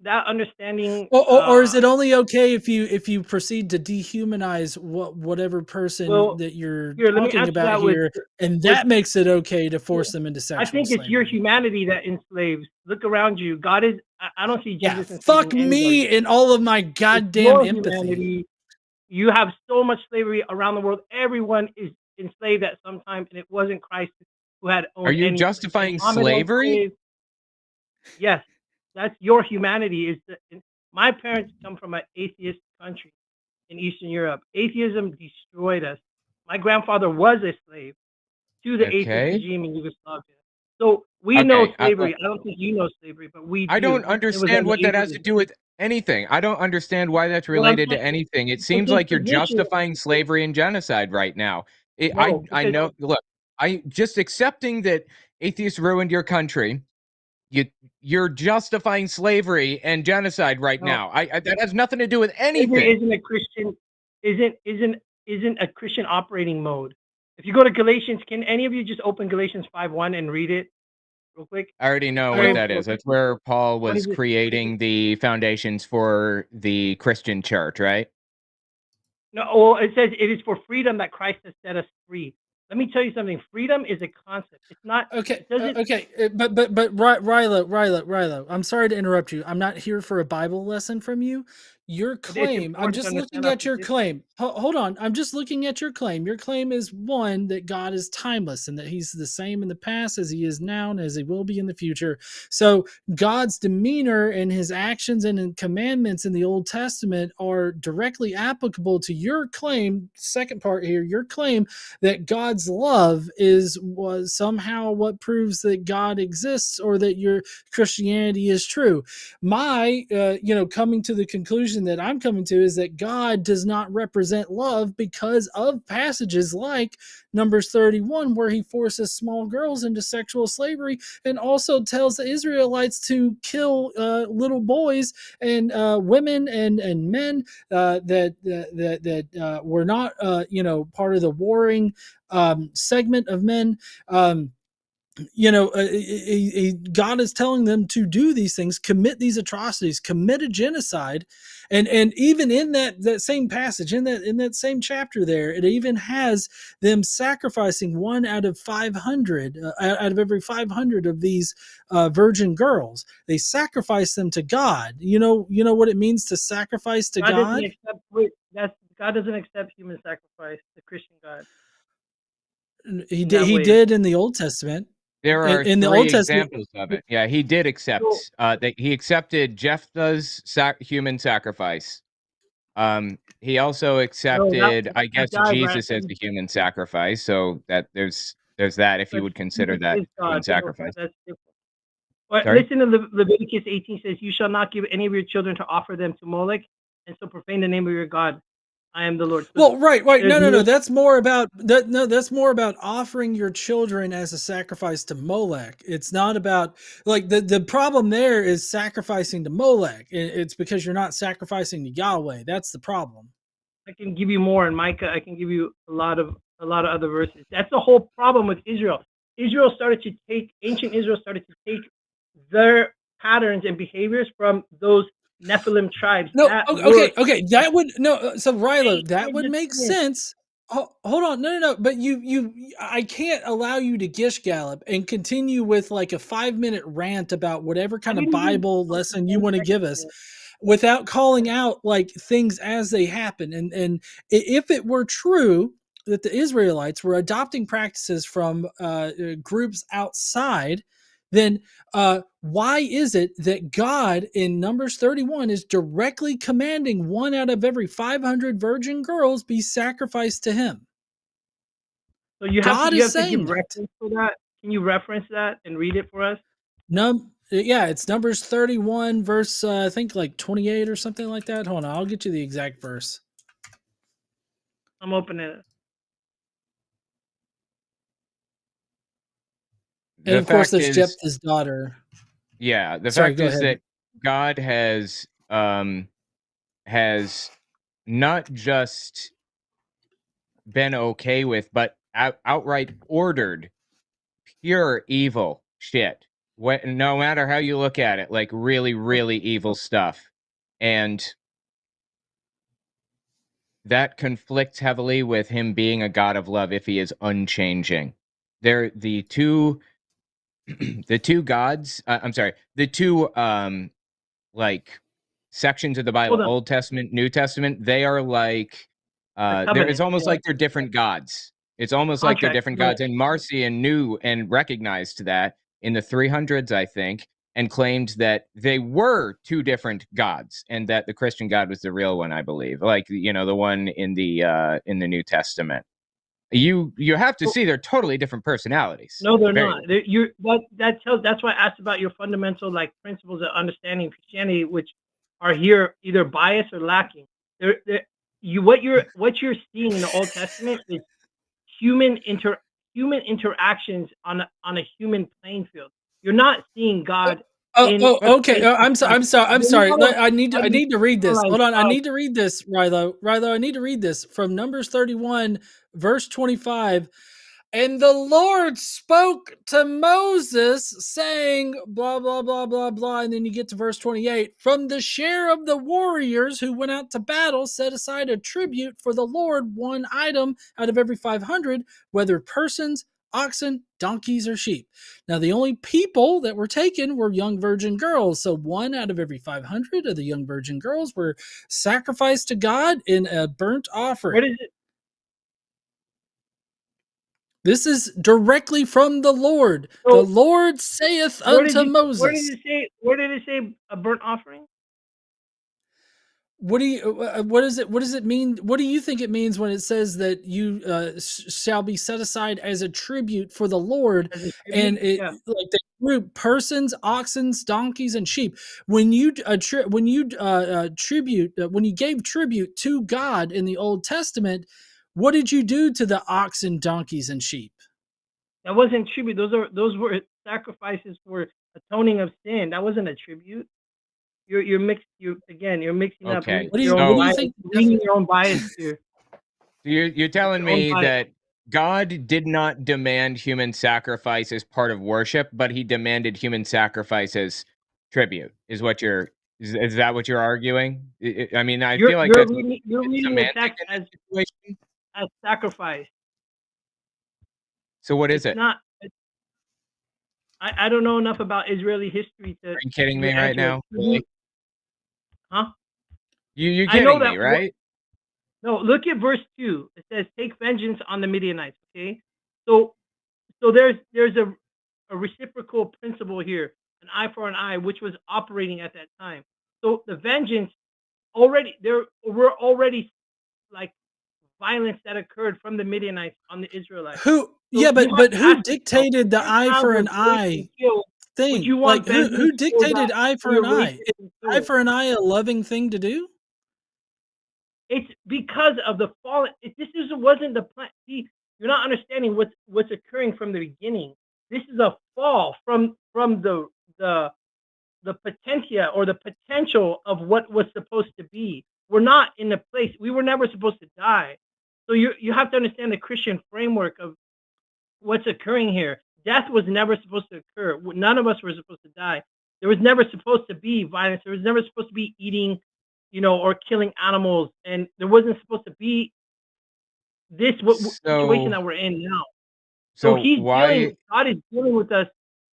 S6: that understanding.
S1: Or is it only okay if you proceed to dehumanize whatever person
S6: Well,
S1: that you're
S6: here, let me
S1: talking
S6: answer
S1: about
S6: that
S1: here, and
S6: with.
S1: that makes it okay to force them into
S6: I
S1: sexual
S6: think it's your
S1: slavery?
S6: humanity that enslaves. Look around you. God is. I don't see
S1: Yeah,
S6: Jesus
S1: fuck
S6: enslaving anybody.
S1: me and all of my
S6: It's
S1: goddamn
S6: your
S1: empathy.
S6: humanity. You have so much slavery around the world. Everyone is enslaved at some time, and it wasn't Christ who had
S2: Are
S6: owned
S2: you
S6: anything.
S2: justifying
S6: Muhammad owned
S2: slavery?
S6: slaves. Yes, that's your humanity. My parents come from an atheist country in Eastern Europe. Atheism destroyed us. My grandfather was a slave to the atheist
S2: Okay.
S6: regime in Yugoslavia. So we know
S2: Okay.
S6: slavery. I don't think you know slavery, but we
S2: I don't
S6: do. It was
S2: understand
S6: under
S2: what that has to
S6: Abraham.
S2: do with anything. I don't understand why that's
S6: Well, I'm
S2: related to
S6: saying
S2: anything. It
S6: because
S2: seems
S6: his
S2: like you're
S6: position.
S2: justifying slavery and genocide right now.
S6: No,
S2: I
S6: because
S2: know. Look, I just accepting that atheists ruined your country. You you're justifying slavery and genocide right
S6: no,
S2: now. That has nothing to do with
S6: slavery
S2: anything.
S6: isn't a Christian. Isn't a Christian operating mode. If you go to Galatians, can any of you just open Galatians 5:1 and read it real quick?
S2: I already know what
S6: Very
S1: I
S2: that is.
S6: important.
S2: That's where Paul
S6: What is
S2: was
S6: it?
S2: creating the foundations for the Christian church, right?
S6: No, well, it says it is for freedom that Christ has set us free. Let me tell you something. Freedom is a concept. It's not.
S1: Okay,
S6: It doesn't.
S1: okay, Rilo, I'm sorry to interrupt you. I'm not here for a Bible lesson from you. Your
S6: It's
S1: claim, I'm
S6: important to
S1: just
S6: understand
S1: looking
S6: our
S1: at your
S6: position.
S1: claim. Hold on, I'm just looking at your claim. Your claim is one that God is timeless and that He's the same in the past as He is now and as He will be in the future. So God's demeanor and His actions and commandments in the Old Testament are directly applicable to your claim. Second part here, your claim that God's love was somehow what proves that God exists or that your Christianity is true. My coming to the conclusion that I'm coming to is that God does not represent love because of passages like Numbers 31 where he forces small girls into sexual slavery and also tells the Israelites to kill little boys and women and men that were not part of the warring segment of men. God is telling them to do these things, commit these atrocities, commit a genocide, and even in that same passage, in that same chapter, there it even has them sacrificing one out of 500, out of every 500 of these virgin girls. They sacrifice them to God. You know what it means to sacrifice to
S6: God doesn't
S1: God.
S6: accept. Wait, that's God doesn't accept human sacrifice. The Christian God
S1: He
S6: in
S1: did.
S6: that
S1: He
S6: way.
S1: did in the Old Testament.
S2: There are
S1: In the
S2: three
S1: Old Testament,
S2: examples of it. Yeah, he did
S6: So,
S2: accept that he accepted Jephthah's human sacrifice. He also
S6: no,
S2: accepted, I
S6: he
S2: guess,
S6: died, right?
S2: Jesus as a human sacrifice. So that there's that if you
S6: But
S2: would consider
S6: Jesus
S2: that
S6: is
S2: human
S6: God.
S2: sacrifice.
S6: That's different. But
S2: Sorry.
S6: listen to Leviticus 18 says, "You shall not give any of your children to offer them to Molech, and so profane the name of your God. I am the Lord." So
S1: well, right.
S6: there's
S1: No.
S6: no.
S1: That's more about that. No, that's more about offering your children as a sacrifice to Molech. It's not about like the problem there is sacrificing to Molech. It's because you're not sacrificing to Yahweh. That's the problem.
S6: I can give you more in Micah. I can give you a lot of other verses. That's the whole problem with Israel. Ancient Israel started to take their patterns and behaviors from those Nephilim tribes
S1: No,
S6: that were.
S1: okay. That would no. So Rilo, that
S6: Here's
S1: would
S6: the
S1: make
S6: thing.
S1: sense. Hold on, no. But I can't allow you to gish gallop and continue with like a 5 minute rant about whatever
S6: I
S1: kind of
S6: didn't even
S1: Bible
S6: talk for
S1: lesson you
S6: 10
S1: want to give
S6: seconds
S1: us,
S6: yet.
S1: without calling out like things as they happen. And if it were true that the Israelites were adopting practices from groups outside, then why is it that God in Numbers 31 is directly commanding 1 out of every 500 virgin girls be sacrificed to him?
S6: So you
S1: God
S6: have
S1: is
S6: to give
S1: saying that.
S6: reference for that. Can you reference that and read it for us?
S1: Yeah, it's Numbers 31, verse I think like 28 or something like that. Hold on, I'll get you the exact verse.
S6: I'm opening it.
S1: And
S2: The
S1: of course,
S2: fact
S1: there's
S2: is,
S1: Jephthah's daughter.
S2: yeah, the
S1: Sorry,
S2: fact
S1: go
S2: is
S1: ahead.
S2: that God has not just been okay with, but outright ordered pure evil shit. No matter how you look at it, like really, really evil stuff. And that conflicts heavily with him being a God of love if he is unchanging. They're the two the two gods, I'm sorry, the two like sections of the Bible,
S6: Hold on.
S2: Old Testament, New Testament, they are like
S6: The
S2: there it's
S6: covenant.
S2: almost
S6: Yeah.
S2: like they're different gods. It's almost like they're
S6: Contract.
S2: different
S6: Right.
S2: gods. And Marcion knew and recognized that in the 300s, I think, and claimed that they were two different gods and that the Christian God was the real one, I believe. Like, you know, the one in the New Testament. You have to see they're totally different personalities.
S6: No, they're
S2: Very-
S6: not. That's why I asked about your fundamental like principles of understanding Christianity, which are here either biased or lacking. What you're seeing in the Old Testament is human interactions on a human playing field. You're not seeing God in
S1: Okay. I'm sorry. I need to read this. Hold on. I
S6: God.
S1: need to read this, Rilo. I need to read this from Numbers 31, verse 25. And the Lord spoke to Moses, saying, blah, blah, blah, blah, blah. And then you get to verse 28. From the share of the warriors who went out to battle, set aside a tribute for the Lord, one item out of every 500, whether persons, oxen, donkeys, or sheep. Now, the only people that were taken were young virgin girls. So 1 out of every 500 of the young virgin girls were sacrificed to God in a burnt offering.
S6: What is it?
S1: This is directly from the Lord.
S6: So,
S1: the Lord saith unto Moses.
S6: Where did it say a burnt offering?
S1: What does it mean? What do you think it means when it says that you shall be set aside as a tribute for the Lord? And it like the group persons, oxen, donkeys, and sheep. When you gave tribute to God in the Old Testament, what did you do to the oxen, donkeys, and sheep?
S6: That wasn't tribute. Those were sacrifices for atoning of sin. That wasn't a tribute. You're mixing up.
S2: Okay.
S1: What do you think?
S6: Reading your own bias here.
S2: You're telling me that God did not demand human sacrifice as part of worship, but he demanded human sacrifice as tribute. Is that what you're arguing? I mean, I feel like
S6: you're
S2: that's
S6: reading the text as sacrifice.
S2: So what is it?
S6: Not. I don't know enough about Israeli history to.
S2: Are you kidding me right now? Really?
S6: Huh?
S2: You're kidding me, right?
S6: No, look at verse 2. It says, "Take vengeance on the Midianites." Okay, so there's a reciprocal principle here, an eye for an eye, which was operating at that time. So the vengeance there were already like violence that occurred from the Midianites on the Israelites.
S1: But who dictated the eye for an eye thing? Like who dictated eye for an eye? Is eye for an eye a loving thing to do?
S6: It's because of the fall. Wasn't the plan. See, you're not understanding what's occurring from the beginning. This is a fall from the potentia or the potential of what was supposed to be. We're not in the place. We were never supposed to die. So you have to understand the Christian framework of what's occurring here. Death was never supposed to occur. None of us were supposed to die. There was never supposed to be violence. There was never supposed to be eating, or killing animals, and there wasn't supposed to be this situation that we're in now. So God is dealing with us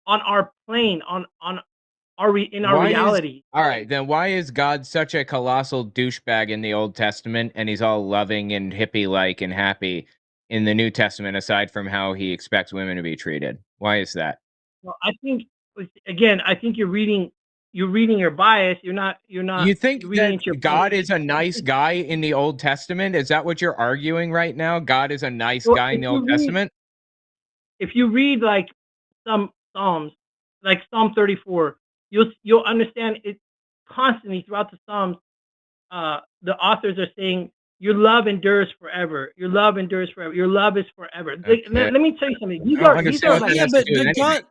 S6: on our plane, in our reality.
S2: All right, then why is God such a colossal douchebag in the Old Testament, and he's all loving and hippie-like and happy, in the New Testament, aside from how he expects women to be treated? Why is that?
S6: Well, I think again, I think you're reading your bias.
S2: You think
S6: you're reading
S2: that
S6: into your
S2: God
S6: bias.
S2: is a nice guy in the Old Testament? Is that what you're arguing right now? God is a nice
S6: So
S2: guy in the Old Testament?
S6: if you read like some Psalms, like Psalm 34, you'll understand it constantly throughout the Psalms. The authors are saying, "Your love endures forever. Your love endures forever. Your love is forever."
S2: Okay.
S6: Let me tell you something.
S2: I don't understand what
S6: like,
S2: that has to do with anything.
S1: God,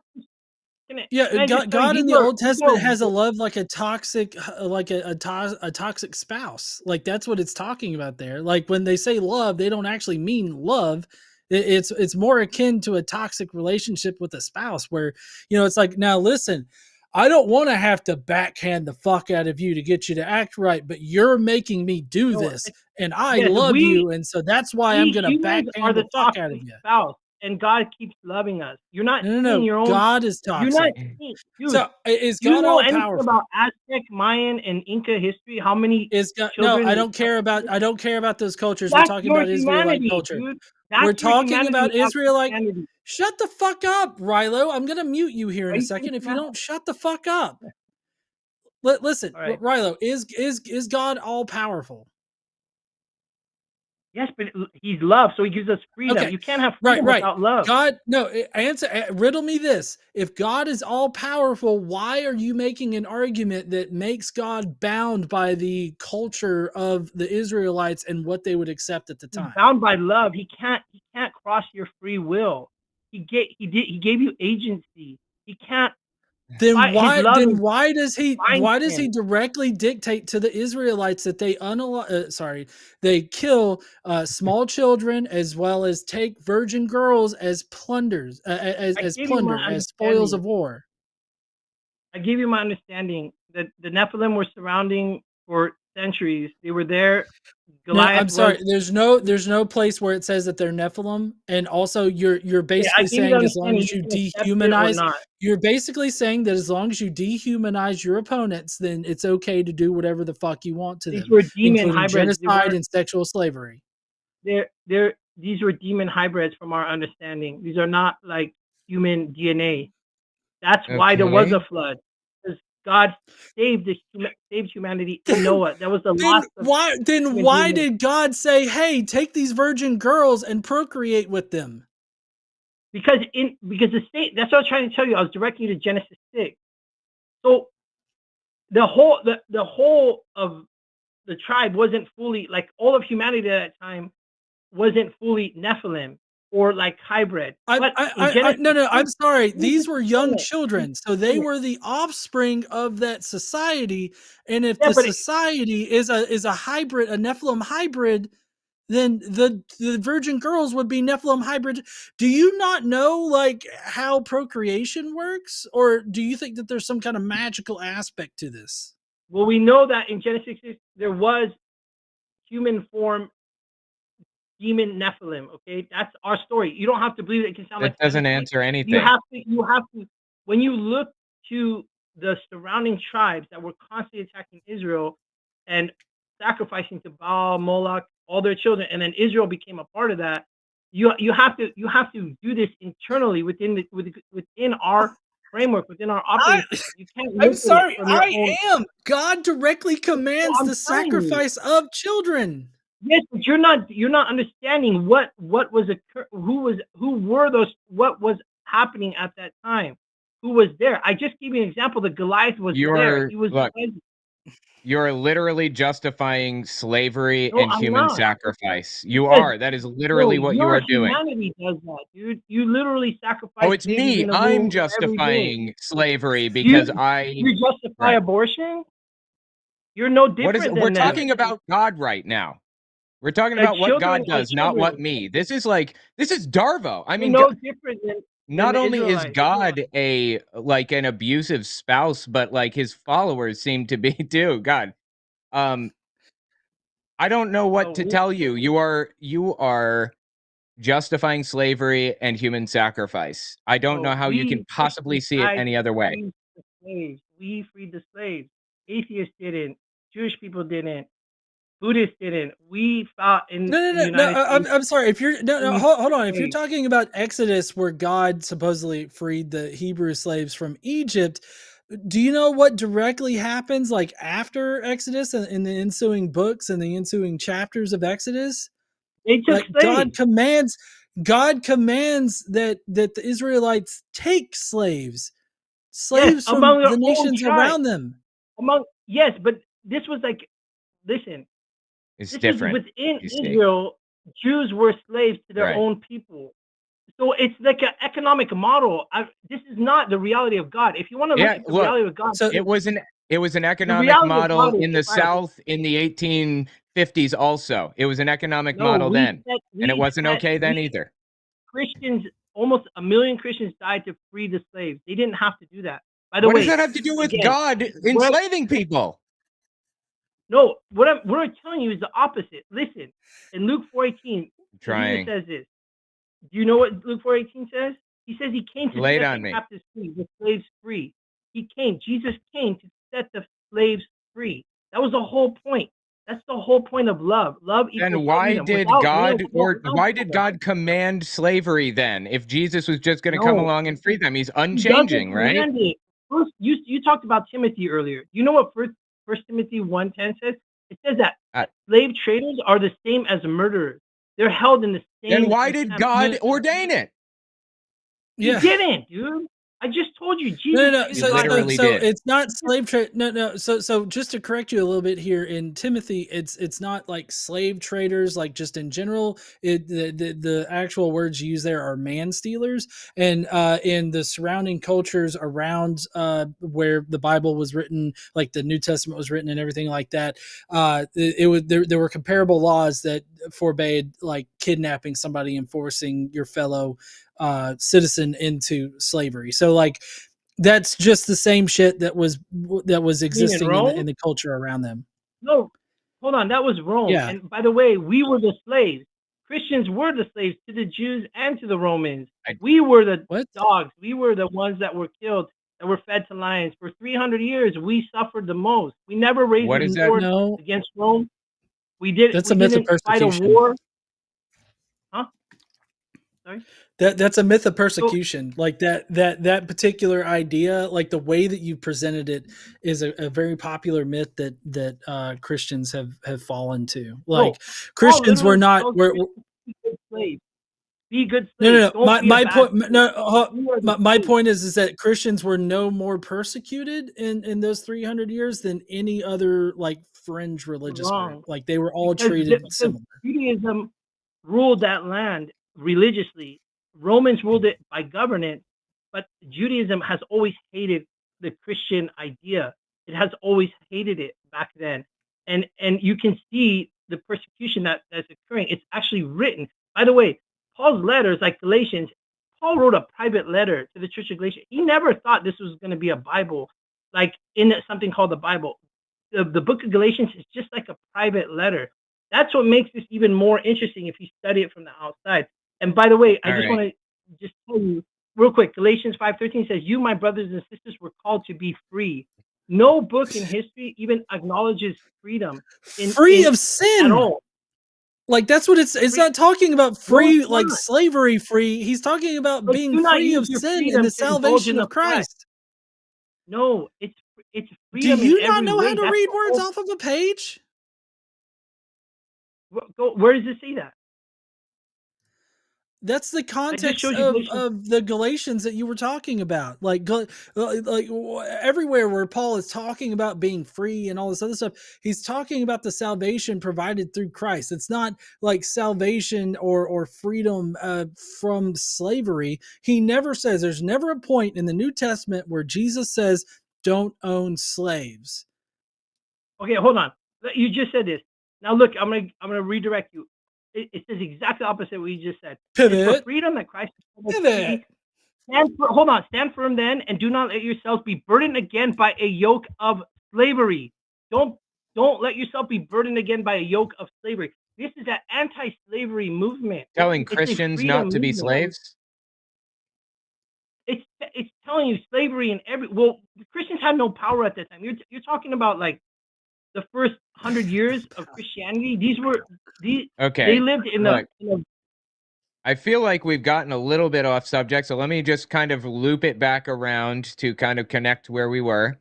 S6: can I just tell you,
S1: God in
S6: these
S1: the
S6: are
S1: Old Testament has a love like a toxic, like a toxic spouse. Like that's what it's talking about there. Like when they say love, they don't actually mean love. It's more akin to a toxic relationship with a spouse, where it's like, now listen, I don't want to have to backhand the fuck out of you to get you to act right, but you're making me do
S6: no,
S1: this, and I
S6: yes,
S1: love you, and so that's why I'm
S6: we
S1: gonna
S6: humans are
S1: backhand the
S6: the
S1: fuck out of
S6: toxic
S1: you.
S6: spouse, and God keeps loving us. You're not
S1: No, no,
S6: seeing
S1: no.
S6: your own.
S1: God is
S6: You're not
S1: toxic.
S6: seeing,
S1: So
S6: dude.
S1: is
S6: Do you
S1: God
S6: know
S1: all
S6: anything
S1: powerful?
S6: about Aztec, Mayan, and Inca history? How many
S1: Is God? No,
S6: children?
S1: I don't care about those cultures. We're
S6: That's
S1: talking
S6: your
S1: about Israelite
S6: humanity,
S1: culture.
S6: dude.
S1: We're
S6: That's your
S1: talking
S6: humanity
S1: about
S6: without
S1: Israelite.
S6: Christianity.
S1: Shut the fuck up, Rilo. I'm gonna mute you here
S6: Why
S1: in a
S6: are you saying
S1: second if you
S6: that?
S1: don't shut the fuck up. Listen,
S6: All right.
S1: Rilo, is God all powerful?
S6: Yes, but he's love, so he gives us freedom.
S1: Okay,
S6: You can't have
S1: right,
S6: freedom
S1: right.
S6: without love.
S1: God, no. Riddle me this: if God is all powerful, why are you making an argument that makes God bound by the culture of the Israelites and what they would accept at the
S6: He's
S1: time?
S6: bound by love. He can't cross your free will. He gave you agency. He can't
S1: Then
S6: fight. His
S1: why
S6: love
S1: then
S6: is
S1: why does he
S6: binds him.
S1: directly dictate to the Israelites that they kill small children as well as take virgin girls as plunders,
S6: I
S1: as
S6: gave you my
S1: plunder, as spoils
S6: understanding.
S1: of war?
S6: I gave you my understanding that the Nephilim were surrounding for centuries. They were there.
S1: No, I'm
S6: Goliath was.
S1: sorry. There's no place where it says that they're Nephilim, and also you're
S6: Yeah, I
S1: basically
S6: gave you the
S1: saying as long
S6: understanding.
S1: as
S6: You
S1: you
S6: can accept it or
S1: dehumanize,
S6: not.
S1: you're basically saying that as long as you dehumanize your opponents, then it's okay to do whatever the fuck you want to
S6: These
S1: them,
S6: were demon
S1: including
S6: hybrids. They
S1: genocide
S6: weren't.
S1: and sexual slavery.
S6: These were demon hybrids from our understanding. These are not like human DNA. That's why there was
S2: Okay.
S6: a flood, because God saved humanity in Noah. That was the last of
S1: Then
S6: human
S1: why
S6: DNA.
S1: did God say, "Hey, take these virgin girls and procreate with them"?
S6: Because the state. That's what I was trying to tell you. I was directing you to Genesis 6. So the whole of the tribe wasn't fully, like, all of humanity at that time wasn't fully Nephilim or like hybrid. But in Genesis
S1: No, I'm
S6: 6,
S1: sorry.
S6: let me
S1: These
S6: just
S1: were young
S6: explain it.
S1: children, so they
S6: Explain it.
S1: were the offspring of that society. And if
S6: Yeah,
S1: the
S6: but
S1: society is a hybrid, a Nephilim hybrid, then the virgin girls would be Nephilim hybrid. Do you not know like how procreation works, or do you think that there's some kind of magical aspect to this?
S6: well, we know that in Genesis 6 there was human form demon Nephilim. Okay, that's our story. You don't have to believe it. It can sound like
S2: That doesn't
S6: fantasy.
S2: answer anything.
S6: You have to. When you look to the surrounding tribes that were constantly attacking Israel and sacrificing to Baal, Moloch, all their children, and then Israel became a part of that. You have to do this internally within our framework, within our operating system. You can't
S1: I'm
S6: look at it
S1: sorry,
S6: from your
S1: I
S6: own.
S1: am. God directly commands
S6: I'm
S1: the
S6: telling you.
S1: sacrifice of children.
S6: Yes, but you're not understanding what was who were those, what was happening at that time, who was there. I just gave you an example that Goliath was there.
S2: You're
S6: He was
S2: look,
S6: present.
S2: you're literally justifying slavery
S6: No,
S2: and
S6: I'm
S2: human
S6: not.
S2: sacrifice. You
S6: Because
S2: are. That is
S6: no,
S2: literally what you
S6: your
S2: are doing.
S6: humanity does that, dude. You literally
S2: Oh,
S6: sacrifice
S2: it's
S6: babies
S2: me.
S6: in the
S2: I'm
S6: womb every day.
S2: justifying slavery
S6: Do you
S2: because I
S6: you justify
S2: right.
S6: abortion? You're no
S2: What is
S6: different
S2: we're
S6: than them.
S2: talking about God right now. We're talking
S6: A
S2: about what
S6: children
S2: God
S6: are
S2: does, not what
S6: children.
S2: me. This is Darvo. I
S6: You're
S2: mean,
S6: no different than
S2: not
S6: the
S2: only is
S6: Israelites.
S2: God an abusive spouse, but like his followers seem to be too. God. Um, I don't know what
S6: So
S2: to tell you. You are justifying slavery and human sacrifice. I don't know how you can
S6: we
S2: possibly
S6: Christians
S2: see it
S6: died
S2: any
S6: to
S2: other way.
S6: free the slaves. We freed the slaves. Atheists didn't. Jewish people didn't. Buddhists didn't. We fought in
S1: No,
S6: the
S1: no, no, no.
S6: United States.
S1: I'm sorry. If you're no,
S6: We
S1: hold on. If you're
S6: slaves.
S1: talking about Exodus, where God supposedly freed the Hebrew slaves from Egypt, do you know what directly happens like after Exodus and in the ensuing books and the ensuing chapters of Exodus?
S6: They took
S1: Like
S6: slaves.
S1: God commands that the Israelites take slaves,
S6: Yes,
S1: slaves from
S6: among their
S1: the
S6: own
S1: nations
S6: tribe.
S1: around them.
S6: Yes, but this was like, listen,
S2: It's
S6: this was
S2: different.
S6: within
S2: You see,
S6: Israel. Jews were slaves to their
S2: right?
S6: own people. So it's like an economic model. This is not the reality of God. If you want to look
S2: Yeah.
S6: at the
S2: Look,
S6: reality of God,
S1: So
S2: it was an
S6: the
S2: economic
S6: reality of
S2: model
S6: God is
S2: in the
S6: Christ.
S2: South in the 1850s. Also, it was an economic
S6: No,
S2: model then, and it wasn't okay then
S6: we
S2: either.
S6: Christians, almost 1 million Christians died to free the slaves. They didn't have to do that. By the
S2: What does
S6: way,
S2: that have to do with
S6: again,
S2: God
S6: what
S2: enslaving people?
S6: no, what I'm telling you is the opposite. Listen, in Luke 4:18, Jesus
S2: Trying.
S6: says this. Do you know what Luke 4:18 says? He says he came to
S2: Lay it
S6: set
S2: on
S6: the
S2: me.
S6: captives free, the slaves free. Jesus came to set the slaves free. That was the whole point. That's the whole point of love. Love equals
S2: Then why
S6: freedom.
S2: did
S6: Without love, we don't have
S2: why did
S6: freedom.
S2: God command slavery then? If Jesus was just going to come
S6: No,
S2: along and free them, he's
S6: he doesn't
S2: unchanging, right?
S6: command it. First, you talked about Timothy earlier. Do you know what First Timothy 1:10 says? It says that
S2: Uh,
S6: slave traders are the same as murderers. They're held in the
S2: then
S6: same
S2: why did
S6: contempt.
S2: God ordain it?
S6: He
S1: yeah.
S6: didn't, dude. I just told you,
S1: No,
S6: Jesus
S1: no, no.
S6: is
S2: He
S6: God.
S2: literally
S1: So
S2: did.
S1: it's not slave trade. No, no. So just to correct you a little bit here in Timothy, it's not like slave traders, like just in general. The actual words used there are man stealers, and in the surrounding cultures around where the Bible was written, like the New Testament was written, and everything like that. It was there were comparable laws that forbade like kidnapping somebody and forcing your fellow citizen into slavery. So like that's just the same shit that was
S6: You mean in
S1: existing
S6: Rome?
S1: in the culture around them.
S6: No, hold on. That was Rome.
S1: Yeah.
S6: And by the way, we were the slaves. Christians were the slaves to the Jews and to the Romans.
S2: I,
S6: We were the
S1: What?
S6: dogs. We were the ones that were killed, that were fed to lions. For 300 years, we suffered the most. We never raised
S2: what
S6: a
S2: is that?
S6: sword
S1: No,
S6: against Rome. We
S1: that's a myth of
S6: didn't fight a
S1: persecution.
S6: war. Huh? Sorry.
S1: That's a myth of
S6: So
S1: persecution. Like that particular idea, like the way that you presented it, is a very popular myth that Christians have fallen to.
S6: no,
S1: Like
S6: Paul
S1: Christians were
S6: literally
S1: not
S6: tells
S1: were
S6: Christians to be good slaves. Be good
S1: no, no,
S6: slaves.
S1: no.
S6: Don't be a
S1: My
S6: bad
S1: point,
S6: slave.
S1: no,
S6: We are the
S1: my
S6: slaves.
S1: point is that Christians were no more persecuted in those 300 years than any other like fringe
S6: You're
S1: religious group.
S6: wrong.
S1: Like they were all treated
S6: Because
S1: similar.
S6: Judaism ruled that land religiously. Romans ruled it by governance, but Judaism has always hated the Christian idea. It has always hated it back then, and you can see the persecution that's occurring. It's actually written. By the way, Paul's letters, like Galatians, Paul wrote a private letter to the Church of Galatia. He never thought this was going to be a Bible, like in something called the Bible. The book of Galatians is just like a private letter. That's what makes this even more interesting if you study it from the outside. And by the way, I
S2: All
S6: just
S2: right.
S6: want to just tell you real quick, Galatians 5:13 says, "You, my brothers and sisters, were called to be free." No book in history even acknowledges freedom
S1: Free
S6: in
S1: of
S6: at
S1: sin.
S6: all.
S1: Like that's what it's
S6: Free,
S1: not talking about
S6: no, it's
S1: free like
S6: not.
S1: slavery free. He's talking about
S6: But
S1: being
S6: do not
S1: free
S6: use
S1: of
S6: your
S1: sin and
S6: freedom
S1: the
S6: to indulge in
S1: salvation
S6: the
S1: of
S6: flesh.
S1: Christ.
S6: No, it's
S1: Do
S6: freedom in
S1: you not
S6: every
S1: know how
S6: way.
S1: to
S6: That's
S1: read
S6: the
S1: words
S6: whole.
S1: off of a page?
S6: Where does it say that?
S1: That's the
S6: I just
S1: context
S6: showed you Galatians.
S1: of the Galatians that you were talking about. Like everywhere where Paul is talking about being free and all this other stuff, he's talking about the salvation provided through Christ. It's not like salvation or freedom from slavery. He never says, there's never a point in the New Testament where Jesus says, don't own slaves.
S6: Okay, hold on. You just said this. Now look, I'm gonna redirect you. It says exactly opposite what you just said. It's for
S1: Pivot.
S6: freedom that Christ has set us
S1: Pivot.
S6: free. Stand firm then, and do not let yourselves be burdened again by a yoke of slavery. Don't let yourself be burdened again by a yoke of slavery. This is an anti-slavery movement.
S2: Telling
S6: It's a
S2: Christians
S6: freedom
S2: not to be
S6: movement.
S2: slaves?
S6: It's telling you slavery in every. Well, Christians had no power at that time. You're talking about like the first 100 years of Christianity, they
S2: Okay.
S6: lived in
S2: Look,
S6: a
S2: I feel like we've gotten a little bit off subject, so let me just kind of loop it back around to kind of connect where we were.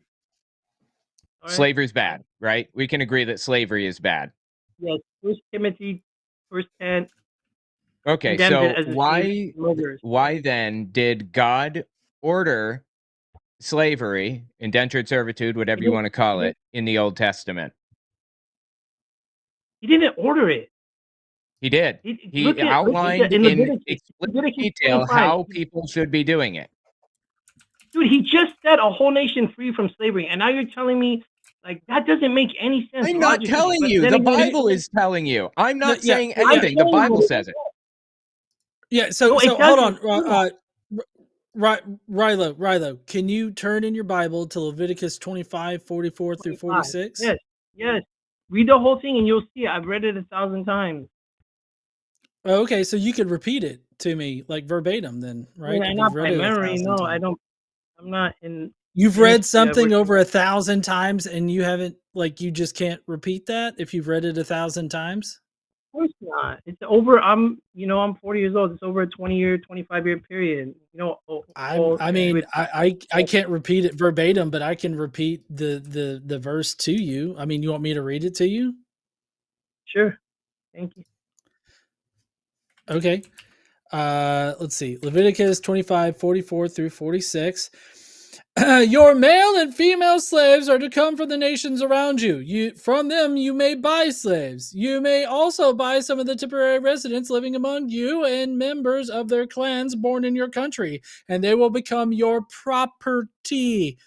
S6: all right.
S2: Slavery's bad, right? We can agree that slavery is bad.
S6: Yes, First Timothy, verse 10,
S2: Okay,
S6: condemns it
S2: so
S6: as a sin, murderers.
S2: why then did God order slavery, indentured servitude, whatever you want to call it, in the Old Testament?
S6: He didn't order it.
S2: He did.
S6: Look
S2: He
S6: at
S2: outlined
S6: in
S2: in
S6: Leviticus,
S2: explicit
S6: Leviticus
S2: detail
S6: 25.
S2: how people should be doing it.
S6: Dude, he just set a whole nation free from slavery, and now you're telling me like that doesn't make any sense.
S2: I'm not
S6: logically.
S2: telling
S6: But
S2: you.
S6: then
S2: The
S6: again,
S2: Bible is telling you. I'm not
S1: Yeah,
S2: saying
S1: yeah.
S2: anything. The Bible says it.
S1: Yeah. So
S6: No, it
S1: hold on,
S6: doesn't.
S1: Rilo, can you turn in your Bible to Leviticus 25, 44 through 46?
S6: Yes, yes. Read the whole thing and you'll see it. I've read it 1,000 times.
S1: Oh, okay, so you could repeat it to me like verbatim then, right?
S6: Yeah,
S1: If
S6: not
S1: you've read
S6: by
S1: it
S6: memory.
S1: 1,000
S6: No,
S1: times.
S6: I don't. I'm not in.
S1: You've
S6: ministry.
S1: read something
S6: I work-
S1: over 1,000 times and you haven't, like, you just can't repeat that if you've read it 1,000 times?
S6: Of course not. It's over. I'm 40 years old. It's over a 20-year, 25-year period.
S1: I can't repeat it verbatim, but I can repeat the verse to you. I mean, you want me to read it to you?
S6: Sure. Thank you.
S1: Okay. Let's see. Leviticus 25, 44 through 46. Your male and female slaves are to come from the nations around you. From them you may buy slaves. You may also buy some of the temporary residents living among you and members of their clans born in your country, and they will become your property.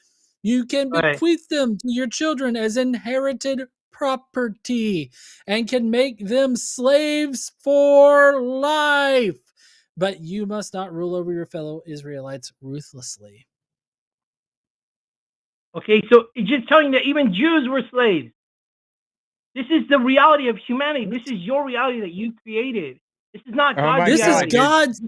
S1: You can bequeath them to your children as inherited property and can make them slaves for life. But you must not rule over your fellow Israelites ruthlessly.
S6: Okay, so it's just telling that even Jews were slaves. This is the reality of humanity. This is your reality that you created. This is not God's
S1: This
S6: reality.
S1: is God's.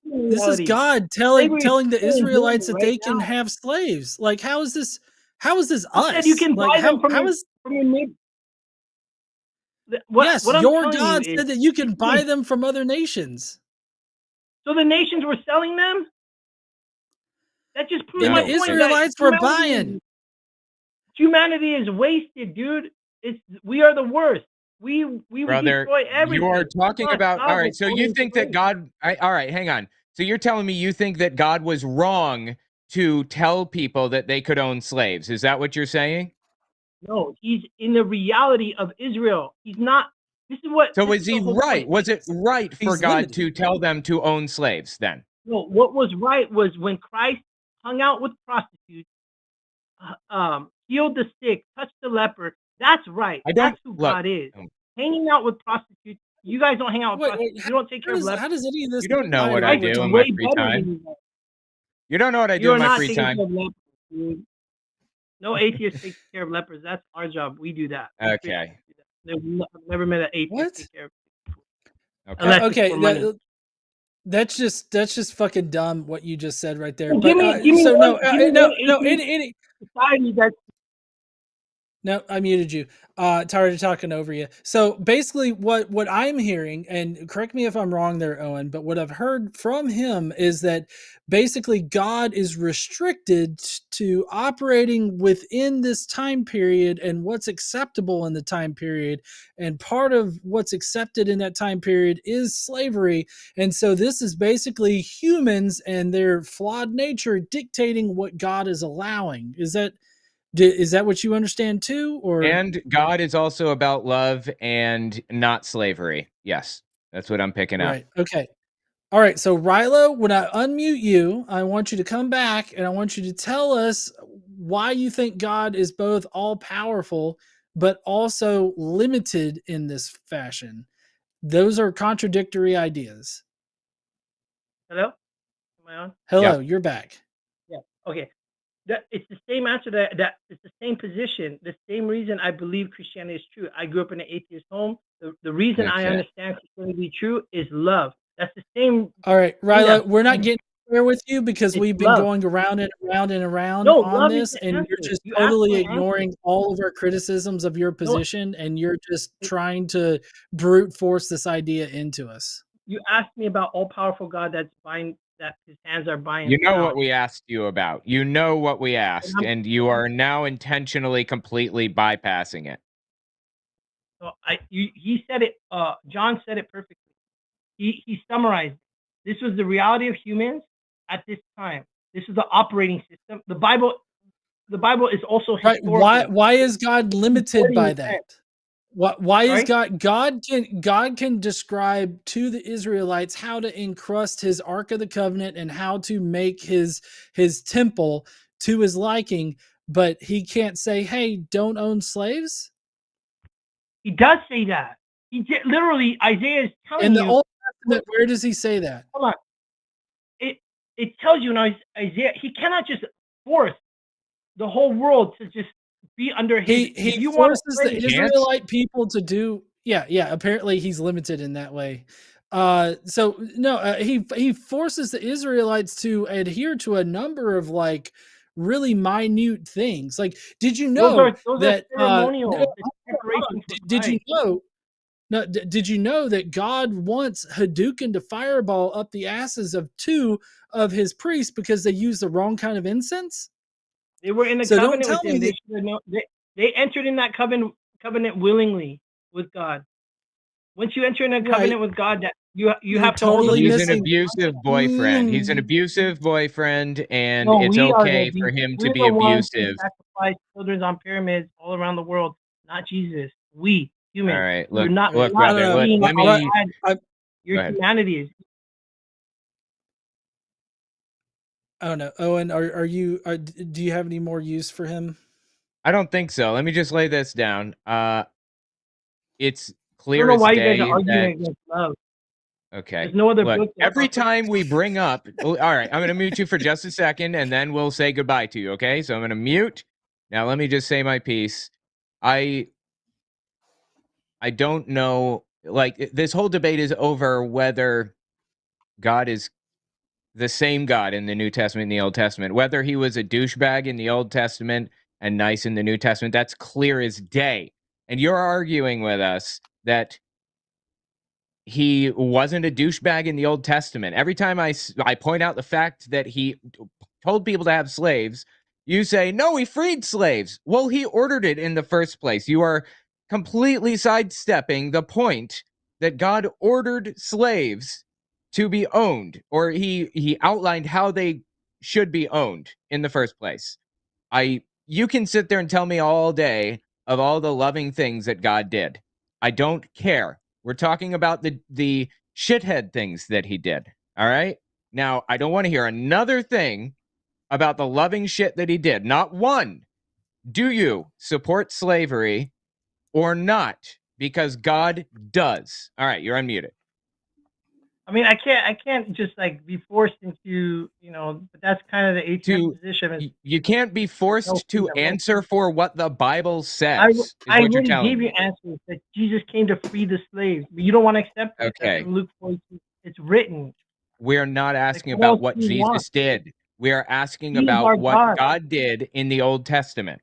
S1: This is God telling the Israelites that they can have slaves. Like, how is this? How is this us?
S6: Said you can buy them from your neighbor.
S1: Yes,
S6: what I'm
S1: your
S6: telling
S1: God
S6: you
S1: said that you can buy them from other nations.
S6: So the nations were selling them? That just proves my point.
S1: Israelites were buying.
S6: Humanity is wasted, dude. We are the worst. We would destroy everything.
S2: You are talking about, all right, so you think that God, all right, hang on. So you're telling me you think that God was wrong to tell people that they could own slaves. Is that what you're saying?
S6: No, he's in the reality of Israel. He's not. This is what.
S2: So was he right?
S6: Point.
S2: Was it right for God to tell them to own slaves then?
S6: No, what was right was when Christ hung out with prostitutes, healed the sick, touched the leper. That's right. That's who God is. Hanging out with prostitutes. You guys don't hang out with prostitutes. You don't take care of lepers.
S1: How does any of this?
S2: You don't know what I do in my free time. You don't know what I do in my free time.
S6: No atheist takes care of lepers. That's our job. We do that.
S2: Okay.
S6: I've never met an atheist take care of.
S1: Okay. That's just fucking dumb what you just said right there.
S6: Give me
S1: any
S6: society that's.
S1: No, I muted you. Tired of talking over you. So basically what I'm hearing, and correct me if I'm wrong there, Owen, but what I've heard from him is that basically God is restricted to operating within this time period and what's acceptable in the time period. And part of what's accepted in that time period is slavery. And so this is basically humans and their flawed nature dictating what God is allowing. Is that what you understand too? Or
S2: and God is also about love and not slavery. Yes, that's what I'm picking up.
S1: Right. Okay. All right. So Rilo, when I unmute you, I want you to come back and I want you to tell us why you think God is both all powerful but also limited in this fashion. Those are contradictory ideas.
S6: Hello? Am I on?
S1: Hello, you're back.
S6: Yeah. Okay. It's the same answer that it's the same position, the same reason I believe Christianity is true. I grew up in an atheist home. The reason I understand Christianity to be true is love. That's the same.
S1: All right, Rilo, we're not getting fair with you because
S6: It's
S1: we've been
S6: love.
S1: going around and around and around
S6: No,
S1: on
S6: love is
S1: this,
S6: the
S1: and you're
S6: answer.
S1: just
S6: You asked
S1: totally
S6: for an answer.
S1: ignoring all of our criticisms of your
S6: No,
S1: position, and you're just trying to brute force this idea into us.
S6: you asked me about all-powerful God that his hands are binding
S2: You know
S6: down.
S2: what we asked you about. You know what we
S6: And
S2: asked, and you are now intentionally completely bypassing it.
S6: so he said it. John said it perfectly. He summarized. This was the reality of humans at this time. This is the operating system. The Bible is also
S1: Right?
S6: historical.
S1: Why is God limited by that?
S6: events.
S1: Why is
S6: Sorry?
S1: God can describe to the Israelites how to encrust his Ark of the Covenant and how to make his temple to his liking, but he can't say, "Hey, don't own slaves"?
S6: He does say that. Literally, Isaiah is telling
S1: In the
S6: you.
S1: Old Testament, where does he say that?
S6: Hold on. It tells you in Isaiah. He cannot just force the whole world to just be under his. If
S1: He
S6: you want to
S1: forces the
S6: play,
S2: Can't?
S1: Israelite people to do apparently he's limited in that way. So no, he forces the Israelites to adhere to a number of like really minute things. Like, did you know
S6: those are
S1: that
S6: ceremonial. It's preparation for
S1: did you
S6: Christ.
S1: know no, did you know that God wants Hadouken to fireball up the asses of two of his priests because they used the wrong kind of incense?
S6: They were in a
S1: So don't
S6: covenant
S1: tell
S6: with him.
S1: me
S6: They
S1: that
S6: should have known. They entered in that covenant willingly with God. Once you enter in a
S1: right.
S6: covenant with God, that you
S1: You're
S6: have to hold
S1: totally
S2: He's an
S1: missing.
S2: abusive boyfriend. He's an abusive boyfriend, and
S6: No,
S2: it's
S6: we are
S2: okay for him to
S6: we're
S2: be
S6: the ones who
S2: abusive.
S6: sacrifice children on pyramids all around the world, not Jesus. We
S2: All
S6: humans.
S2: right,
S6: We're
S2: look,
S6: not.
S1: Right.
S2: look,
S6: We're
S1: I
S6: not
S1: don't
S2: brother.
S1: know.
S6: being
S2: Let me.
S1: I
S6: your
S2: Go ahead.
S6: humanity is.
S1: I don't know. Owen, are you? Do you have any more use for him?
S2: I don't think so. Let me just lay this down. It's
S6: I don't
S2: clear
S6: know
S2: as
S6: why you guys are
S2: day that.
S6: arguing against love.
S2: Okay.
S6: There's no other
S2: Look,
S6: book that
S2: every
S6: offers.
S2: time we bring up, all right, I'm going to mute you for just a second and then we'll say goodbye to you. Okay. So I'm going to mute. Now, let me just say my piece. I don't know. Like, this whole debate is over whether God is the same God in the New Testament and the Old Testament. Whether he was a douchebag in the Old Testament and nice in the New Testament, that's clear as day. And you're arguing with us that he wasn't a douchebag in the Old Testament. Every time I point out the fact that he told people to have slaves, you say, no, he freed slaves. Well, he ordered it in the first place. You are completely sidestepping the point that God ordered slaves to be owned, or he outlined how they should be owned in the first place. You can sit there and tell me all day of all the loving things that God did. I don't care. We're talking about the shithead things that he did. All right? Now, I don't want to hear another thing about the loving shit that he did. Not one. Do you support slavery or not? Because God does. All right, you're unmuted.
S6: I mean, I can't just like be forced into, but that's kind of the atheist position.
S2: You can't be forced to answer for what the Bible says, is
S6: I
S2: what you're
S6: already
S2: telling
S6: gave you
S2: me.
S6: answers that Jesus came to free the slaves, but you don't want to accept it. That's
S2: Okay.
S6: in Luke 14. It's written.
S2: We're not asking
S6: Like, what else
S2: about what
S6: do you want?
S2: Jesus did. We are asking
S6: He is our
S2: about what
S6: God.
S2: God did in the Old Testament.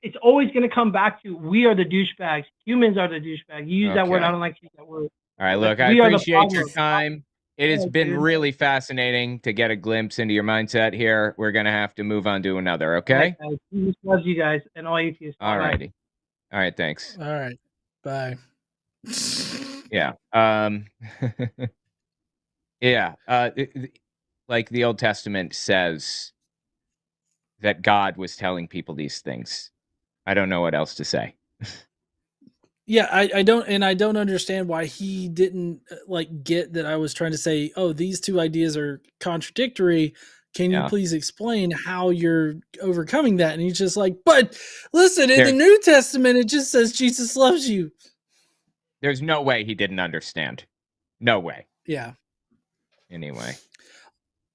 S6: It's always going to come back to we are the douchebags. Humans are the douchebags. You use that word. I
S2: Okay.
S6: don't like to use that word.
S2: All right,
S6: Like,
S2: look, I
S6: we are the
S2: appreciate your
S6: problem.
S2: time. It has
S6: Yeah,
S2: been
S6: dude.
S2: really fascinating to get a glimpse into your mindset here. We're going to have to move on to another, okay?
S6: All right, guys. Jesus loves you guys and all atheists.
S2: All
S6: Bye-bye.
S2: righty. All right, thanks.
S1: All right. Bye.
S2: Yeah. Yeah. Like the Old Testament says that God was telling people these things. I don't know what else to say.
S1: Yeah, I don't understand why he didn't like get that I was trying to say, oh, these two ideas are contradictory. Can you
S2: Yeah.
S1: please explain how you're overcoming that? And he's just like, but listen, in the
S2: There-
S1: New Testament, it just says Jesus loves you.
S2: There's no way he didn't understand. No way.
S1: Yeah.
S2: Anyway.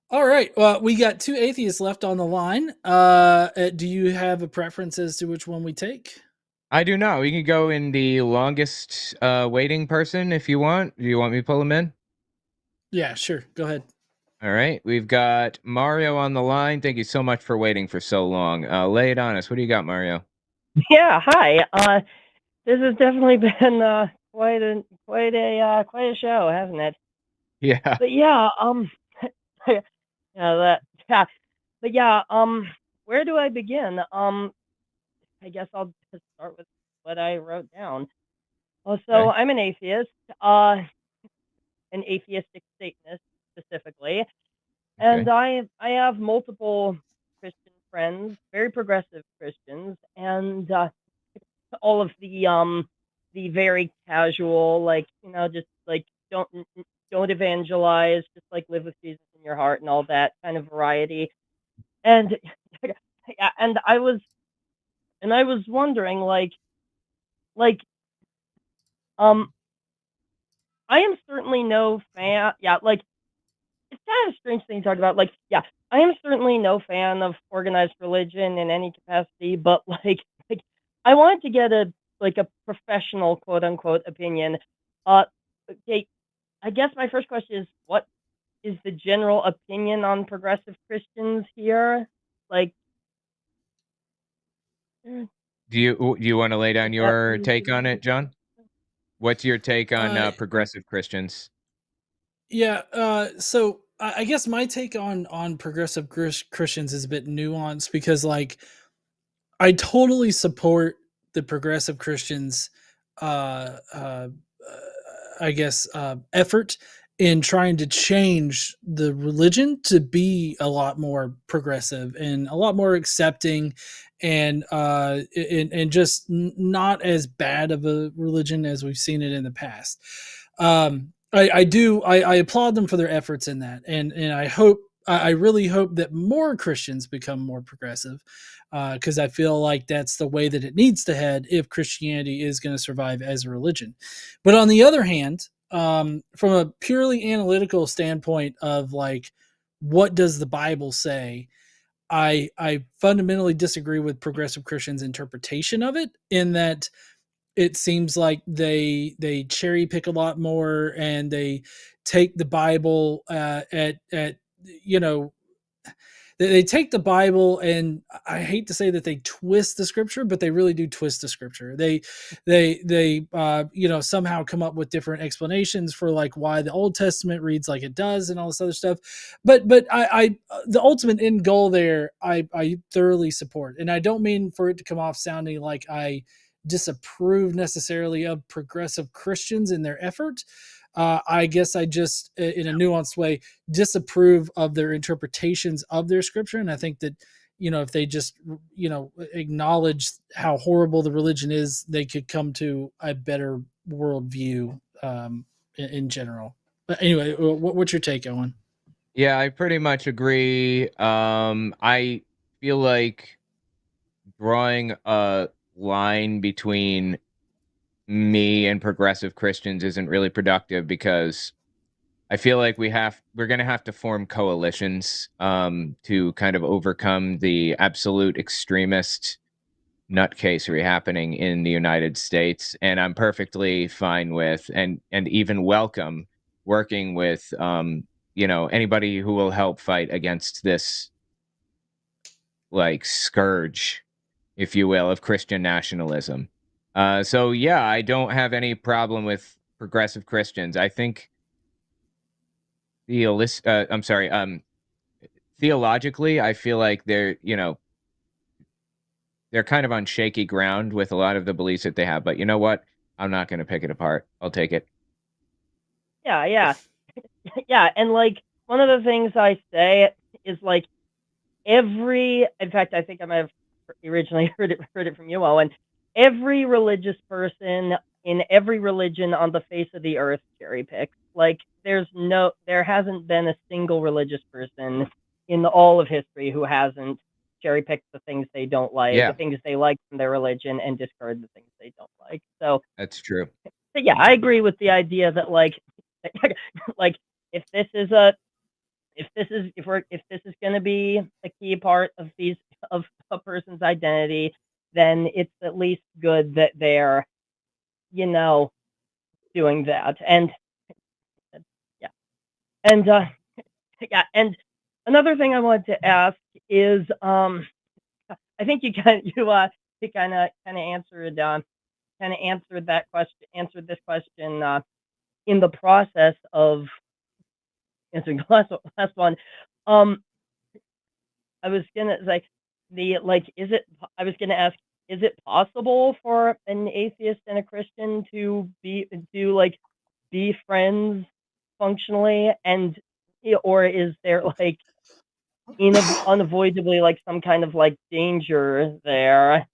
S1: All right. Well, we got two atheists left on the line. Do you have a preference as to which one we take?
S2: I do not. We can go in the longest waiting person if you want. Do you want me to pull him in?
S1: Yeah, sure. Go ahead.
S2: All right, we've got Mario on the line. Thank you so much for waiting for so long. Lay it on us. What do you got, Mario?
S7: Yeah, hi. This has definitely been quite a show, hasn't it?
S2: Yeah.
S7: But yeah, yeah, yeah. But yeah, where do I begin? I guess I'll just start with what I wrote down. Oh, so
S2: Okay.
S7: I'm an atheist, uh, an atheistic Satanist specifically, and
S2: Okay.
S7: I have multiple Christian friends, very progressive Christians, and all of the very casual, like, just like don't evangelize, just like live with Jesus in your heart and all that kind of variety. And yeah, and I was wondering, like um I am certainly no fan. Yeah, like, it's kind of a strange thing to talk about. Like, yeah, I am certainly no fan of organized religion in any capacity, but like I wanted to get a professional quote unquote opinion. Uh, okay, I guess my first question is, what is the general opinion on progressive Christians here? Like, eh,
S2: Do you want to lay down
S7: is that
S2: your
S7: pretty
S2: take on it,
S7: big?
S2: John? What's your take on
S1: Uh,
S2: progressive Christians?
S1: yeah. So I guess my take on progressive Christians is a bit nuanced because, like, I totally support the progressive Christians, uh, uh, I guess, effort in trying to change the religion to be a lot more progressive and a lot more accepting, and just not as bad of a religion as we've seen it in the past. I applaud them for their efforts in that, and I really hope that more Christians become more progressive, because I feel like that's the way that it needs to head if Christianity is going to survive as a religion. But on the other hand, from a purely analytical standpoint of, like, what does the Bible say, I fundamentally disagree with progressive Christians' interpretation of it, in that it seems like they cherry pick a lot more, and they take the Bible, at you know they take the Bible, and I hate to say that they twist the scripture, but they really do twist the scripture. They somehow come up with different explanations for, like, why the Old Testament reads like it does and all this other stuff. But the ultimate end goal there, I thoroughly support, and I don't mean for it to come off sounding like I disapprove necessarily of progressive Christians in their effort. I guess I just, in a nuanced way, disapprove of their interpretations of their scripture. And I think that, if they just, acknowledge how horrible the religion is, they could come to a better worldview, in general. But anyway, what's your take, Owen?
S2: Yeah, I pretty much agree. I feel like drawing a line between me and progressive Christians isn't really productive, because I feel like we're going to have to form coalitions to kind of overcome the absolute extremist nutcasery happening in the United States. And I'm perfectly fine with and even welcome working with anybody who will help fight against this, like, scourge, if you will, of Christian nationalism. So yeah, I don't have any problem with progressive Christians. I think I'm sorry, theologically, I feel like they're kind of on shaky ground with a lot of the beliefs that they have. But you know what? I'm not going to pick it apart. I'll take it.
S7: Yeah, yeah, yeah. And like, one of the things I say is, like, in fact, I think I might have originally heard it from you, Owen. Every religious person in every religion on the face of the earth cherry picks. Like, there hasn't been a single religious person in all of history who hasn't cherry picked the things they don't like, the
S2: Yeah,
S7: things they like from their religion, and discard the things they don't like. So,
S2: that's true.
S7: but yeah, I agree with the idea that, like, like, if this is a if this is going to be a key part of a person's identity, then it's at least good that they're, you know doing that. And yeah, And yeah, and another thing I wanted to ask is, I think you kind of answered this question in the process of answering the last one. I was gonna like I was gonna ask, is it possible for an atheist and a Christian to be friends functionally, and or is there like unavoidably like some kind of like danger there?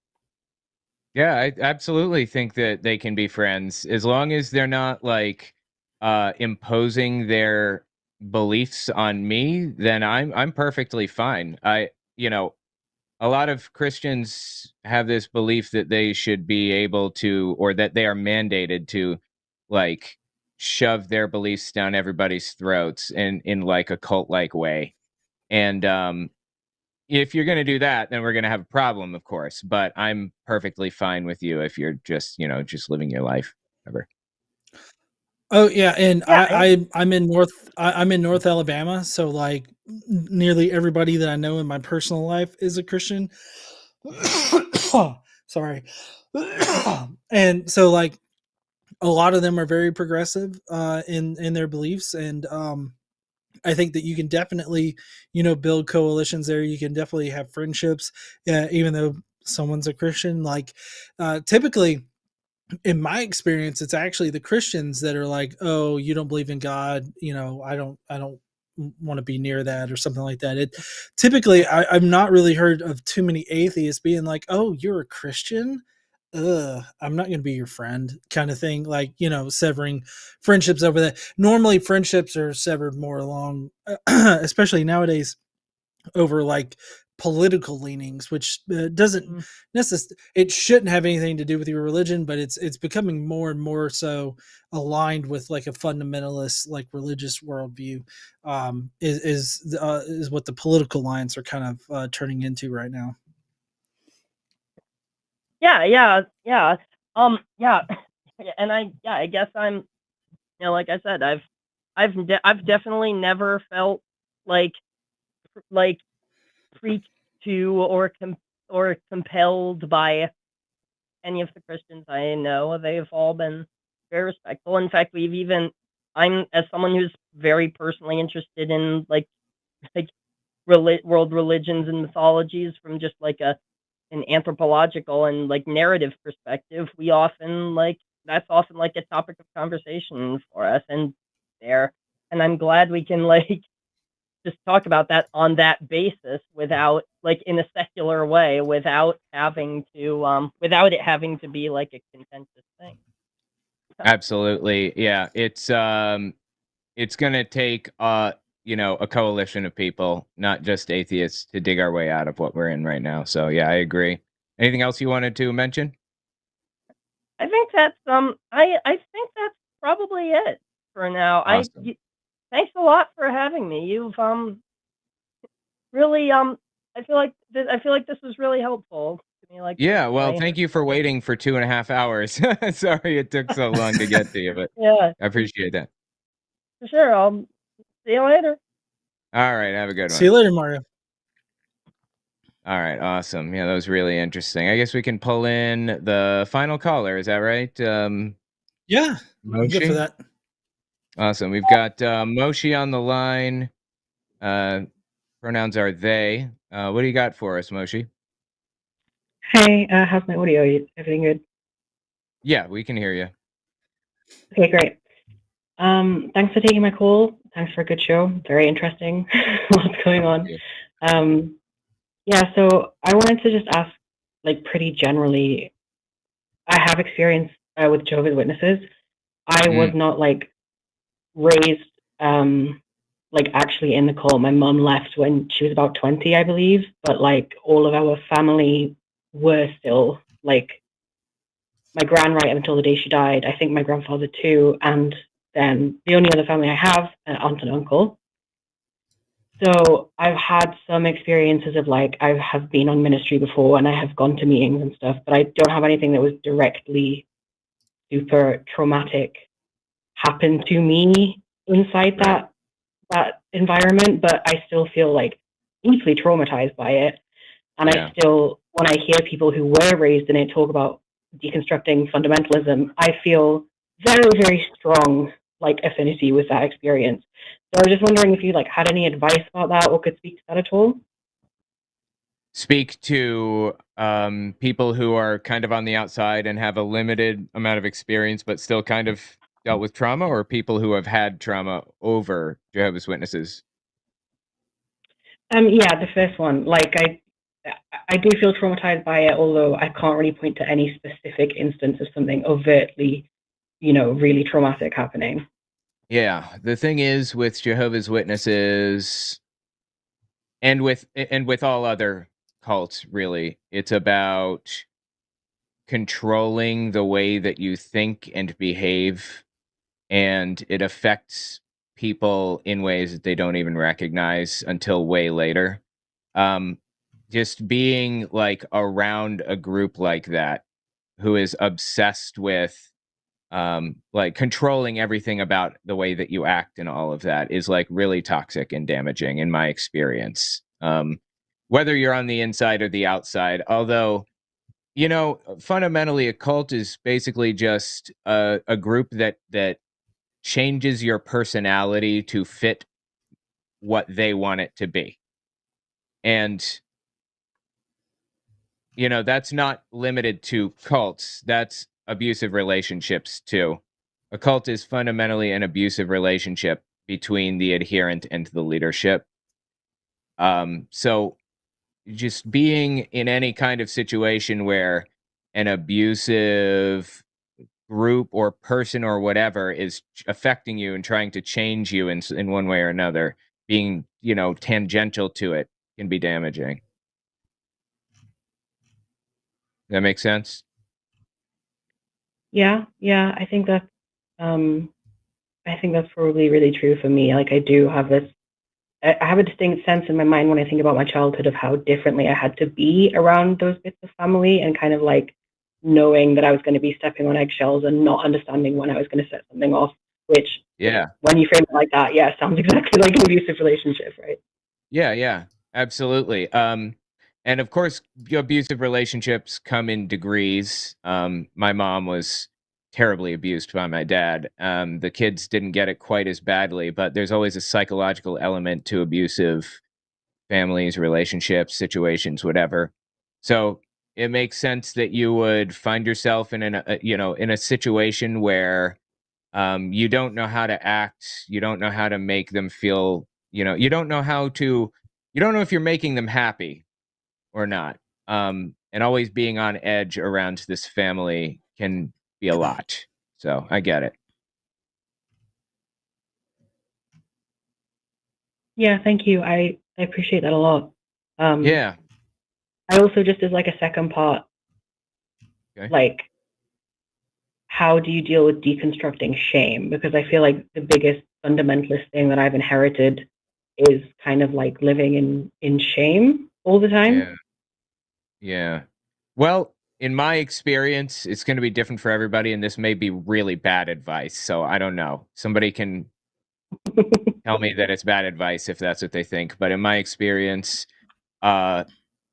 S2: Yeah, I absolutely think that they can be friends as long as they're not like imposing their beliefs on me, then I'm perfectly fine. You know, a lot of Christians have this belief that they should be able to, or that they are mandated to, like, shove their beliefs down everybody's throats in like a cult like way. And if you're going to do that, then we're going to have a problem, of course. But I'm perfectly fine with you if you're just, just living your life. Ever.
S1: Oh yeah, and
S7: Yeah,
S1: I'm in North Alabama, so like nearly everybody that I know in my personal life is a Christian. Sorry. And so like a lot of them are very progressive in their beliefs, and I think that you can definitely, build coalitions there. You can definitely have friendships, even though someone's a Christian. Like, typically, in my experience, it's actually the Christians that are like, "Oh, you don't believe in God, I don't want to be near that," or something like that. It typically, I've not really heard of too many atheists being like, "Oh, you're a Christian? Ugh, I'm not going to be your friend," kind of thing. Like, severing friendships over that. Normally, friendships are severed more along, especially nowadays, over like political leanings, which doesn't necessarily, it shouldn't have anything to do with your religion, but it's becoming more and more so aligned with like a fundamentalist, like religious worldview. Is what the political lines are kind of turning into right now.
S7: yeah. Yeah. And I guess I'm, like I said, I've definitely never felt like preached to or compelled by any of the Christians I know. They've all been very respectful. In fact, I'm, as someone who's very personally interested in like world religions and mythologies from just like an anthropological and like narrative perspective, we often that's often like a topic of conversation for us and there. And I'm glad we can like just talk about that on that basis without like in a secular way, without it having to be like a contentious thing.
S2: Absolutely. Yeah. It's gonna take a coalition of people, not just atheists, to dig our way out of what we're in right now. So yeah, I agree. Anything else you wanted to mention?
S7: I think that's I think that's probably it for now.
S2: Awesome.
S7: Thanks a lot for having me. You've really I feel like this was really helpful to me. Like,
S2: Yeah, well,
S7: personally.
S2: thank you for waiting for 2.5 hours. Sorry it took so long to get to you, but
S7: Yeah,
S2: I appreciate that.
S7: for sure. I'll see you later.
S2: All right, have a good
S1: See you
S2: one.
S1: later, Mario.
S2: All right, awesome. Yeah, that was really interesting. I guess we can pull in the final caller. Is that right?
S1: Yeah, I'm good for
S2: Moshi?
S1: that.
S2: Awesome. We've got Moshi on the line. Pronouns are they. What do you got for us, Moshi?
S8: Hey, how's my audio? Everything good?
S2: Yeah, we can hear you.
S8: Okay, great. Thanks for taking my call. Thanks for a good show. Very interesting. What's going on? Yeah, so I wanted to just ask, like, pretty generally, I have experience with Jehovah's Witnesses. I was not, like, raised, like, actually in the cult. My mom left when she was about 20, I believe, but, like, all of our family were still, like, my gran right up until the day she died. I think my grandfather too, and then the only other family I have, an aunt and uncle. So I've had some experiences of like I have been on ministry before and I have gone to meetings and stuff, but I don't have anything that was directly super traumatic happen to me inside that that environment, but I still feel like deeply traumatized by it. And
S2: Yeah.
S8: I still, when I hear people who were raised in it talk about deconstructing fundamentalism, I feel very, very strong like affinity with that experience. So I was just wondering if you like had any advice about that or could speak to that at all.
S2: Speak to people who are kind of on the outside and have a limited amount of experience, but still kind of dealt with trauma, or people who have had trauma over Jehovah's Witnesses.
S8: Yeah, the first one. Like I do feel traumatized by it, although I can't really point to any specific instance of something overtly, really traumatic happening.
S2: Yeah, the thing is with Jehovah's Witnesses and with all other cults, really, it's about controlling the way that you think and behave, and it affects people in ways that they don't even recognize until way later. Um, just being like around a group like that who is obsessed with like controlling everything about the way that you act and all of that is like really toxic and damaging in my experience. Whether you're on the inside or the outside, although fundamentally a cult is basically just a group that changes your personality to fit what they want it to be. And that's not limited to cults. That's abusive relationships too. A cult is fundamentally an abusive relationship between the adherent and the leadership. So just being in any kind of situation where an abusive group or person or whatever is affecting you and trying to change you in one way or another, being tangential to it can be damaging. That makes sense?
S8: Yeah, I think that's probably really true for me. Like I do have this I have a distinct sense in my mind when I think about my childhood of how differently I had to be around those bits of family, and kind of like knowing that I was going to be stepping on eggshells and not understanding when I was going to set something off, which when you frame it like that, sounds exactly like an abusive relationship, right?
S2: Yeah, absolutely. And of course, abusive relationships come in degrees. My mom was terribly abused by my dad. The kids didn't get it quite as badly, but there's always a psychological element to abusive families, relationships, situations, whatever. So it makes sense that you would find yourself in in a situation where you don't know how to act, you don't know how to make them feel, you don't know you don't know if you're making them happy or not. And always being on edge around this family can be a lot. So I get it.
S8: Yeah, thank you. I appreciate that a lot.
S2: Yeah.
S8: I also, just as like a second part,
S2: Okay.
S8: like, how do you deal with deconstructing shame? Because I feel like the biggest fundamentalist thing that I've inherited is kind of like living in shame all the time.
S2: Yeah. Well, in my experience, it's going to be different for everybody, and this may be really bad advice. So I don't know. Somebody can tell me that it's bad advice if that's what they think. But in my experience,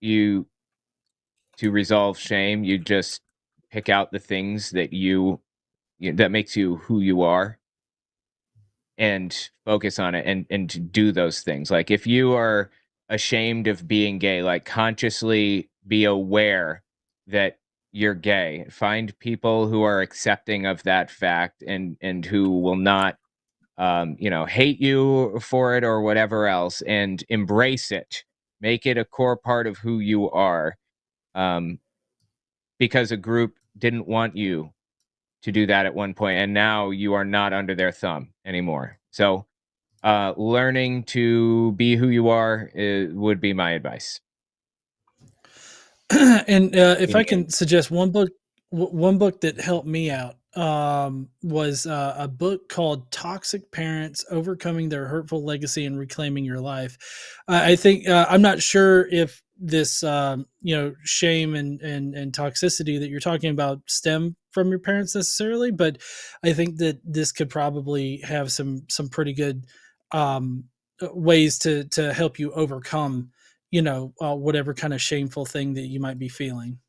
S2: you to resolve shame, you just pick out the things that that makes you who you are, and focus on it, and to do those things. Like if you are ashamed of being gay, like consciously be aware that you're gay. Find people who are accepting of that fact, and who will not hate you for it or whatever else, and embrace it. Make it a core part of who you are. Because a group didn't want you to do that at one point, and now you are not under their thumb anymore. So learning to be who you are would be my advice.
S1: And if I can suggest one book that helped me out, was a book called Toxic Parents: Overcoming Their Hurtful Legacy and Reclaiming Your Life. I think I'm not sure if this shame and toxicity that you're talking about stem from your parents necessarily, but I think that this could probably have some pretty good ways to help you overcome, whatever kind of shameful thing that you might be feeling.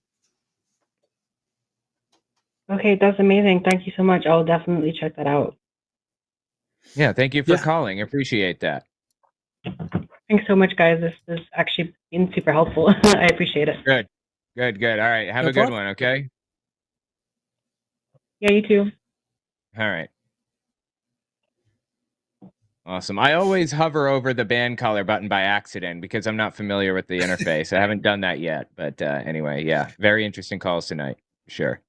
S8: Okay, that's amazing. Thank you so much. I'll definitely check that out.
S2: Yeah, thank you for
S1: Yeah.
S2: calling. Appreciate that.
S8: Thanks so much, guys. This has actually been super helpful. I appreciate it.
S2: Good. All right. Have
S1: No
S2: a good
S1: problem.
S2: one, okay?
S8: Yeah, you too.
S2: All right. Awesome. I always hover over the band color button by accident because I'm not familiar with the interface. I haven't done that yet. But anyway, yeah, very interesting calls tonight. Sure.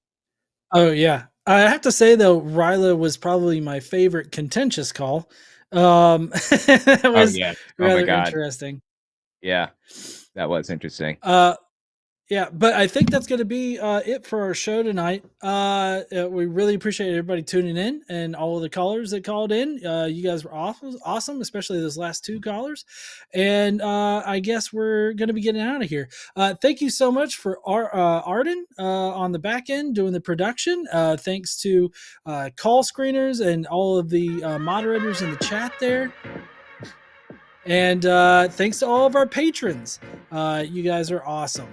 S1: Oh yeah, I have to say though, Ryla was probably my favorite contentious call. That was
S2: yeah. Oh my
S1: rather
S2: God.
S1: interesting.
S2: Yeah, that was interesting.
S1: Yeah, but I think that's going to be it for our show tonight. We really appreciate everybody tuning in and all of the callers that called in. You guys were awesome, especially those last two callers. And I guess we're going to be getting out of here. Thank you so much for Arden on the back end doing the production. Thanks to call screeners and all of the moderators in the chat there. And thanks to all of our patrons. You guys are awesome.